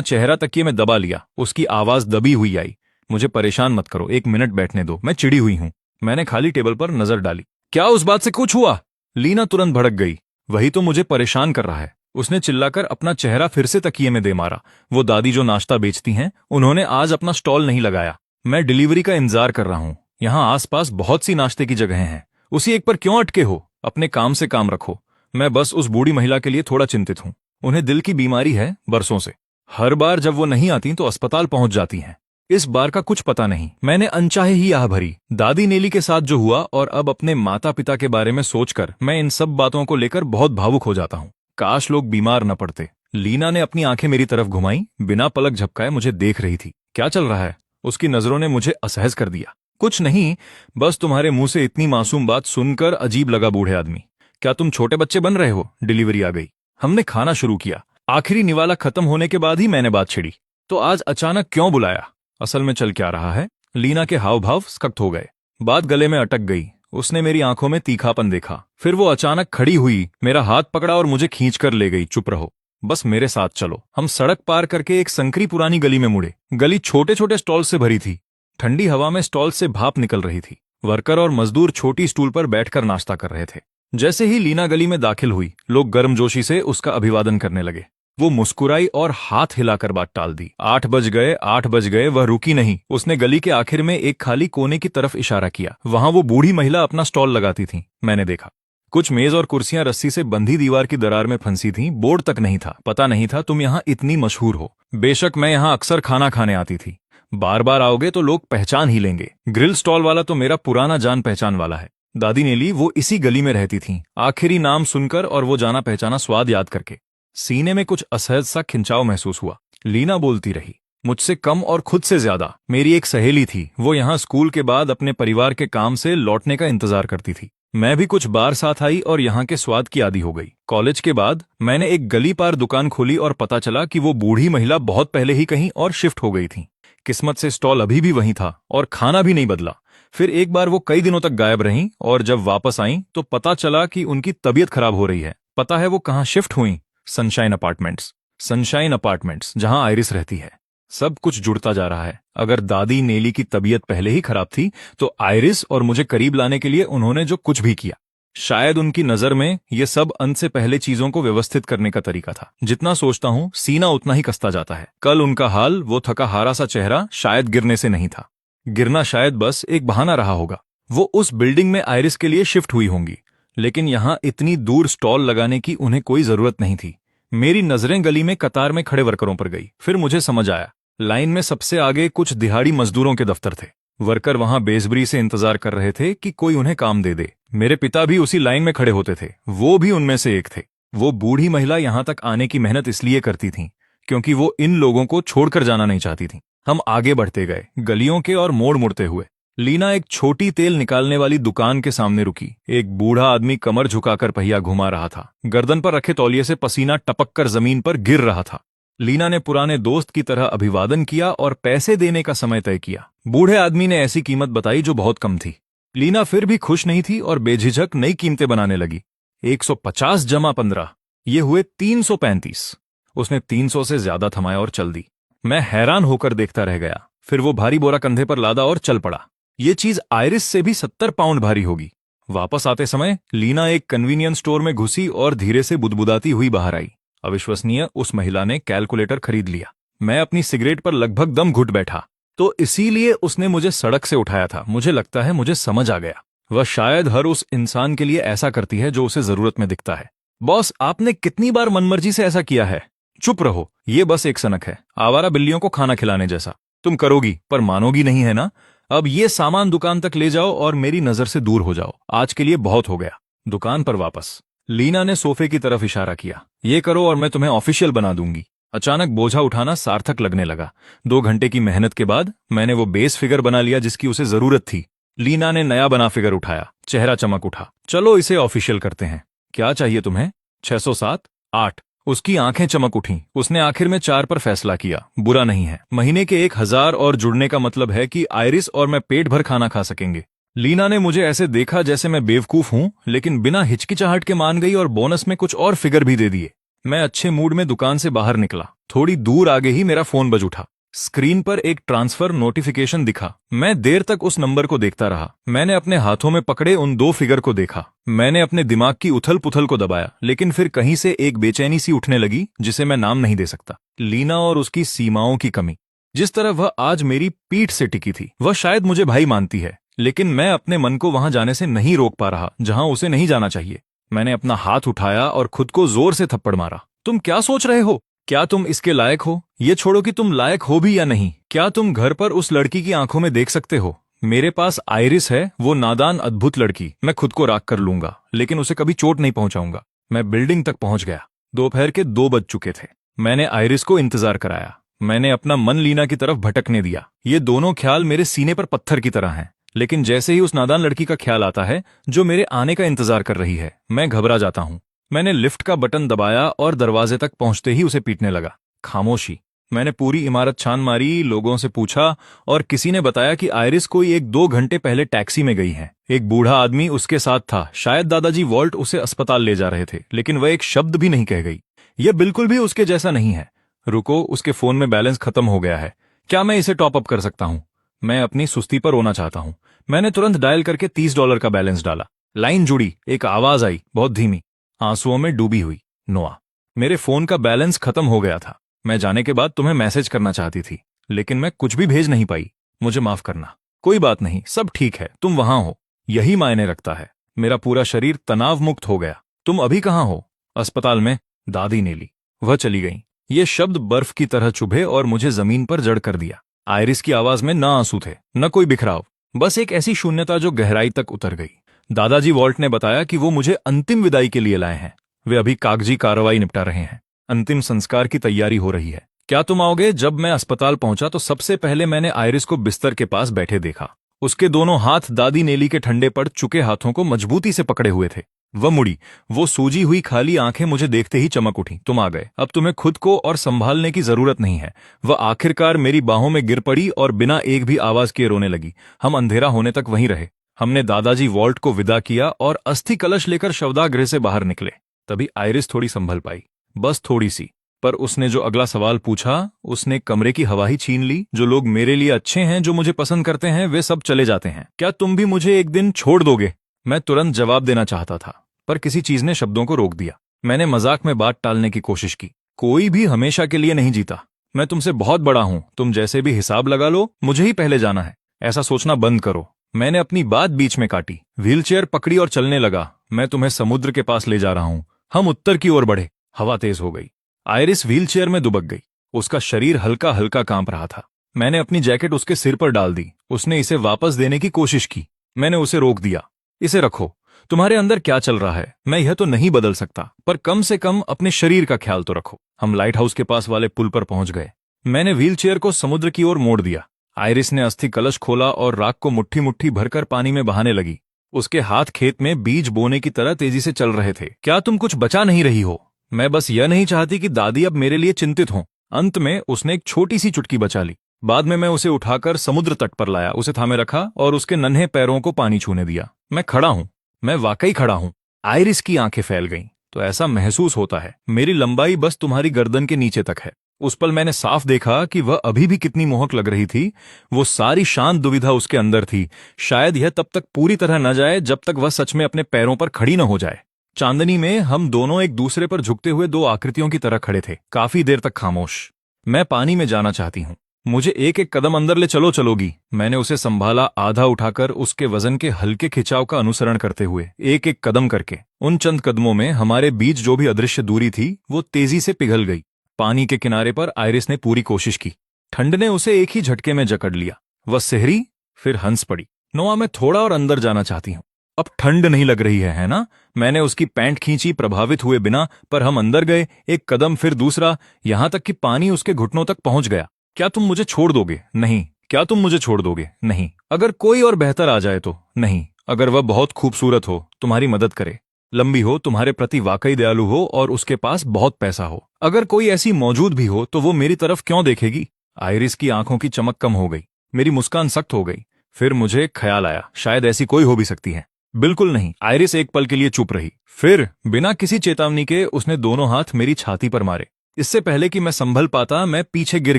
चेहरा तकिए में दबा लिया। उसकी आवाज दबी हुई आई, मुझे परेशान मत करो, 1 मिनट बैठने दो, मैं चिड़ी हुई हूं। मैंने खाली टेबल पर नजर डाली। क्या उस बात से कुछ हुआ? लीना तुरंत भड़क गई। वही तो मुझे परेशान कर रहा है। उसने चिल्लाकर अपना चेहरा फिर से तकिए में दे मारा। वो दादी जो नाश्ता बेचती हैं, उन्होंने आज अपना स्टॉल नहीं लगाया। मैं डिलीवरी का इंतजार कर रहा हूं। यहाँ आसपास बहुत सी नाश्ते की जगहें हैं, उसी एक पर क्यों अटके हो? अपने काम से काम रखो। मैं बस उस बूढ़ी महिला के लिए थोड़ा चिंतित हूं। उन्हें दिल की बीमारी है, बरसों से। हर बार जब वो नहीं आती तो अस्पताल पहुंच जाती हैं। इस बार का कुछ पता नहीं। मैंने अनचाहे ही आह भरी। दादी नेली के साथ जो हुआ और अब अपने माता पिता के बारे में सोचकर मैं इन सब बातों को लेकर बहुत भावुक हो जाता हूँ। काश लोग बीमार न पड़ते। लीना ने अपनी आंखें मेरी तरफ घुमाई, बिना पलक झपकाए मुझे देख रही थी। क्या चल रहा है? उसकी नजरों ने मुझे असहज कर दिया। कुछ नहीं, बस तुम्हारे मुंह से इतनी मासूम बात सुनकर अजीब लगा। बूढ़े आदमी, क्या तुम छोटे बच्चे बन रहे हो? डिलीवरी आ गई। हमने खाना शुरू किया। आखिरी निवाला खत्म होने के बाद ही मैंने बात छिड़ी। तो आज अचानक क्यों बुलाया? असल में चल क्या रहा है? लीना के हाव भाव सख्त हो गए। बात गले में अटक गई। उसने मेरी आंखों में तीखापन देखा। फिर वो अचानक खड़ी हुई, मेरा हाथ पकड़ा और मुझे खींचकर ले गई। चुप रहो, बस मेरे साथ चलो। हम सड़क पार करके एक संकरी पुरानी गली में मुड़े। गली छोटे छोटे स्टॉल से भरी थी। ठंडी हवा में स्टॉल से भाप निकल रही थी। वर्कर और मजदूर छोटी स्टूल पर बैठकर नाश्ता कर रहे थे। जैसे ही लीना गली में दाखिल हुई, लोग गर्मजोशी से उसका अभिवादन करने लगे। वो मुस्कुराई और हाथ हिलाकर बात टाल दी। 8 बज गए, 8 बज गए। वह रुकी नहीं। उसने गली के आखिर में एक खाली कोने की तरफ इशारा किया। वहां वो बूढ़ी महिला अपना स्टॉल लगाती थी। मैंने देखा, कुछ मेज और कुर्सियां रस्सी से बंधी दीवार की दरार में फंसी थीं। बोर्ड तक नहीं था। पता नहीं था तुम यहाँ इतनी मशहूर हो। बेशक मैं यहाँ अक्सर खाना खाने आती थी। बार बार आओगे तो लोग पहचान ही लेंगे। ग्रिल स्टॉल वाला तो मेरा पुराना जान पहचान वाला है। दादी नेली, वो इसी गली में रहती थीं। आखिरी नाम सुनकर और वो जाना पहचाना स्वाद याद करके सीने में कुछ असहज सा खिंचाव महसूस हुआ। लीना बोलती रही, मुझसे कम और खुद से ज्यादा। मेरी एक सहेली थी, वो यहाँ स्कूल के बाद अपने परिवार के काम से लौटने का इंतजार करती थी। मैं भी कुछ बार साथ आई और यहाँ के स्वाद की आदी हो गई। कॉलेज के बाद मैंने एक गली पार दुकान खोली और पता चला कि वो बूढ़ी महिला बहुत पहले ही कहीं और शिफ्ट हो गई थी। किस्मत से स्टॉल अभी भी वहीं था और खाना भी नहीं बदला। फिर एक बार वो कई दिनों तक गायब रहीं और जब वापस आईं तो पता चला कि उनकी तबीयत खराब हो रही है। पता है वो कहाँ शिफ्ट हुई? Sunshine apartments. सनशाइन अपार्टमेंट्स, जहां आइरिस रहती है। सब कुछ जुड़ता जा रहा है। अगर दादी नेली की तबीयत पहले ही खराब थी तो आइरिस और मुझे करीब लाने के लिए उन्होंने जो कुछ भी किया, शायद उनकी नजर में ये सब अंत से पहले चीजों को व्यवस्थित करने का तरीका था। जितना सोचता हूं सीना उतना ही कसता जाता है। कल उनका हाल, वो थका हारा सा चेहरा, शायद गिरने से नहीं था। गिरना शायद बस एक बहाना रहा होगा। वो उस बिल्डिंग में आइरिस के लिए शिफ्ट हुई होंगी, लेकिन यहां इतनी दूर स्टॉल लगाने की उन्हें कोई जरूरत नहीं थी। मेरी नजरें गली में कतार में खड़े वर्करों पर गई। फिर मुझे समझ आया, लाइन में सबसे आगे कुछ दिहाड़ी मजदूरों के दफ्तर थे। वर्कर वहां बेसब्री से इंतजार कर रहे थे कि कोई उन्हें काम दे दे। मेरे पिता भी उसी लाइन में खड़े होते थे, वो भी उनमें से एक थे। वो बूढ़ी महिला यहां तक आने की मेहनत इसलिए करती थी क्योंकि वो इन लोगों को छोड़कर जाना नहीं चाहती थी। हम आगे बढ़ते गए, गलियों के और मोड़ मुड़ते हुए। लीना एक छोटी तेल निकालने वाली दुकान के सामने रुकी। एक बूढ़ा आदमी कमर झुकाकर पहिया घुमा रहा था। गर्दन पर रखे तौलिए से पसीना टपककर जमीन पर गिर रहा था। लीना ने पुराने दोस्त की तरह अभिवादन किया और पैसे देने का समय तय किया। बूढ़े आदमी ने ऐसी कीमत बताई जो बहुत कम थी। लीना फिर भी खुश नहीं थी और बेझिझक नई कीमतें बनाने लगी। 150 जमा 15, ये हुए 335। उसने 300 से ज्यादा थमाया और चल दी। मैं हैरान होकर देखता रह गया। फिर वो भारी बोरा कंधे पर लादा और चल पड़ा। ये चीज आइरिस से भी 70 पाउंड भारी होगी। वापस आते समय लीना एक कन्वीनियंस स्टोर में घुसी और धीरे से बुदबुदाती हुई बाहर आई। अविश्वसनीय, उस महिला ने कैलकुलेटर खरीद लिया। मैं अपनी सिगरेट पर लगभग दम घुट बैठा। तो इसीलिए उसने मुझे सड़क से उठाया था। मुझे लगता है मुझे समझ आ गया। वह शायद हर उस इंसान के लिए ऐसा करती है जो उसे जरूरत में दिखता है। बॉस, आपने कितनी बार मनमर्जी से ऐसा किया है? चुप रहो, ये बस एक सनक है, आवारा बिल्लियों को खाना खिलाने जैसा। तुम करोगी पर मानोगी नहीं, है ना? अब ये सामान दुकान तक ले जाओ और मेरी नजर से दूर हो जाओ। आज के लिए बहुत हो गया। दुकान पर वापस। लीना ने सोफे की तरफ इशारा किया। ये करो और मैं तुम्हें ऑफिशियल बना दूंगी। अचानक बोझा उठाना सार्थक लगने लगा। 2 घंटे की मेहनत के बाद मैंने वो बेस फिगर बना लिया जिसकी उसे जरूरत थी। लीना ने नया बना फिगर उठाया। चेहरा चमक उठा। चलो इसे ऑफिशियल करते हैं। क्या चाहिए तुम्हें? 607? 8? उसकी आंखें चमक उठीं। उसने आखिर में 4 पर फैसला किया। बुरा नहीं है, महीने के 1000 और जुड़ने का मतलब है कि आयरिस और मैं पेट भर खाना खा सकेंगे। लीना ने मुझे ऐसे देखा जैसे मैं बेवकूफ हूं, लेकिन बिना हिचकिचाहट के मान गई और बोनस में कुछ और फिगर भी दे दिए। मैं अच्छे मूड में दुकान से बाहर निकला। थोड़ी दूर आगे ही मेरा फोन बज उठा। स्क्रीन पर एक ट्रांसफर नोटिफिकेशन दिखा। मैं देर तक उस नंबर को देखता रहा। मैंने अपने हाथों में पकड़े उन 2 फिगर को देखा। मैंने अपने दिमाग की उथल पुथल को दबाया, लेकिन फिर कहीं से एक बेचैनी सी उठने लगी जिसे मैं नाम नहीं दे सकता। लीना और उसकी सीमाओं की कमी। जिस तरह वह आज मेरी पीठ से टिकी थी, वह शायद मुझे भाई मानती है, लेकिन मैं अपने मन को वहां जाने से नहीं रोक पा रहा जहां उसे नहीं जाना चाहिए। मैंने अपना हाथ उठाया और खुद को जोर से थप्पड़ मारा। तुम क्या सोच रहे हो? क्या तुम इसके लायक हो? ये छोड़ो कि तुम लायक हो भी या नहीं। क्या तुम घर पर उस लड़की की आंखों में देख सकते हो? मेरे पास आइरिस है, वो नादान अद्भुत लड़की। मैं खुद को राख कर लूंगा, लेकिन उसे कभी चोट नहीं पहुंचाऊंगा। मैं बिल्डिंग तक पहुंच गया। दोपहर के 2 बज चुके थे। मैंने आइरिस को इंतजार कराया। मैंने अपना मन लीना की तरफ भटकने दिया। ये दोनों ख्याल मेरे सीने पर पत्थर की तरह हैं, लेकिन जैसे ही उस नादान लड़की का ख्याल आता है जो मेरे आने का इंतजार कर रही है, मैं घबरा जाता हूं। मैंने लिफ्ट का बटन दबाया और दरवाजे तक पहुंचते ही उसे पीटने लगा। खामोशी। मैंने पूरी इमारत छान मारी, लोगों से पूछा, और किसी ने बताया कि आइरिस कोई 1-2 घंटे पहले टैक्सी में गई है। एक बूढ़ा आदमी उसके साथ था। शायद दादाजी वॉल्ट उसे अस्पताल ले जा रहे थे, लेकिन वह एक शब्द भी नहीं कह गई। यह बिल्कुल भी उसके जैसा नहीं है। रुको, उसके फोन में बैलेंस खत्म हो गया है। क्या मैं इसे टॉप अप कर सकता हूं? मैं अपनी सुस्ती पर रोना चाहता हूं। मैंने तुरंत डायल करके $30 का बैलेंस डाला। लाइन जुड़ी। एक आवाज आई, बहुत धीमी, आंसुओं में डूबी हुई। नोआ, मेरे फोन का बैलेंस खत्म हो गया था। मैं जाने के बाद तुम्हें मैसेज करना चाहती थी, लेकिन मैं कुछ भी भेज नहीं पाई। मुझे माफ करना। कोई बात नहीं, सब ठीक है, तुम वहां हो, यही मायने रखता है। मेरा पूरा शरीर तनाव मुक्त हो गया। तुम अभी कहां हो? अस्पताल में, दादी ने ली। वह चली गई। ये शब्द बर्फ की तरह चुभे और मुझे जमीन पर जड़ कर दिया। आइरिस की आवाज में न आंसू थे, न कोई बिखराव, बस एक ऐसी शून्यता जो गहराई तक उतर गई। दादाजी वॉल्ट ने बताया कि वो मुझे अंतिम विदाई के लिए लाए हैं। वे अभी कागजी कार्रवाई निपटा रहे हैं। अंतिम संस्कार की तैयारी हो रही है। क्या तुम आओगे? जब मैं अस्पताल पहुंचा तो सबसे पहले मैंने आइरिस को बिस्तर के पास बैठे देखा। उसके दोनों हाथ दादी नेली के ठंडे पड़ चुके हाथों को मजबूती से पकड़े हुए थे। वह मुड़ी। वो सूजी हुई खाली आंखें मुझे देखते ही चमक उठी। तुम आ गए, अब तुम्हें खुद को और संभालने की जरूरत नहीं है। वह आखिरकार मेरी बाहों में गिर पड़ी और बिना एक भी आवाज किए रोने लगी। हम अंधेरा होने तक वहीं रहे। हमने दादाजी वॉल्ट को विदा किया और अस्थि कलश लेकर शवदाह से बाहर निकले। तभी आइरिस थोड़ी संभल पाई, बस थोड़ी सी। पर उसने जो अगला सवाल पूछा, उसने कमरे की हवा ही छीन ली। जो लोग मेरे लिए अच्छे हैं, जो मुझे पसंद करते हैं, वे सब चले जाते हैं। क्या तुम भी मुझे एक दिन छोड़ दोगे? मैं तुरंत जवाब देना चाहता था, पर किसी चीज ने शब्दों को रोक दिया। मैंने मजाक में बात टालने की कोशिश की। कोई भी हमेशा के लिए नहीं जीता। मैं तुमसे बहुत बड़ा हूं। तुम जैसे भी हिसाब लगा लो, मुझे ही पहले जाना है। ऐसा सोचना बंद करो। मैंने अपनी बात बीच में काटी। व्हीलचेयर पकड़ी और चलने लगा। मैं तुम्हें समुद्र के पास ले जा रहा हूं। हम उत्तर की ओर बढ़े। हवा तेज हो गई। आइरिस व्हीलचेयर में दुबक गई। उसका शरीर हल्का हल्का कांप रहा था। मैंने अपनी जैकेट उसके सिर पर डाल दी। उसने इसे वापस देने की कोशिश की। मैंने उसे रोक दिया। इसे रखो। तुम्हारे अंदर क्या चल रहा है मैं यह तो नहीं बदल सकता, पर कम से कम अपने शरीर का ख्याल तो रखो। हम लाइट हाउस के पास वाले पुल पर पहुंच गए। मैंने व्हीलचेयर को समुद्र की ओर मोड़ दिया। आइरिस ने अस्थि कलश खोला और राख को मुट्ठी मुट्ठी भरकर पानी में बहाने लगी। उसके हाथ खेत में बीज बोने की तरह तेजी से चल रहे थे। क्या तुम कुछ बचा नहीं रही हो? मैं बस यह नहीं चाहती कि दादी अब मेरे लिए चिंतित हों। अंत में उसने एक छोटी सी चुटकी बचा ली। बाद में मैं उसे उठाकर समुद्र तट पर लाया, उसे थामे रखा और उसके नन्हे पैरों को पानी छूने दिया। मैं खड़ा हूं, मैं वाकई खड़ा हूं। आइरिस की आंखें फैल गईं। तो ऐसा महसूस होता है मेरी लंबाई बस तुम्हारी गर्दन के नीचे तक है। उस पल मैंने साफ देखा कि वह अभी भी कितनी मोहक लग रही थी। वो सारी शांत दुविधा उसके अंदर थी। शायद यह तब तक पूरी तरह न जाए जब तक वह सच में अपने पैरों पर खड़ी न हो जाए। चांदनी में हम दोनों एक दूसरे पर झुकते हुए 2 आकृतियों की तरह खड़े थे, काफी देर तक खामोश। मैं पानी में जाना चाहती हूं। मुझे एक एक कदम अंदर ले चलोगी। मैंने उसे संभाला, आधा उठाकर उसके वजन के हल्के खिंचाव का अनुसरण करते हुए, एक एक कदम करके। उन चंद कदमों में हमारे बीच जो भी अदृश्य दूरी थी वो तेजी से पिघल गई। पानी के किनारे पर आइरिस ने पूरी कोशिश की। ठंड ने उसे एक ही झटके में जकड़ लिया। वह सिहरी, फिर हंस पड़ी। नोआ, मैं थोड़ा और अंदर जाना चाहती हूं। अब ठंड नहीं लग रही है ना? मैंने उसकी पैंट खींची, प्रभावित हुए बिना, पर हम अंदर गए। एक कदम, फिर दूसरा, यहां तक कि पानी उसके घुटनों तक पहुंच गया। क्या तुम मुझे छोड़ दोगे? नहीं। क्या तुम मुझे छोड़ दोगे? नहीं। अगर कोई और बेहतर आ जाए तो? नहीं। अगर वह बहुत खूबसूरत हो, तुम्हारी मदद करे? लंबी हो, तुम्हारे प्रति वाकई दयालु हो और उसके पास बहुत पैसा हो। अगर कोई ऐसी मौजूद भी हो तो वो मेरी तरफ क्यों देखेगी? आइरिस की आंखों की चमक कम हो गई, मेरी मुस्कान सख्त हो गई। फिर मुझे ख्याल आया, शायद ऐसी कोई हो भी सकती है। बिल्कुल नहीं। आइरिस एक पल के लिए चुप रही, फिर बिना किसी चेतावनी के उसने दोनों हाथ मेरी छाती पर मारे। इससे पहले कि मैं संभल पाता, मैं पीछे गिर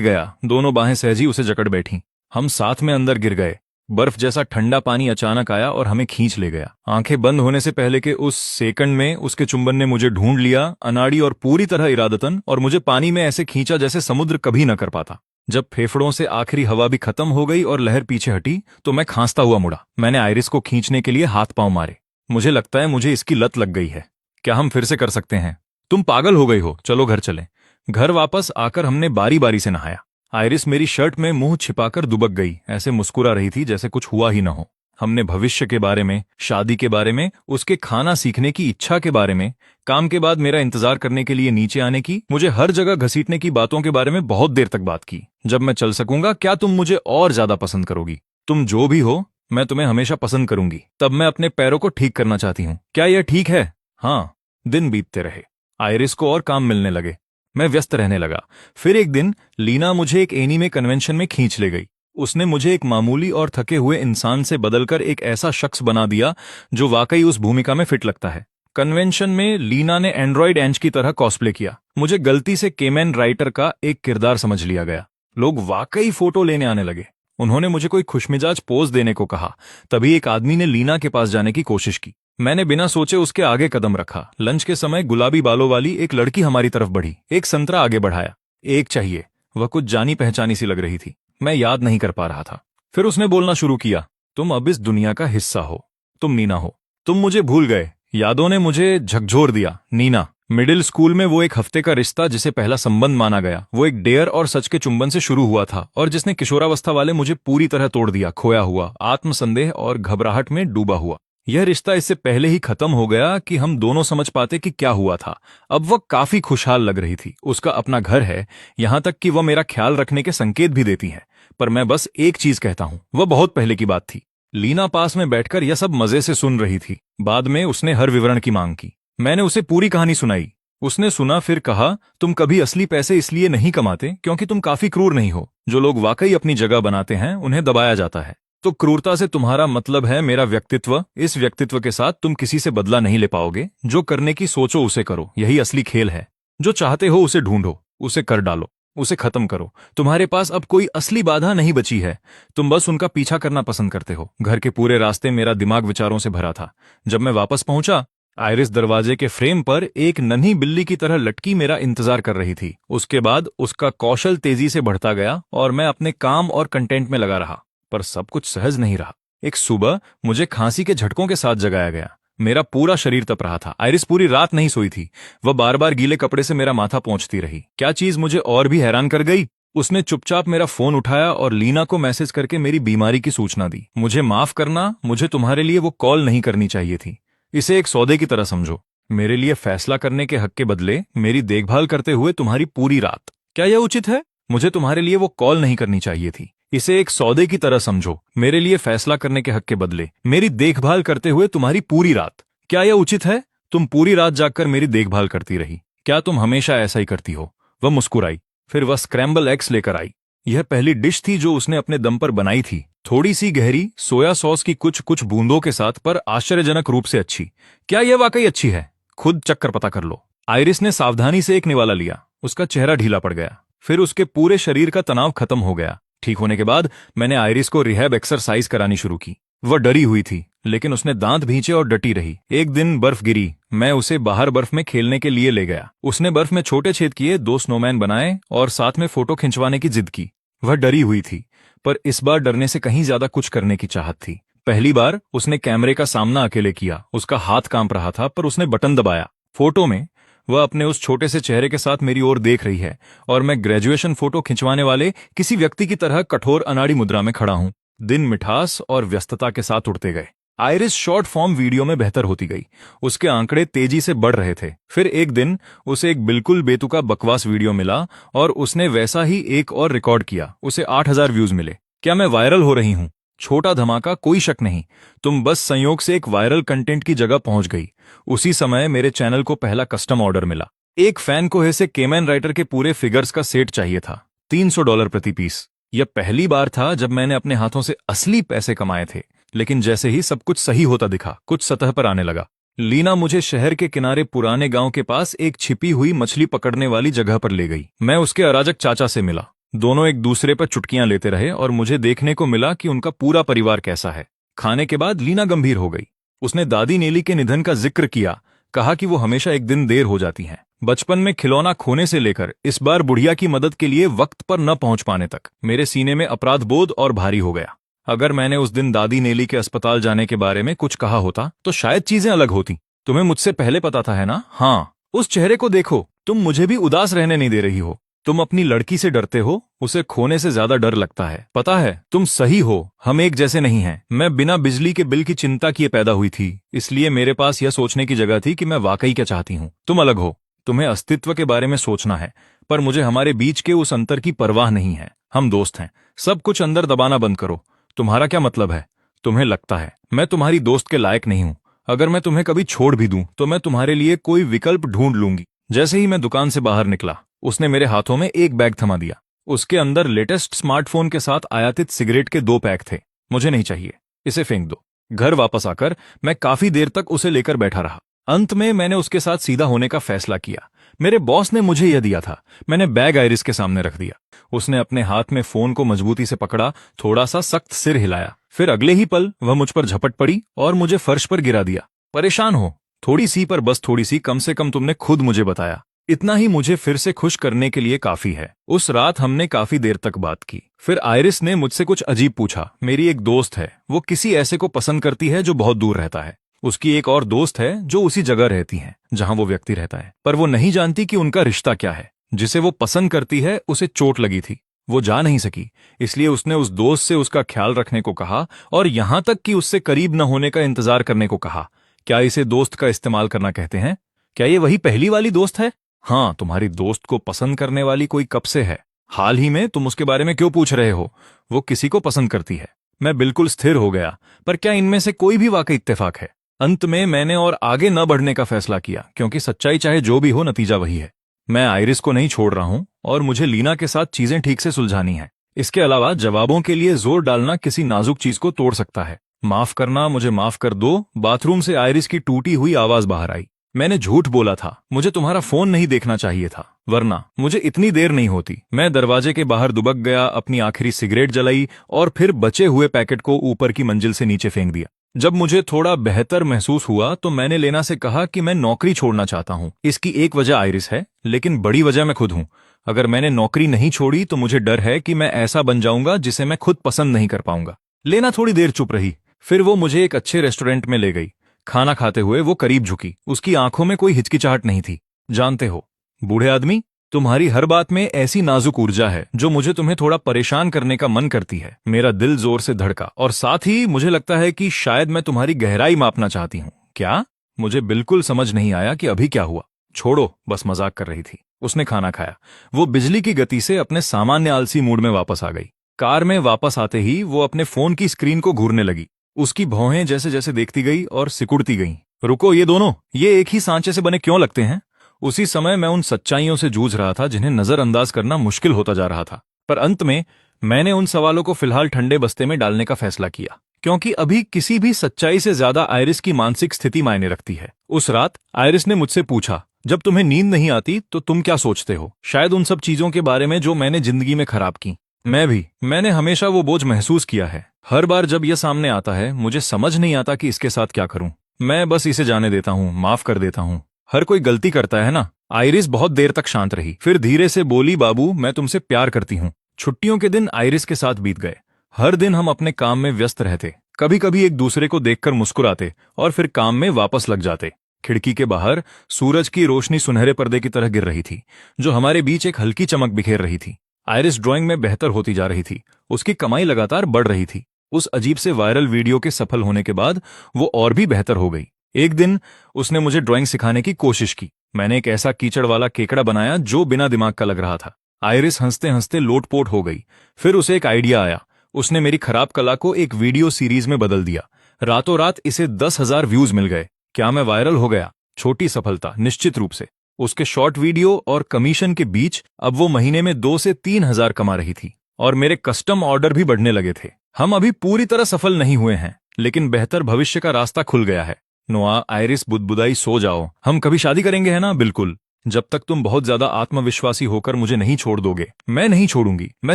गया। दोनों बाहें सहजी उसे जकड़ बैठी। हम साथ में अंदर गिर गए। बर्फ जैसा ठंडा पानी अचानक आया और हमें खींच ले गया। आंखें बंद होने से पहले के उस सेकंड में उसके चुंबन ने मुझे ढूंढ लिया, अनाड़ी और पूरी तरह इरादतन, और मुझे पानी में ऐसे खींचा जैसे समुद्र कभी न कर पाता। जब फेफड़ों से आखिरी हवा भी खत्म हो गई और लहर पीछे हटी तो मैं खांसता हुआ मुड़ा। मैंने आइरिस को खींचने के लिए हाथ पांव मारे। मुझे लगता है मुझे इसकी लत लग गई है। क्या हम फिर से कर सकते हैं? तुम पागल हो गई हो, चलो घर चलें। घर वापस आकर हमने बारी बारी से नहाया। आइरिस मेरी शर्ट में मुंह छिपाकर दुबक गई, ऐसे मुस्कुरा रही थी जैसे कुछ हुआ ही न हो। हमने भविष्य के बारे में, शादी के बारे में, उसके खाना सीखने की इच्छा के बारे में, काम के बाद मेरा इंतजार करने के लिए नीचे आने की, मुझे हर जगह घसीटने की बातों के बारे में बहुत देर तक बात की। जब मैं चल सकूंगा क्या तुम मुझे और ज्यादा पसंद करोगी? तुम जो भी हो, मैं तुम्हें हमेशा पसंद करूंगी। तब मैं अपने पैरों को ठीक करना चाहती हूँ। क्या यह ठीक है? हाँ। दिन बीतते रहे। आइरिस को और काम मिलने लगे। मैं व्यस्त रहने लगा। फिर एक दिन लीना मुझे एक एनीमे कन्वेंशन में खींच ले गई। उसने मुझे एक मामूली और थके हुए इंसान से बदलकर एक ऐसा शख्स बना दिया जो वाकई उस भूमिका में फिट लगता है। कन्वेंशन में लीना ने एंड्रॉयड एंज की तरह कॉस्प्ले किया। मुझे गलती से केमैन राइटर का एक किरदार समझ लिया गया। लोग वाकई फोटो लेने आने लगे। उन्होंने मुझे कोई खुशमिजाज पोज देने को कहा। तभी एक आदमी ने लीना के पास जाने की कोशिश की। मैंने बिना सोचे उसके आगे कदम रखा। लंच के समय गुलाबी बालों वाली एक लड़की हमारी तरफ बढ़ी। एक संतरा आगे बढ़ाया। एक चाहिए। वह कुछ जानी पहचानी सी लग रही थी। मैं याद नहीं कर पा रहा था। फिर उसने बोलना शुरू किया, तुम अब इस दुनिया का हिस्सा हो। तुम नीना हो। तुम मुझे भूल गए। यादों ने मुझे झकझोर दिया। नीना। मिडिल स्कूल में वो एक हफ्ते का रिश्ता जिसे पहला संबंध माना गया, वो एक डेयर और सच के चुंबन से शुरू हुआ था और जिसने किशोरावस्था वाले मुझे पूरी तरह तोड़ दिया। खोया हुआ, आत्मसंदेह और घबराहट में डूबा हुआ। यह रिश्ता इससे पहले ही खत्म हो गया कि हम दोनों समझ पाते कि क्या हुआ था। अब वह काफी खुशहाल लग रही थी। उसका अपना घर है, यहां तक कि वह मेरा ख्याल रखने के संकेत भी देती है। पर मैं बस एक चीज कहता हूं, वह बहुत पहले की बात थी। लीना पास में बैठकर यह सब मजे से सुन रही थी। बाद में उसने हर विवरण की मांग की। मैंने उसे पूरी कहानी सुनाई। उसने सुना, फिर कहा, तुम कभी असली पैसे इसलिए नहीं कमाते क्योंकि तुम काफी क्रूर नहीं हो। जो लोग वाकई अपनी जगह बनाते हैं उन्हें दबाया जाता है। तो क्रूरता से तुम्हारा मतलब है मेरा व्यक्तित्व। इस व्यक्तित्व के साथ तुम किसी से बदला नहीं ले पाओगे। जो करने की सोचो उसे करो, यही असली खेल है। जो चाहते हो उसे ढूंढो, उसे कर डालो, उसे खत्म करो। तुम्हारे पास अब कोई असली बाधा नहीं बची है। तुम बस उनका पीछा करना पसंद करते हो। घर के पूरे रास्ते मेरा दिमाग विचारों से भरा था। जब मैं वापस पहुंचा, आइरिस दरवाजे के फ्रेम पर एक नन्ही बिल्ली की तरह लटकी मेरा इंतजार कर रही थी। उसके बाद उसका कौशल तेजी से बढ़ता गया और मैं अपने काम और कंटेंट में लगा रहा। पर सब कुछ सहज नहीं रहा। एक सुबह मुझे खांसी के झटकों के साथ जगाया गया। मेरा पूरा शरीर तप रहा था। आइरिस पूरी रात नहीं सोई थी। वह बार बार गीले कपड़े से मेरा माथा पोंछती रही। क्या चीज मुझे और भी हैरान कर गई, उसने चुपचाप मेरा फोन उठाया और लीना को मैसेज करके मेरी बीमारी की सूचना दी। मुझे माफ करना, मुझे तुम्हारे लिए वो कॉल नहीं करनी चाहिए थी। इसे एक सौदे की तरह समझो। मेरे लिए फैसला करने के हक के बदले मेरी देखभाल करते हुए तुम्हारी पूरी रात। क्या यह उचित है? मुझे तुम्हारे लिए वो कॉल नहीं करनी चाहिए थी। इसे एक सौदे की तरह समझो। मेरे लिए फैसला करने के हक के बदले मेरी देखभाल करते हुए तुम्हारी पूरी रात। क्या यह उचित है? तुम पूरी रात जागकर मेरी देखभाल करती रही। क्या तुम हमेशा ऐसा ही करती हो? वह मुस्कुराई। फिर वह स्क्रैम्बल एग्स लेकर आई। यह पहली डिश थी जो उसने अपने दम पर बनाई थी। थोड़ी सी गहरी, सोया सॉस की कुछ कुछ बूंदों के साथ, पर आश्चर्यजनक रूप से अच्छी। क्या यह वाकई अच्छी है? खुद चक्कर पता कर लो। आइरिस ने सावधानी से एक निवाला लिया। उसका चेहरा ढीला पड़ गया। फिर उसके पूरे शरीर का तनाव खत्म हो गया। ठीक होने के बाद मैंने आइरिस को रिहैब एक्सरसाइज करानी शुरू की। वह डरी हुई थी, लेकिन उसने दांत भींचे और डटी रही। एक दिन बर्फ गिरी। मैं उसे बाहर बर्फ में खेलने के लिए ले गया। उसने बर्फ में छोटे छेद किए, 2 स्नोमैन बनाए और साथ में फोटो खिंचवाने की जिद की। वह डरी हुई थी, पर इस बार डरने से कहीं ज्यादा कुछ करने की चाहत थी। पहली बार उसने कैमरे का सामना अकेले किया। उसका हाथ कांप रहा था, पर उसने बटन दबाया। फोटो में वह अपने उस छोटे से चेहरे के साथ मेरी ओर देख रही है और मैं ग्रेजुएशन फोटो खिंचवाने वाले किसी व्यक्ति की तरह कठोर अनाड़ी मुद्रा में खड़ा हूं। दिन मिठास और व्यस्तता के साथ उड़ते गए। आइरिस शॉर्ट फॉर्म वीडियो में बेहतर होती गई। उसके आंकड़े तेजी से बढ़ रहे थे। फिर एक दिन उसे एक बिल्कुल बेतुका बकवास वीडियो मिला और उसने वैसा ही एक और रिकॉर्ड किया। उसे 8000 व्यूज मिले। क्या मैं वायरल हो रही हूं? छोटा धमाका, कोई शक नहीं। तुम बस संयोग से एक वायरल कंटेंट की जगह पहुंच गई। उसी समय मेरे चैनल को पहला कस्टम ऑर्डर मिला। एक फैन को ऐसे केमैन राइटर के पूरे फिगर्स का सेट चाहिए था, $300 प्रति पीस। यह पहली बार था जब मैंने अपने हाथों से असली पैसे कमाए थे। लेकिन जैसे ही सब कुछ सही होता दिखा, कुछ सतह पर आने लगा। लीना मुझे शहर के किनारे पुराने गांव के पास एक छिपी हुई मछली पकड़ने वाली जगह पर ले गई। मैं उसके अराजक चाचा से मिला। दोनों एक दूसरे पर चुटकियां लेते रहे और मुझे देखने को मिला कि उनका पूरा परिवार कैसा है। खाने के बाद लीना गंभीर हो गई। उसने दादी नेली के निधन का जिक्र किया, कहा कि वो हमेशा एक दिन देर हो जाती हैं। बचपन में खिलौना खोने से लेकर इस बार बुढ़िया की मदद के लिए वक्त पर न पहुंच पाने तक मेरे सीने में अपराध बोध और भारी हो गया। अगर मैंने उस दिन दादी नेली के अस्पताल जाने के बारे में कुछ कहा होता तो शायद चीजें अलग होती। तुम्हें मुझसे पहले पता था, है ना? हाँ, उस चेहरे को देखो। तुम मुझे भी उदास रहने नहीं दे रही हो। तुम अपनी लड़की से डरते हो, उसे खोने से ज्यादा डर लगता है। पता है, तुम सही हो, हम एक जैसे नहीं हैं। मैं बिना बिजली के बिल की चिंता किए पैदा हुई थी, इसलिए मेरे पास यह सोचने की जगह थी कि मैं वाकई क्या चाहती हूँ। तुम अलग हो, तुम्हें अस्तित्व के बारे में सोचना है, पर मुझे हमारे बीच के उस अंतर की परवाह नहीं है। हम दोस्त हैं। सब कुछ अंदर दबाना बंद करो। तुम्हारा क्या मतलब है? तुम्हें लगता है मैं तुम्हारी दोस्त के लायक नहीं हूं। अगर मैं तुम्हें कभी छोड़ भी दूं तो मैं तुम्हारे लिए कोई विकल्प ढूंढ लूंगी। जैसे ही मैं दुकान से बाहर निकला, उसने मेरे हाथों में एक बैग थमा दिया। उसके अंदर लेटेस्ट स्मार्टफोन के साथ आयातित सिगरेट के 2 पैक थे। मुझे नहीं चाहिए, इसे फेंक दो। घर वापस आकर मैं काफी देर तक उसे लेकर बैठा रहा। अंत में मैंने उसके साथ सीधा होने का फैसला किया। मेरे बॉस ने मुझे यह दिया था। मैंने बैग आइरिस के सामने रख दिया। उसने अपने हाथ में फोन को मजबूती से पकड़ा, थोड़ा सा सख्त सिर हिलाया। फिर अगले ही पल वह मुझ पर झपट पड़ी और मुझे फर्श पर गिरा दिया। परेशान हो? थोड़ी सी, पर बस थोड़ी सी। कम से कम तुमने खुद मुझे बताया। इतना ही मुझे फिर से खुश करने के लिए काफी है। उस रात हमने काफी देर तक बात की। फिर आइरिस ने मुझसे कुछ अजीब पूछा। मेरी एक दोस्त है, वो किसी ऐसे को पसंद करती है जो बहुत दूर रहता है। उसकी एक और दोस्त है जो उसी जगह रहती है जहां वो व्यक्ति रहता है, पर वो नहीं जानती कि उनका रिश्ता क्या है। जिसे वो पसंद करती है उसे चोट लगी थी, वो जा नहीं सकी, इसलिए उसने उस दोस्त से उसका ख्याल रखने को कहा और यहां तक कि उससे करीब न होने का इंतजार करने को कहा। क्या इसे दोस्त का इस्तेमाल करना कहते हैं? क्या ये वही पहली वाली दोस्त है? हाँ, तुम्हारी दोस्त को पसंद करने वाली कोई कब से है? हाल ही में। तुम उसके बारे में क्यों पूछ रहे हो? वो किसी को पसंद करती है। मैं बिल्कुल स्थिर हो गया। पर क्या इनमें से कोई भी वाकई इत्तेफाक है? अंत में मैंने और आगे न बढ़ने का फैसला किया, क्योंकि सच्चाई चाहे जो भी हो, नतीजा वही है। मैं आइरिस को नहीं छोड़ रहा हूं और मुझे लीना के साथ चीजें ठीक से सुलझानी है। इसके अलावा जवाबों के लिए जोर डालना किसी नाजुक चीज को तोड़ सकता है। माफ करना, मुझे माफ कर दो। बाथरूम से आइरिस की टूटी हुई आवाज बाहर आई। मैंने झूठ बोला था, मुझे तुम्हारा फोन नहीं देखना चाहिए था, वरना मुझे इतनी देर नहीं होती। मैं दरवाजे के बाहर दुबक गया, अपनी आखिरी सिगरेट जलाई और फिर बचे हुए पैकेट को ऊपर की मंजिल से नीचे फेंक दिया। जब मुझे थोड़ा बेहतर महसूस हुआ तो मैंने लेना से कहा कि मैं नौकरी छोड़ना चाहता हूं। इसकी एक वजह आइरिस है, लेकिन बड़ी वजह मैं खुद हूं। अगर मैंने नौकरी नहीं छोड़ी तो मुझे डर है कि मैं ऐसा बन जाऊंगा जिसे मैं खुद पसंद नहीं कर पाऊंगा। लेना थोड़ी देर चुप रही, फिर वो मुझे एक अच्छे रेस्टोरेंट में ले गई। खाना खाते हुए वो करीब झुकी। उसकी आंखों में कोई हिचकिचाहट नहीं थी। जानते हो बूढ़े आदमी, तुम्हारी हर बात में ऐसी नाजुक ऊर्जा है जो मुझे तुम्हें थोड़ा परेशान करने का मन करती है। मेरा दिल जोर से धड़का और साथ ही मुझे लगता है कि शायद मैं तुम्हारी गहराई मापना चाहती हूँ। क्या? मुझे बिल्कुल समझ नहीं आया कि अभी क्या हुआ। छोड़ो, बस मजाक कर रही थी। उसने खाना खाया। वो बिजली की गति से अपने सामान्य आलसी मूड में वापस आ गई। कार में वापस आते ही वो अपने फोन की स्क्रीन को घूरने लगी। उसकी भौहें जैसे जैसे देखती गई और सिकुड़ती गईं। रुको, ये दोनों, ये एक ही सांचे से बने क्यों लगते हैं? उसी समय मैं उन सच्चाइयों से जूझ रहा था जिन्हें नजरअंदाज करना मुश्किल होता जा रहा था। पर अंत में मैंने उन सवालों को फिलहाल ठंडे बस्ते में डालने का फैसला किया, क्योंकि अभी किसी भी सच्चाई से ज्यादा आइरिस की मानसिक स्थिति मायने रखती है। उस रात आइरिस ने मुझसे पूछा, जब तुम्हें नींद नहीं आती तो तुम क्या सोचते हो? शायद उन सब चीजों के बारे में जो मैंने जिंदगी में खराब की। मैंने हमेशा वो बोझ महसूस किया है। हर बार जब यह सामने आता है मुझे समझ नहीं आता कि इसके साथ क्या करूं। मैं बस इसे जाने देता हूं, माफ कर देता हूं। हर कोई गलती करता है ना। आइरिस बहुत देर तक शांत रही, फिर धीरे से बोली, बाबू, मैं तुमसे प्यार करती हूं। छुट्टियों के दिन आइरिस के साथ बीत गए। हर दिन हम अपने काम में व्यस्त रहते, कभी कभी एक दूसरे को देखकर मुस्कुराते और फिर काम में वापस लग जाते। खिड़की के बाहर सूरज की रोशनी सुनहरे पर्दे की तरह गिर रही थी, जो हमारे बीच एक हल्की चमक बिखेर रही थी। आइरिस ड्राइंग में बेहतर होती जा रही थी। उसकी कमाई लगातार बढ़ रही थी। उस अजीब से वायरल वीडियो के सफल होने के बाद वो और भी बेहतर हो गई। एक दिन उसने मुझे ड्राइंग सिखाने की कोशिश की। मैंने एक ऐसा कीचड़ वाला केकड़ा बनाया जो बिना दिमाग का लग रहा था। आइरिस हंसते हंसते लोटपोट हो गई। फिर उसे एक आइडिया आया। उसने मेरी खराब कला को एक वीडियो सीरीज में बदल दिया। रातों रात इसे 10,000 व्यूज मिल गए। क्या मैं वायरल हो गया? छोटी सफलता, निश्चित रूप से। उसके शॉर्ट वीडियो और कमीशन के बीच अब वो महीने में 2 से 3,000 कमा रही थी और मेरे कस्टम ऑर्डर भी बढ़ने लगे थे। हम अभी पूरी तरह सफल नहीं हुए हैं, लेकिन बेहतर भविष्य का रास्ता खुल गया है। नोआ, आयरिस बुदबुदाई, सो जाओ। हम कभी शादी करेंगे, है ना? बिल्कुल, जब तक तुम बहुत ज्यादा आत्मविश्वासी होकर मुझे नहीं छोड़ दोगे। मैं नहीं छोड़ूंगी। मैं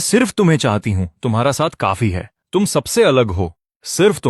सिर्फ तुम्हें चाहती हूँ। तुम्हारा साथ काफी है। तुम सबसे अलग हो, सिर्फ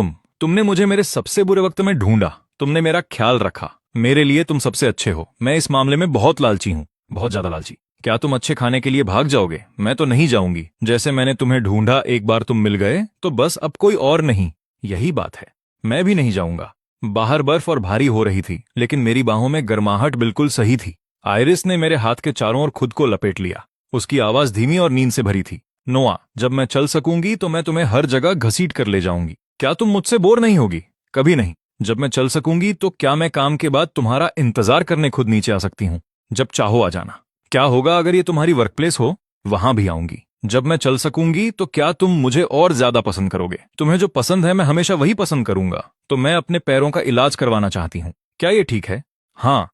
तुमने मुझे मेरे सबसे बुरे वक्त में ढूंढा। तुमने मेरा ख्याल रखा। मेरे लिए तुम सबसे अच्छे हो। मैं इस मामले में बहुत लालची हूँ, बहुत ज्यादा लालची। क्या तुम अच्छे खाने के लिए भाग जाओगे? मैं तो नहीं जाऊंगी। जैसे मैंने तुम्हें ढूंढा, एक बार तुम मिल गए तो बस अब कोई और नहीं। यही बात है। मैं भी नहीं जाऊंगा। बाहर बर्फ और भारी हो रही थी, लेकिन मेरी बाहों में गर्माहट बिल्कुल सही थी। आयरिस ने मेरे हाथ के चारों ओर खुद को लपेट लिया। उसकी आवाज धीमी और नींद से भरी थी। नोआ, जब मैं चल सकूंगी तो मैं तुम्हें हर जगह घसीट कर ले जाऊंगी। क्या तुम मुझसे बोर नहीं होगी? कभी नहीं। जब मैं चल सकूंगी तो क्या मैं काम के बाद तुम्हारा इंतजार करने खुद नीचे आ सकती हूँ? जब चाहो आ जाना। क्या होगा अगर ये तुम्हारी वर्कप्लेस हो? वहां भी आऊंगी। जब मैं चल सकूंगी तो क्या तुम मुझे और ज्यादा पसंद करोगे? तुम्हें जो पसंद है मैं हमेशा वही पसंद करूंगा। तो मैं अपने पैरों का इलाज करवाना चाहती हूँ। क्या ये ठीक है? हाँ,